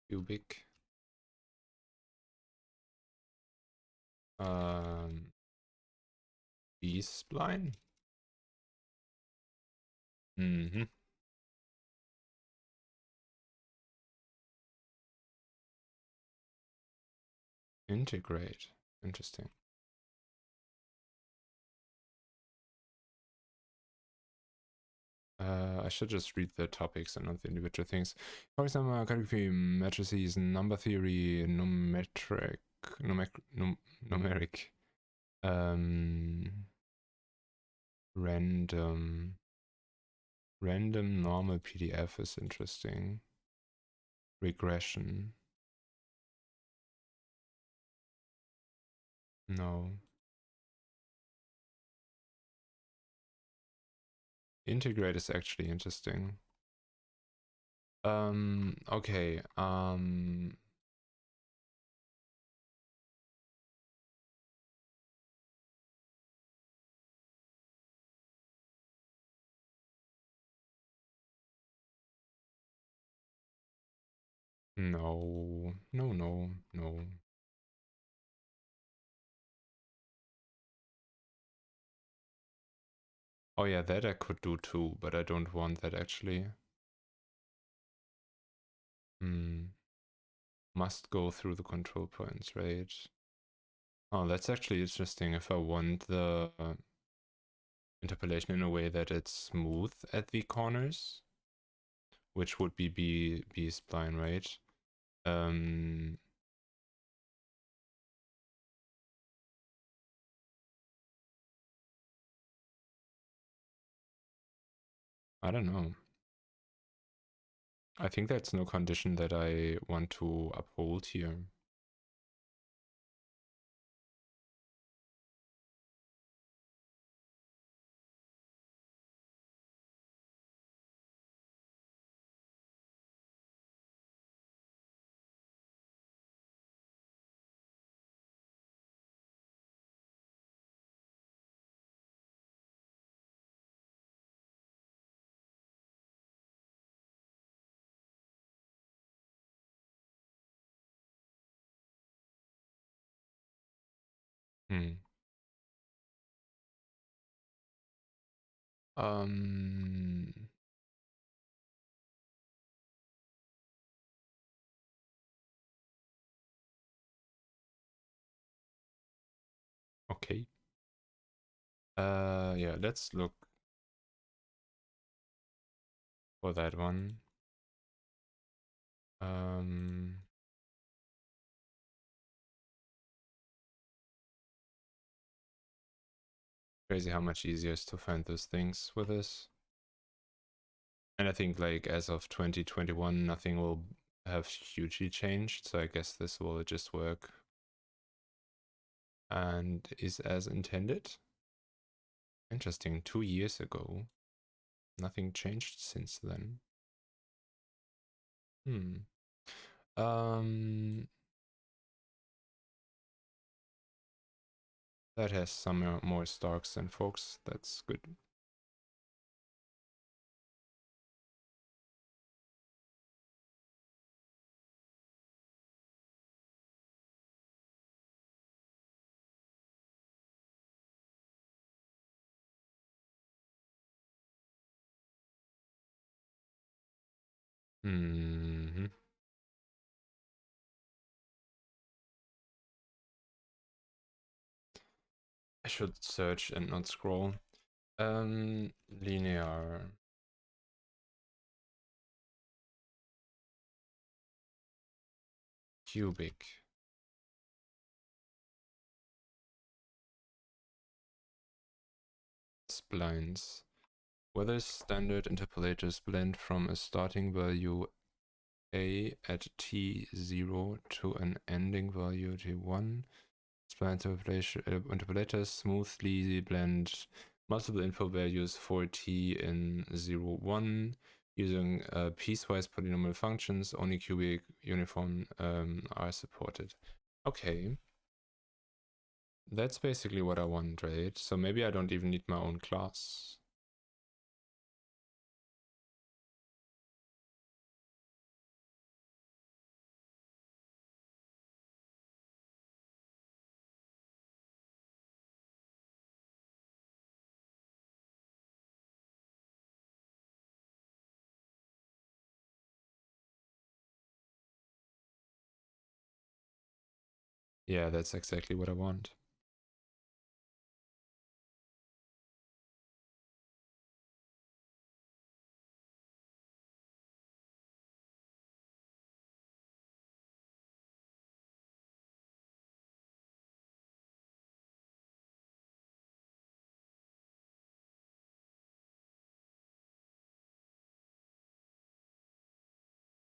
Cubic. B-spline. Integrate. Interesting. I should just read the topics and not the individual things. For example, calligraphy, matrices, number theory, numeric, random normal PDF is interesting. Regression. No. Integrate is actually interesting. Okay. No. Oh yeah, that I could do too, but I don't want that actually. Must go through the control points, right? Oh, that's actually interesting. If I want the interpolation in a way that it's smooth at the corners, which would be B-spline, right? I don't know. I think that's no condition that I want to uphold here. Okay. Yeah, let's look for that one. Crazy how much easier it is to find those things with this. And I think like as of 2021, nothing will have hugely changed. So I guess this will just work and is as intended. Interesting, 2 years ago. Nothing changed since then. That has some more Starks than Folks. That's good. Mm-hmm. I should search and not scroll. Linear. Cubic. Splines. Whether standard interpolators blend from a starting value A at T0 to an ending value T1. Spline interpolators smoothly blend multiple input values for T in 0, 1 using piecewise polynomial functions. Only cubic uniform are supported. Okay. That's basically what I want, right? So maybe I don't even need my own class. Yeah, that's exactly what I want.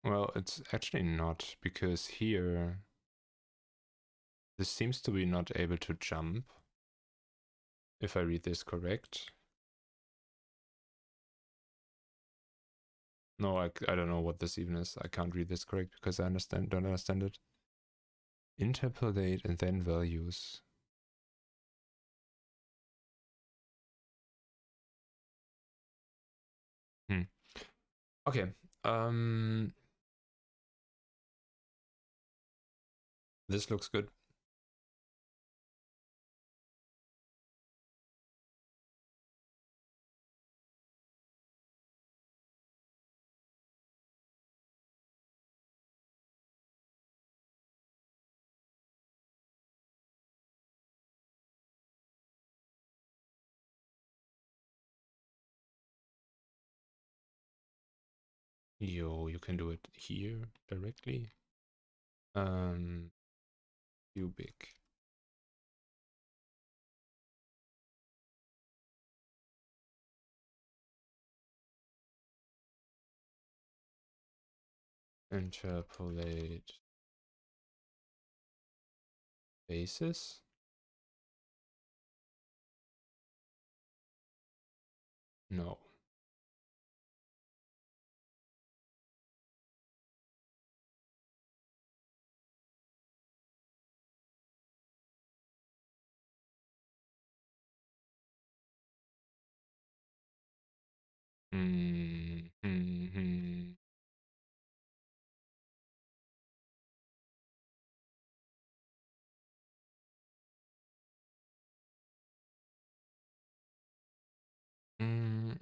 Well, it's actually not, because here this seems to be not able to jump, if I read this correct. No, I don't know what this even is. I can't read this correct because I don't understand it. Interpolate and then values. Okay. This looks good. Yo, you can do it here directly. Cubic. Interpolate basis. No.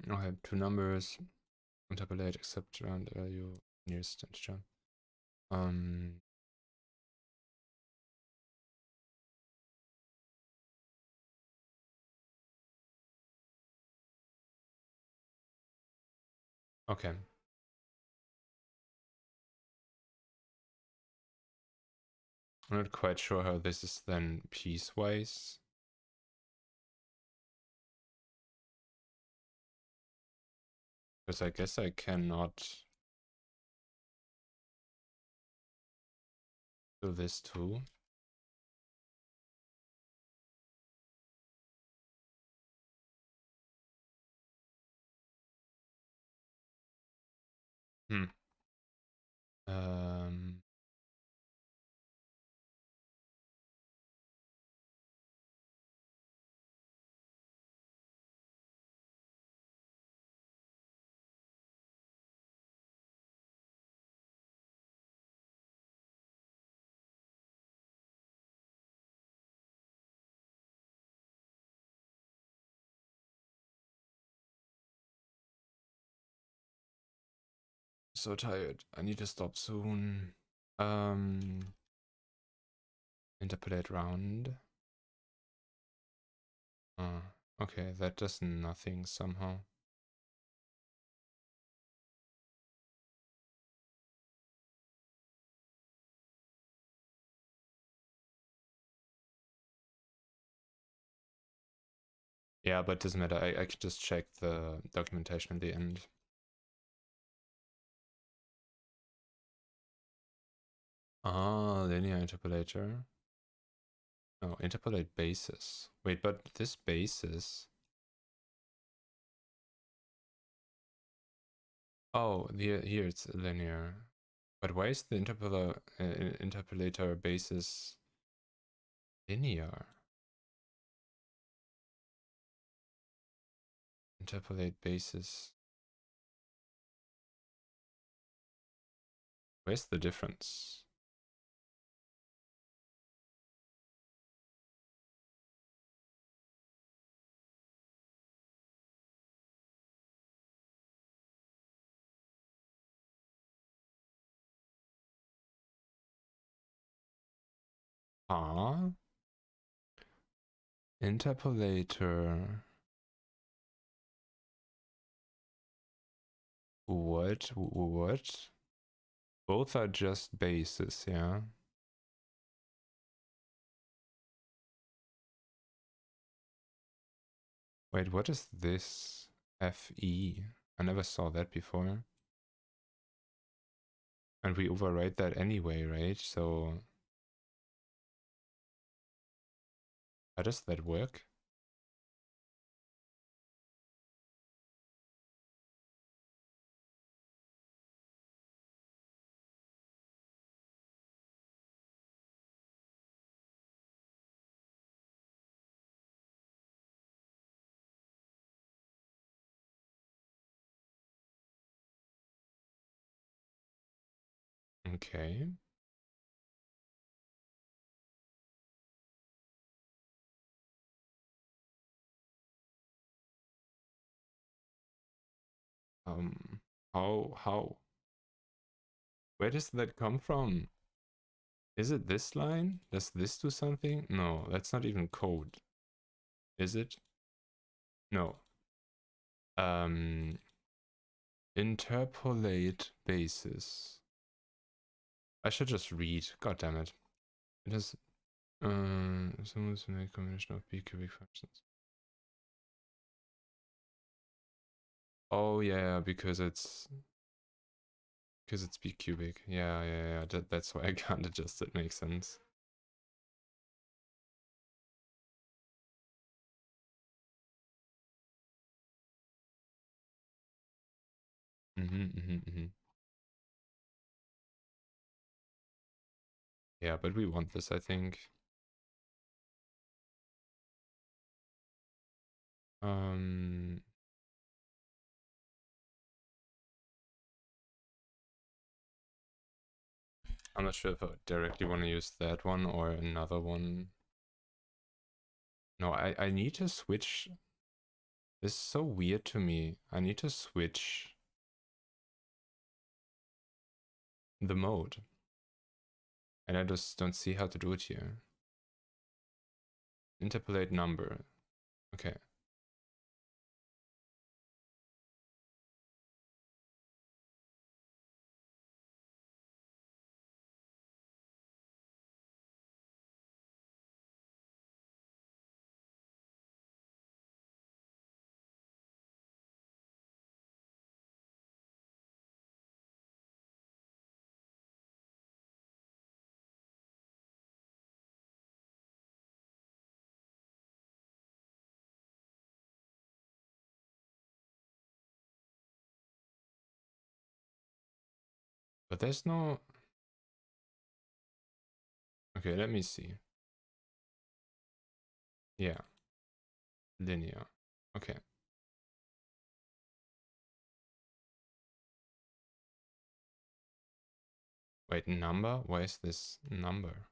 I have two numbers. Interpolate except round value nearest integer. Um, Okay. I'm not quite sure how this is then piecewise. Because I guess I cannot do this too. Um, so tired. I need to stop soon. Interpolate round. Okay, that does nothing somehow. Yeah, but it doesn't matter. I can just check the documentation in the end. Ah, linear interpolator. Oh, interpolate basis. Wait, but this basis. Oh, here it's linear. But why is the interpolator basis linear? Interpolate basis. Where's the difference? Ah, interpolator. What? What? Both are just bases, yeah. Wait, what is this? FE? I never saw that before. And we override that anyway, right? So how does that work? Okay. Um, how? Where does that come from? Is it this line? Does this do something? No, that's not even code. Is it? No. Interpolate basis. I should just read. God damn it. It has symbols in a combination of b-cubic functions. Oh yeah, because it's b-cubic. Yeah. That's why I can't adjust it. Makes sense. Yeah, but we want this, I think. I'm not sure if I directly want to use that one or another one. No, I need to switch. This is so weird to me. I need to switch the mode. And I just don't see how to do it here. Interpolate number. Okay. But there's no... Okay, let me see. Yeah. Linear. Okay. Wait, number? Why is this number?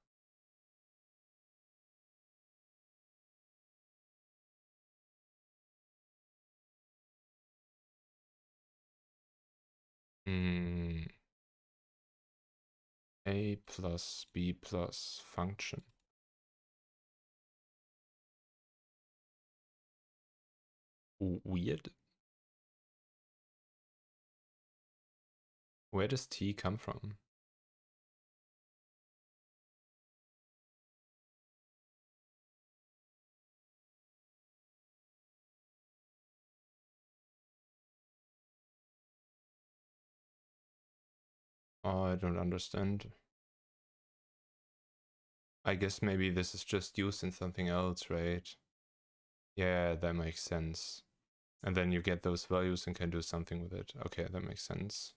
A plus B plus function. Weird. Where does T come from? Oh, I don't understand. I guess maybe this is just used in something else, right? Yeah, that makes sense. And then you get those values and can do something with it. Okay, that makes sense.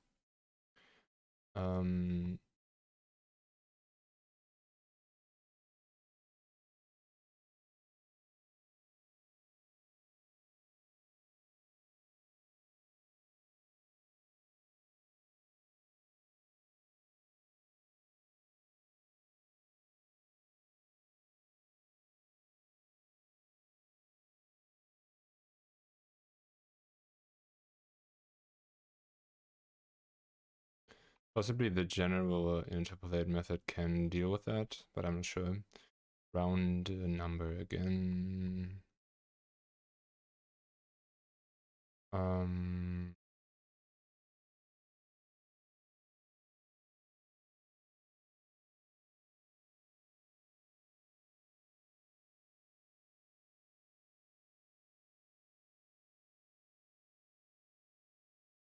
Possibly the general interpolate method can deal with that, but I'm not sure. Round number again.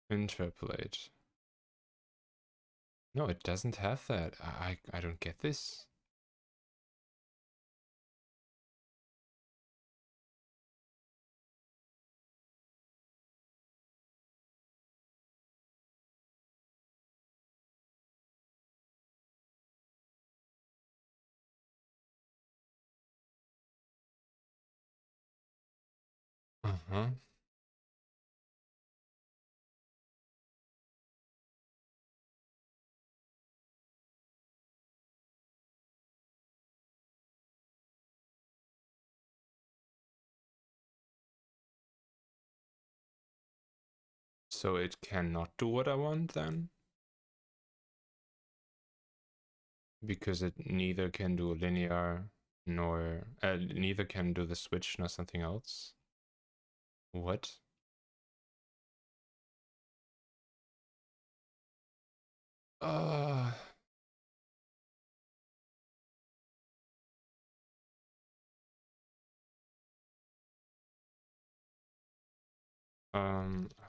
Interpolate. No, it doesn't have that. I don't get this. Uh-huh. So it cannot do what I want then? Because it neither can do linear nor neither can do the switch nor something else. What?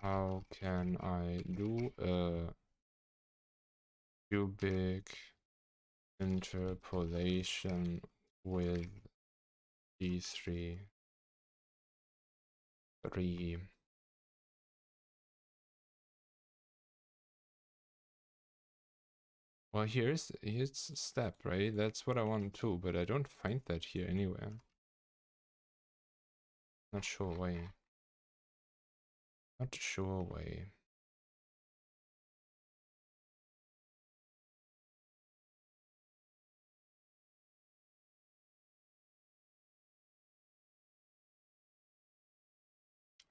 How can I do a cubic interpolation with D3 3? Well, here's step, right? That's what I want to, but I don't find that here anywhere. Not sure why. Not sure why.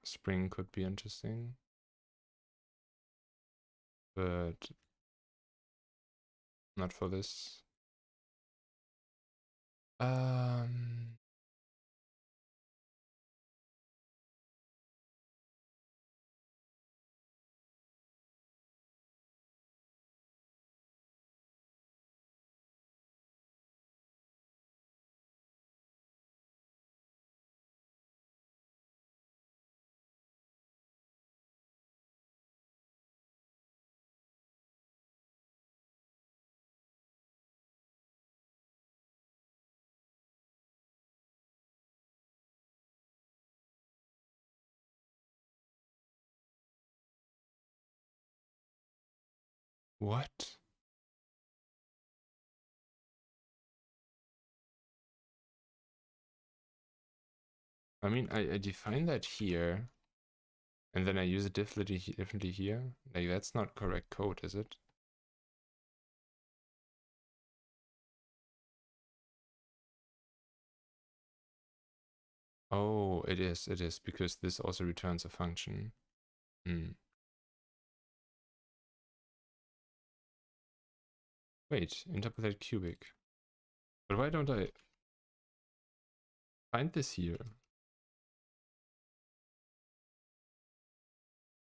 Spring could be interesting, but not for this. What? I mean, I define that here, and then I use it differently here. Like, that's not correct code, is it? Oh, it is, because this also returns a function. Wait, interpolate cubic. But why don't I find this here?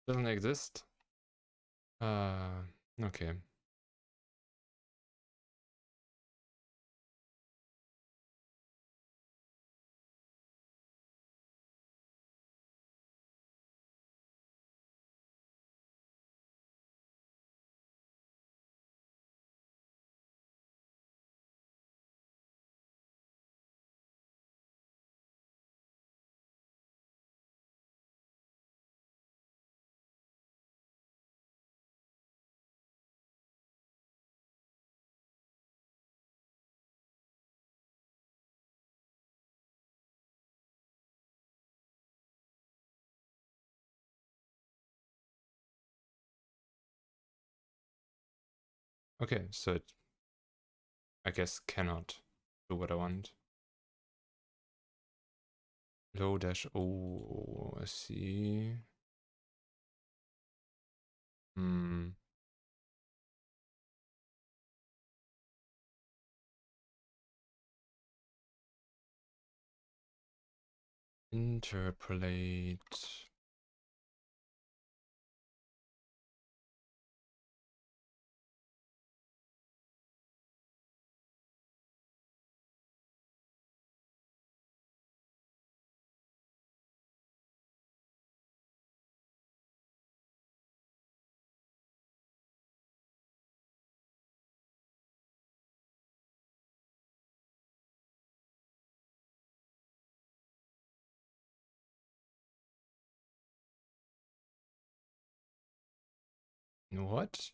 Doesn't exist? Okay. Okay, so it, I guess, cannot do what I want. Low dash, oh, I see. Interpolate. What?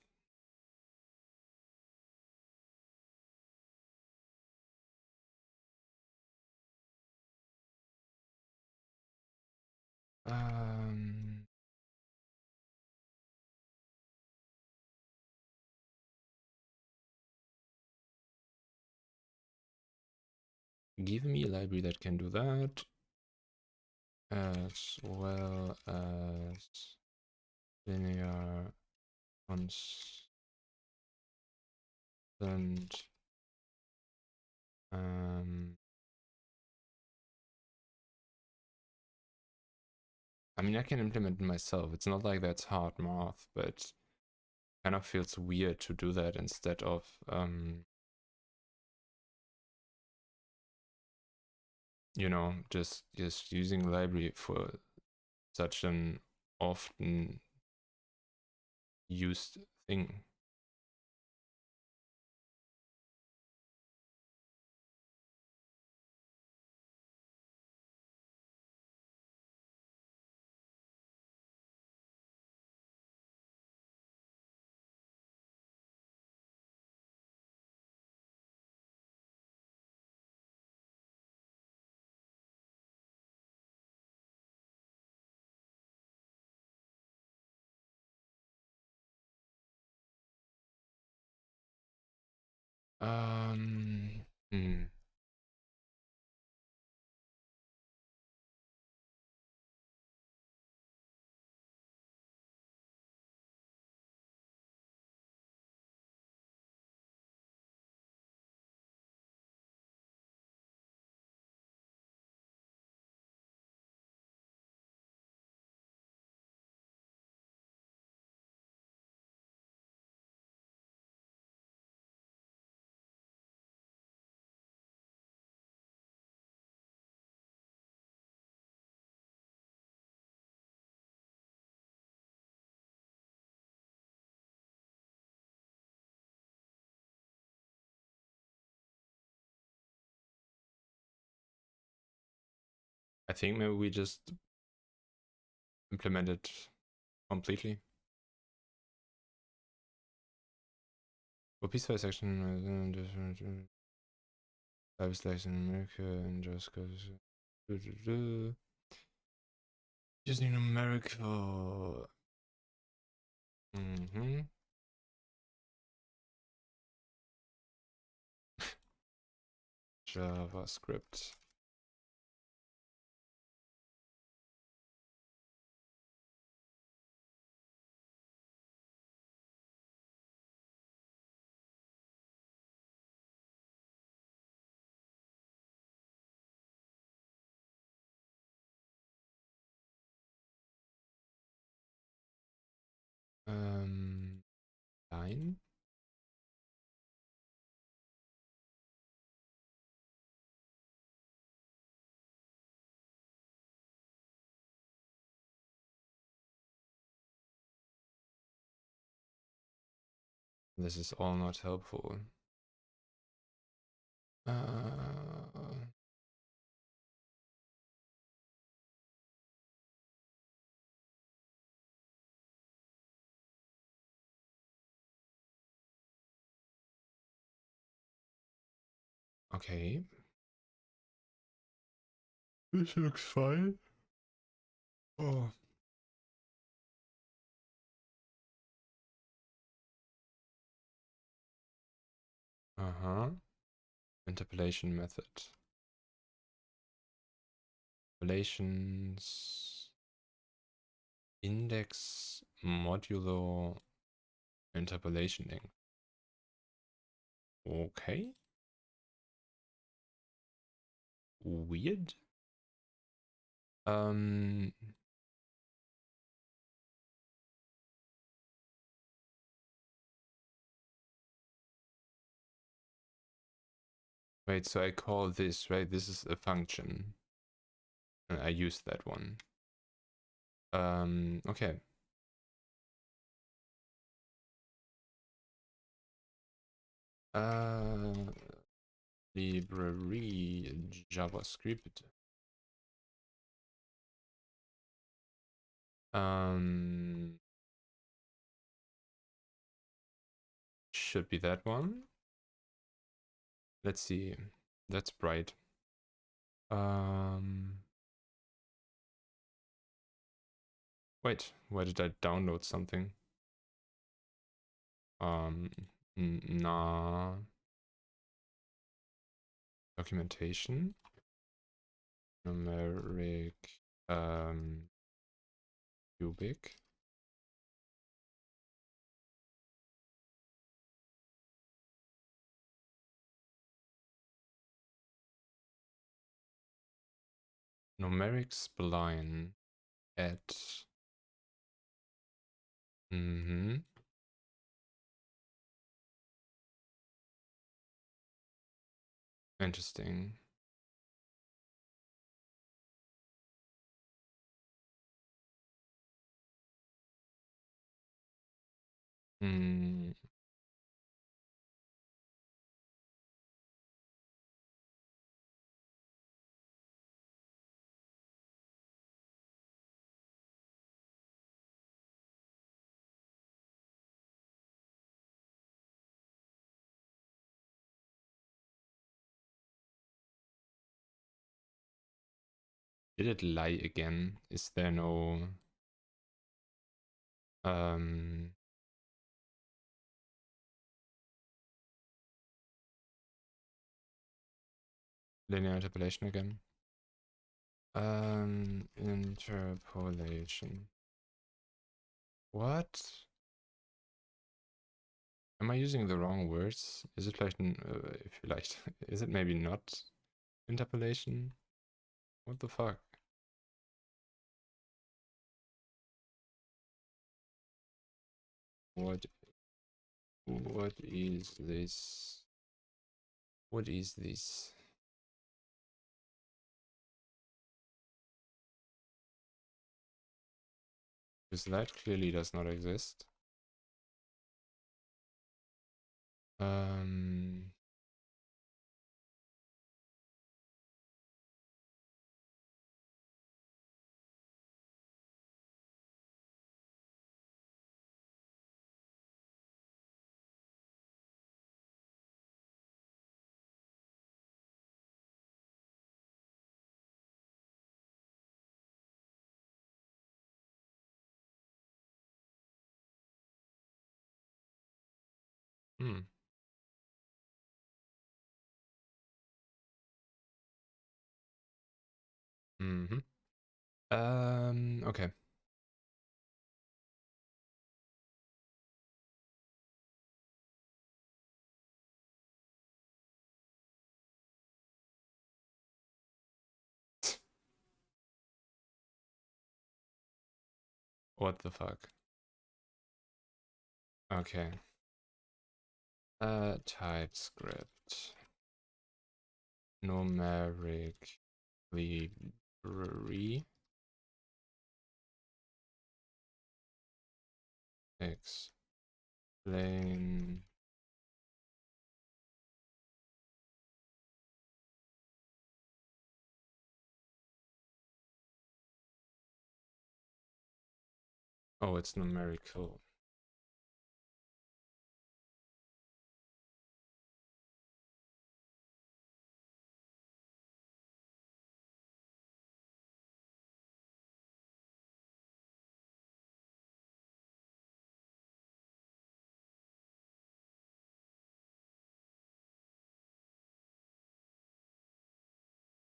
Um, Give me a library that can do that, as well as linear constant. I mean, I can implement it myself. It's not like that's hard math, but kind of feels weird to do that instead of you know, just using library for such an often used thing. Um, hmm. I think maybe we just implement it completely. For piecewise action, type selection America and just cause. Using numeric for. JavaScript. Line. This is all not helpful. Okay. This looks fine. Oh. Interpolation method. Interpolations. Index modulo interpolationing. Okay. Weird. Wait, so I call this, right? This is a function. And I use that one. Okay. Library JavaScript. Should be that one. Let's see. That's bright. Wait, where did I download something? Nah. Documentation. Numeric cubic. Numeric spline at interesting. Did it lie again? Is there no linear interpolation again? Interpolation. What? Am I using the wrong words? Is it like, if you like, is it maybe not interpolation? What the fuck? What is this? What is this? Because that clearly does not exist. Okay. What the fuck? Okay. TypeScript. Numeric library. Explain. Oh, it's numerical.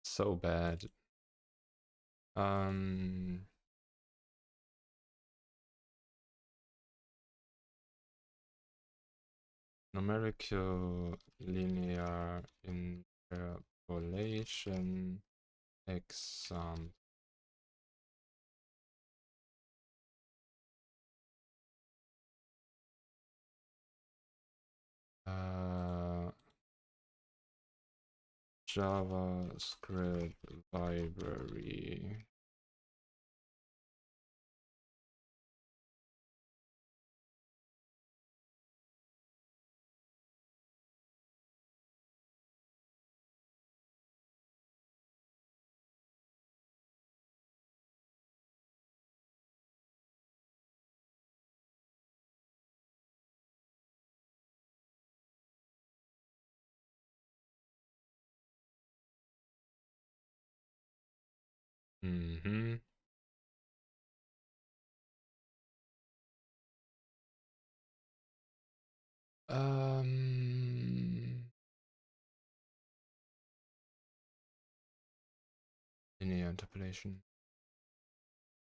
So bad. Numerical linear interpolation example. JavaScript library. Mm-hmm. Linear interpolation.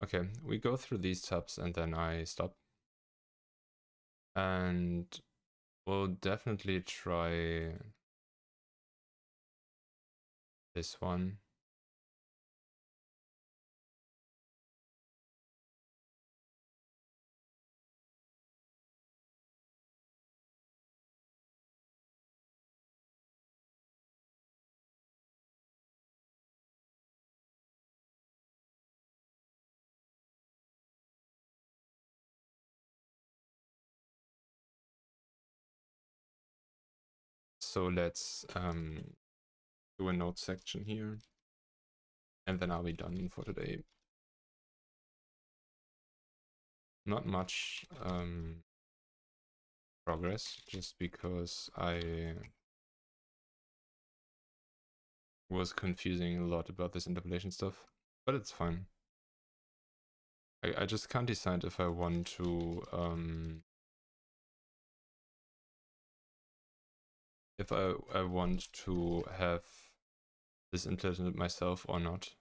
Okay, we go through these tabs and then I stop. And we'll definitely try this one. So let's do a note section here. And then I'll be done for today. Not much progress, just because I was confusing a lot about this interpolation stuff. But it's fine. I just can't decide if I want to if I want to have this implemented myself or not.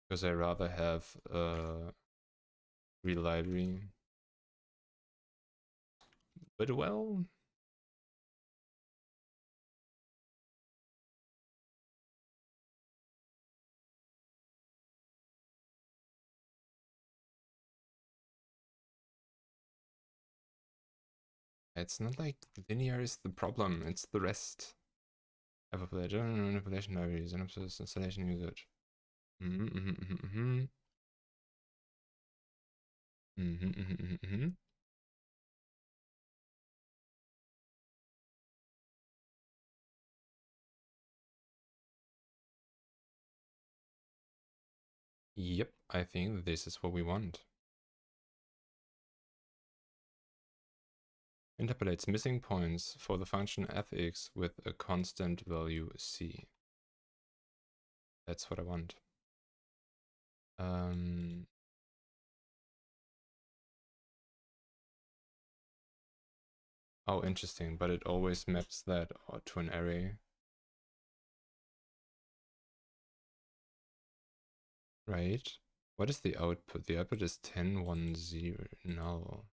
Because I rather have a real library. But well, it's not like linear is the problem, it's the rest. I've applied general manipulation libraries and installation usage. Yep, I think this is what we want. Interpolates missing points for the function fx with a constant value c. That's what I want. Oh, interesting, but it always maps that to an array. Right? What is the output? The output is 10, 1, 0, null.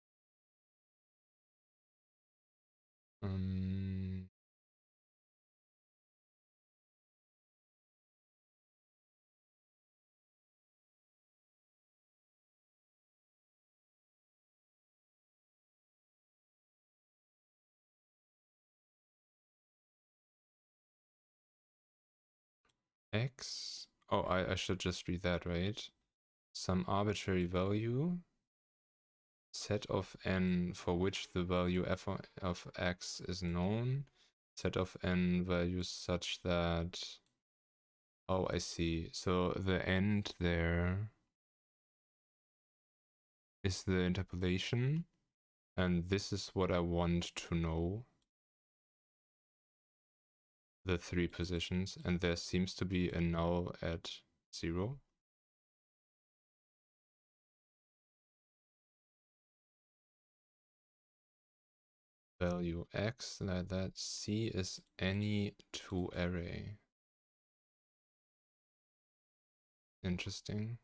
X? Oh, I should just read that, right? Some arbitrary value, set of n for which the value f of x is known, set of n values such that... Oh, I see. So the end there is the interpolation, and this is what I want to know. The 3 positions, and there seems to be a null at 0. Value x, like that. C is any 2 array. Interesting.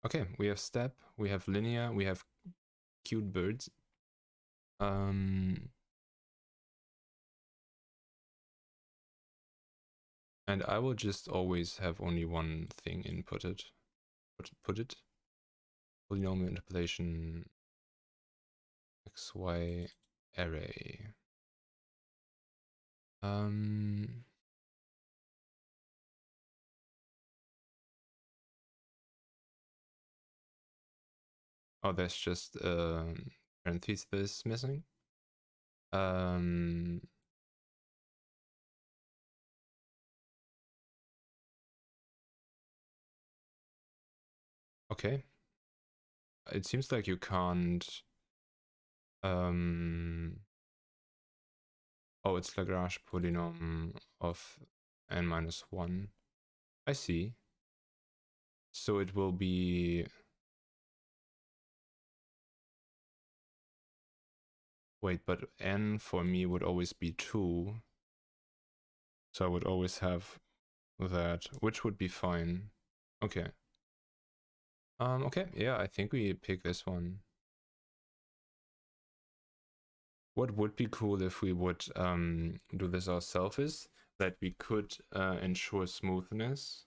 Okay, we have step, we have linear, we have cute birds. And I will just always have only one thing inputted. Put it. Polynomial interpolation xy array. Oh, there's just parenthesis missing. Okay. It seems like you can't... Oh, it's Lagrange polynomial of n-1. I see. So it will be... Wait, but n for me would always be 2. So I would always have that, which would be fine. Okay. Okay, yeah, I think we pick this one. What would be cool if we would do this ourselves is that we could ensure smoothness.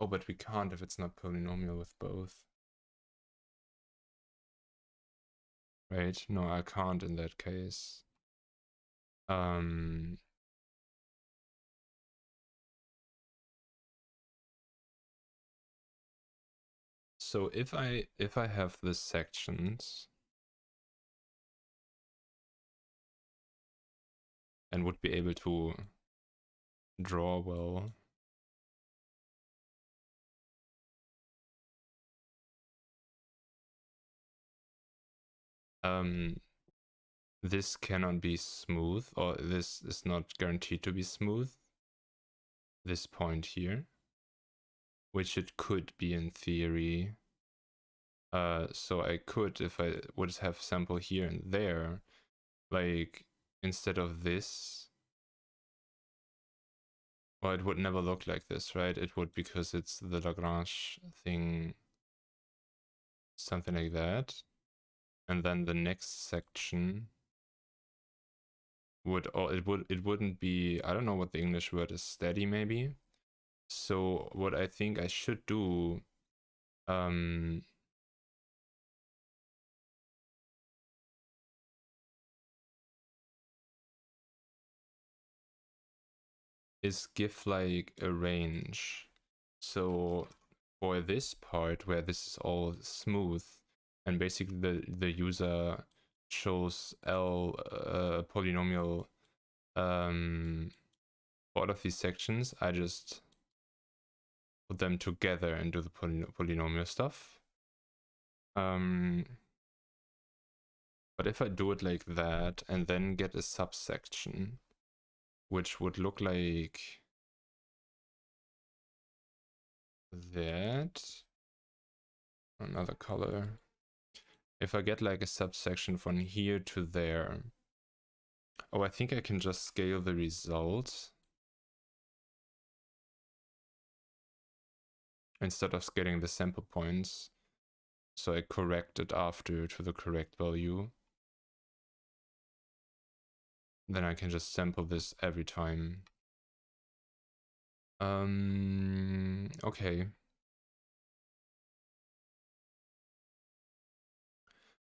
Oh, but we can't if it's not polynomial with both. Right? No, I can't in that case. So if I have the sections and would be able to draw well, this cannot be smooth, or this is not guaranteed to be smooth. This point here, which it could be in theory. So I could, if I would have sample here and there, like instead of this, well, it would never look like this, right? It would, because it's the Lagrange thing, something like that. And then the next section would, or it wouldn't be, I don't know what the English word is, steady maybe. So what I think I should do, is give like a range. So for this part where this is all smooth and basically the user shows L polynomial for all of these sections, I just put them together and do the polynomial stuff. But if I do it like that and then get a subsection, which would look like that, another color, if I get like a subsection from here to there. Oh, I think I can just scale the result instead of scaling the sample points. So I correct it after to the correct value. Then I can just sample this every time. Okay.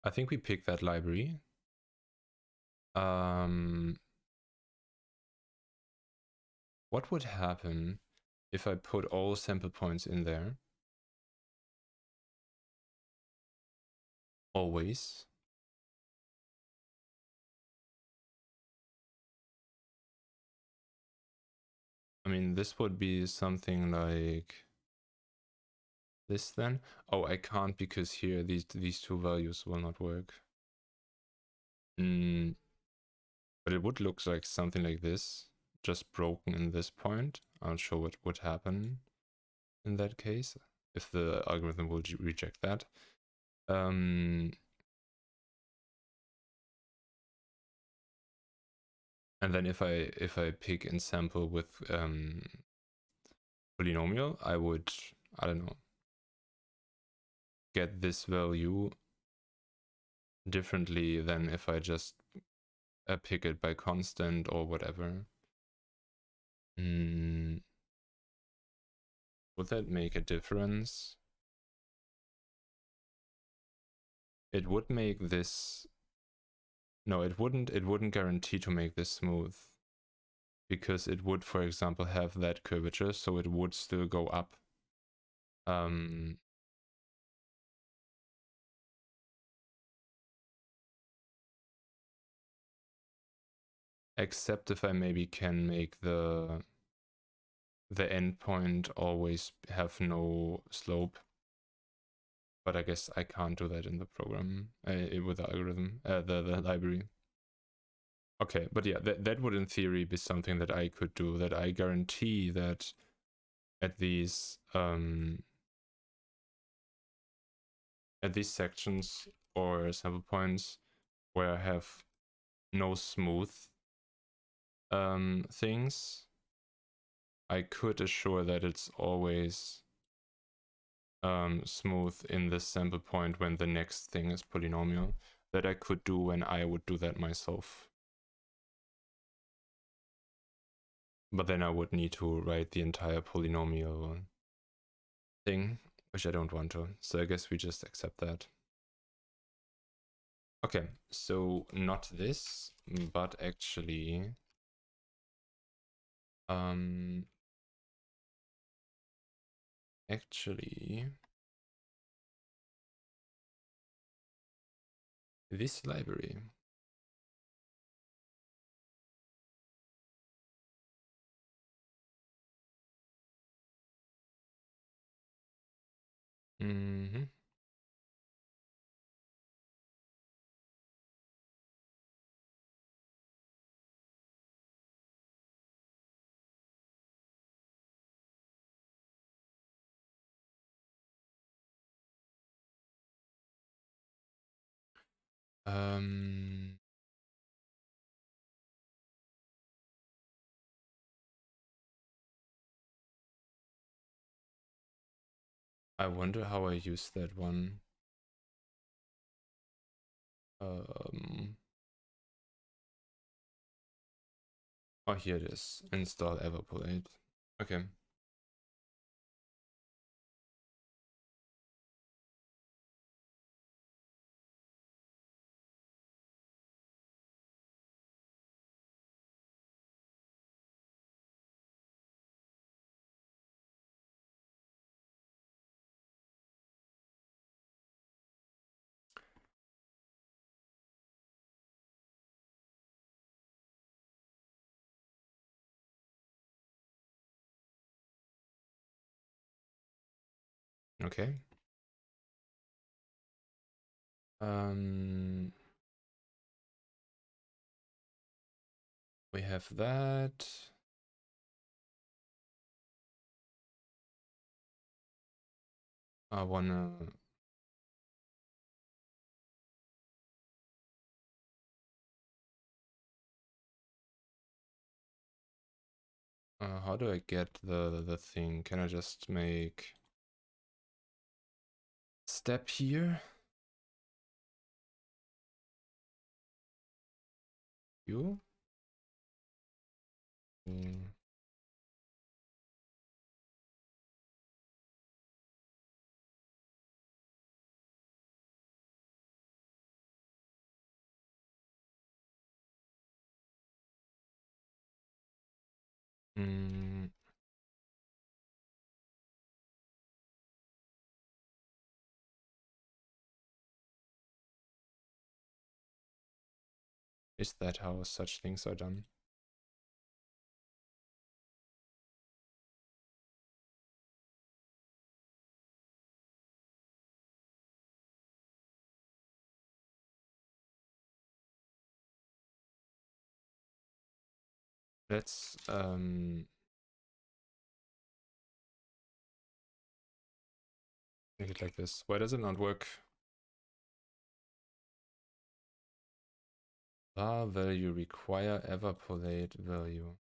I think we pick that library. What would happen if I put all sample points in there? Always. I mean, this would be something like this then. Oh, I can't because here these two values will not work. But it would look like something like this, just broken in this point. I'll show what would happen in that case if the algorithm will reject that. And then if I pick and sample with polynomial, I would, I don't know, get this value differently than if I just pick it by constant or whatever. Would that make a difference? It would make this... No, it wouldn't guarantee to make this smooth. Because it would, for example, have that curvature, so it would still go up. Except if I maybe can make the endpoint always have no slope. But I guess I can't do that in the program, with the algorithm, the library. Okay, but yeah, that would in theory be something that I could do, that I guarantee that at these sections or sample points where I have no smooth things, I could assure that it's always smooth in this sample point when the next thing is polynomial. That I could do when I would do that myself. But then I would need to write the entire polynomial thing, which I don't want to. So I guess we just accept that. Okay, so not this, but actually this library. I wonder how I use that one. Oh, here it is. Install Evaporate. Okay. Okay. We have that. I wanna How do I get the thing? Can I just make step here? You? Mm. Mm. Is that how such things are done? Let's make it like this. Why does it not work? Var value require evaporate value.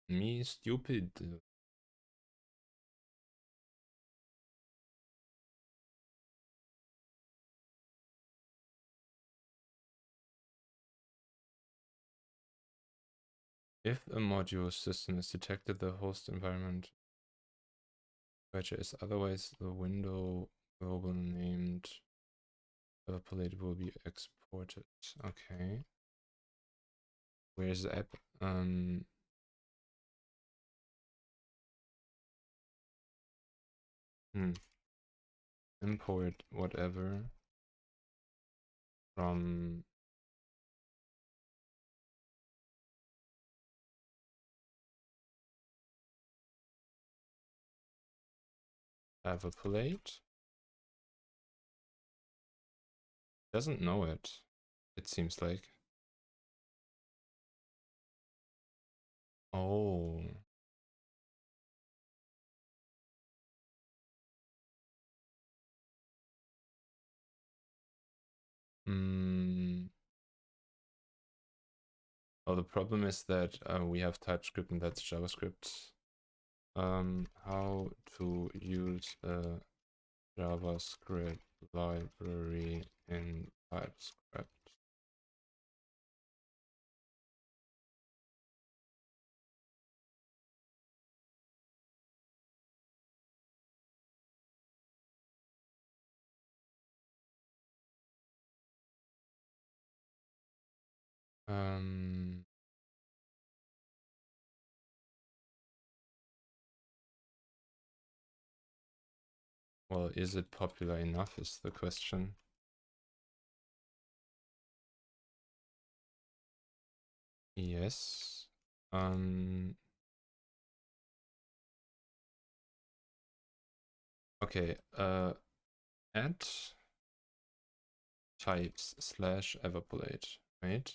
Me stupid. If a module system is detected, the host environment which is otherwise the window global named evaporate will be exported. Okay. Where's the app? Import whatever from evaporate. Doesn't know it. It seems like. Oh. Oh, the problem is that we have TypeScript and that's JavaScript. How to use a JavaScript library in TypeScript. Well, is it popular enough is the question. Yes. Okay, add types slash evaporate, right?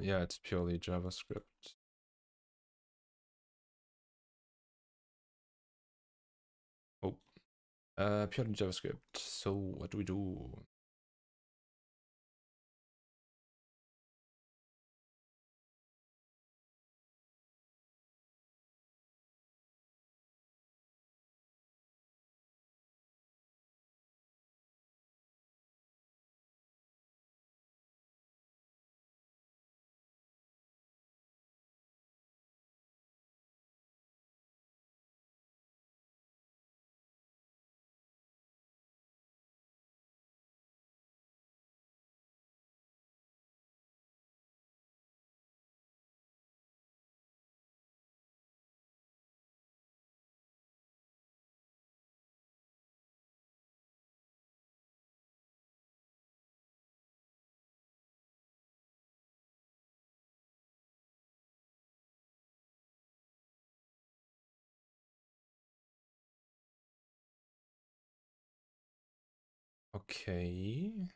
Yeah, it's purely JavaScript. Oh, purely JavaScript. So what do we do? Okay.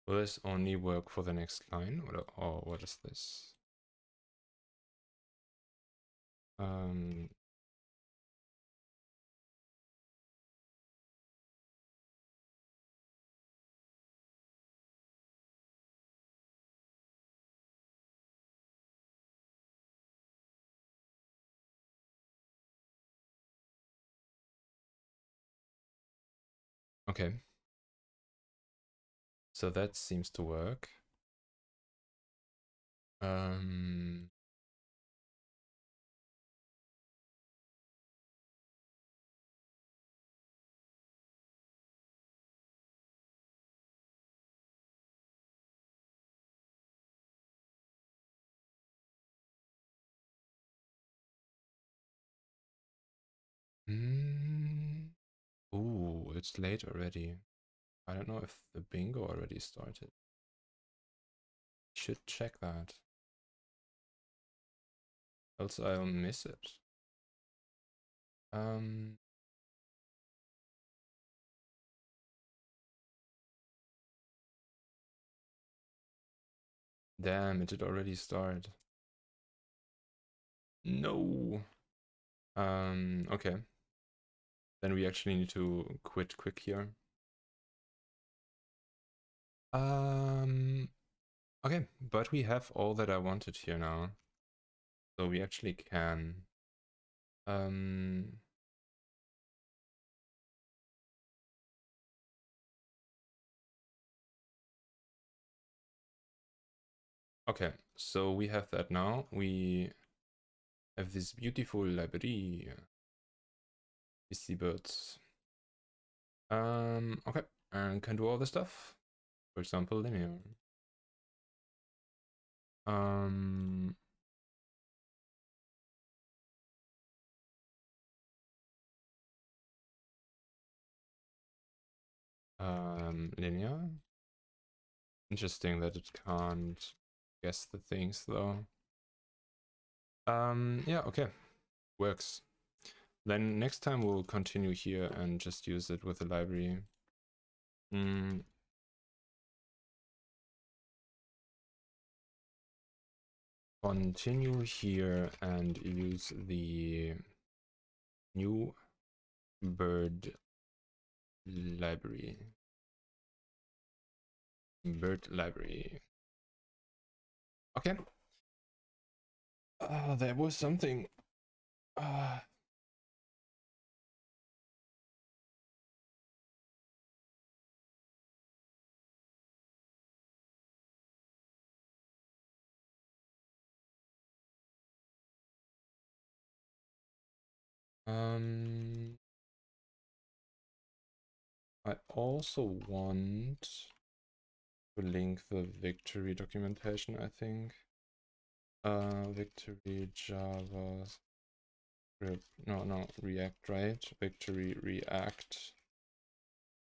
Will this only work for the next line, or what is this? Okay. So that seems to work. Ooh, it's late already. I don't know if the bingo already started. Should check that. Else I'll miss it. Damn, it did already start. No. Okay. Then we actually need to quit quick here. Okay, but we have all that I wanted here now. So we actually can. Okay, so we have that now. We have this beautiful library. Busy birds. Okay, and can do all the stuff. For example, linear. Linear. Interesting that it can't guess the things though. Yeah, okay. Works. Then next time we'll continue here and just use it with the library. Continue here and use the new bird library. Bird library. Okay. There was something. I also want to link the victory documentation, I think. Victory Java script. No, React, right? Victory React.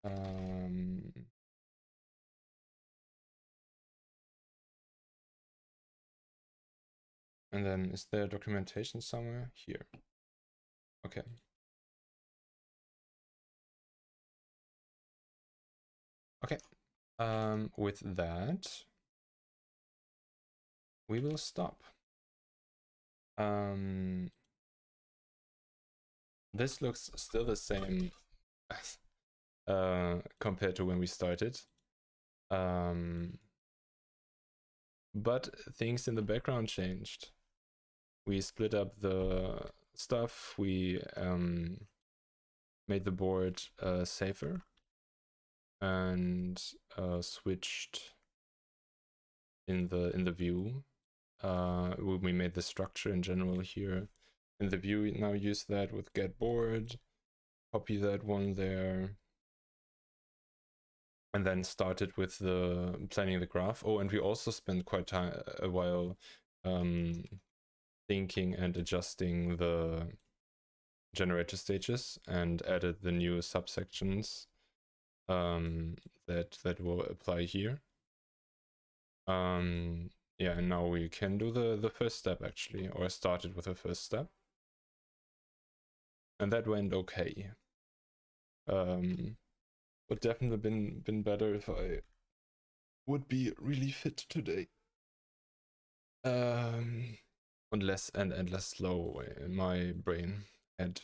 And then is there documentation somewhere? Here. Okay. Okay. With that, we will stop. This looks still the same compared to when we started. But things in the background changed. We split up the stuff. We made the board safer and switched in the view. We made the structure in general here in the view. We now use that with get board, copy that one there, and then started with the planning the graph. Oh, and we also spent quite a while thinking and adjusting the generator stages and added the new subsections that will apply here. Yeah, and now we can do the first step actually, or I started with the first step. And that went okay. Would definitely been better if I would be really fit today. And less slow in my brain head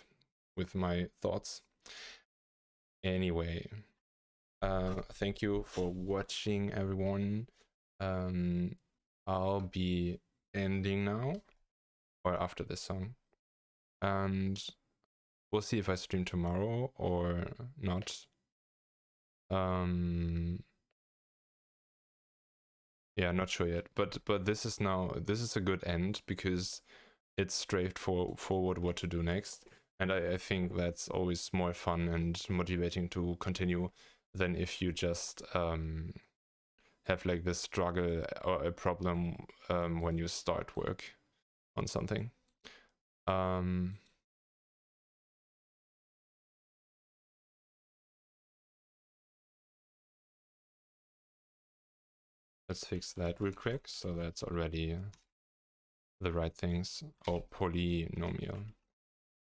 with my thoughts. Anyway, thank you for watching, everyone. I'll be ending now, or after this song, and we'll see if I stream tomorrow or not. Yeah, not sure yet, but this is a good end because it's straightforward what to do next, and I think that's always more fun and motivating to continue than if you just have like this struggle or a problem when you start work on something. Let's fix that real quick. So that's already the right things. Oh, polynomial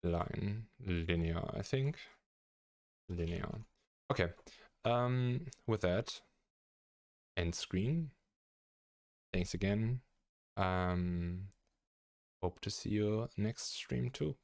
line linear, I think. Linear. Okay. With that, end screen. Thanks again. Hope to see you next stream too.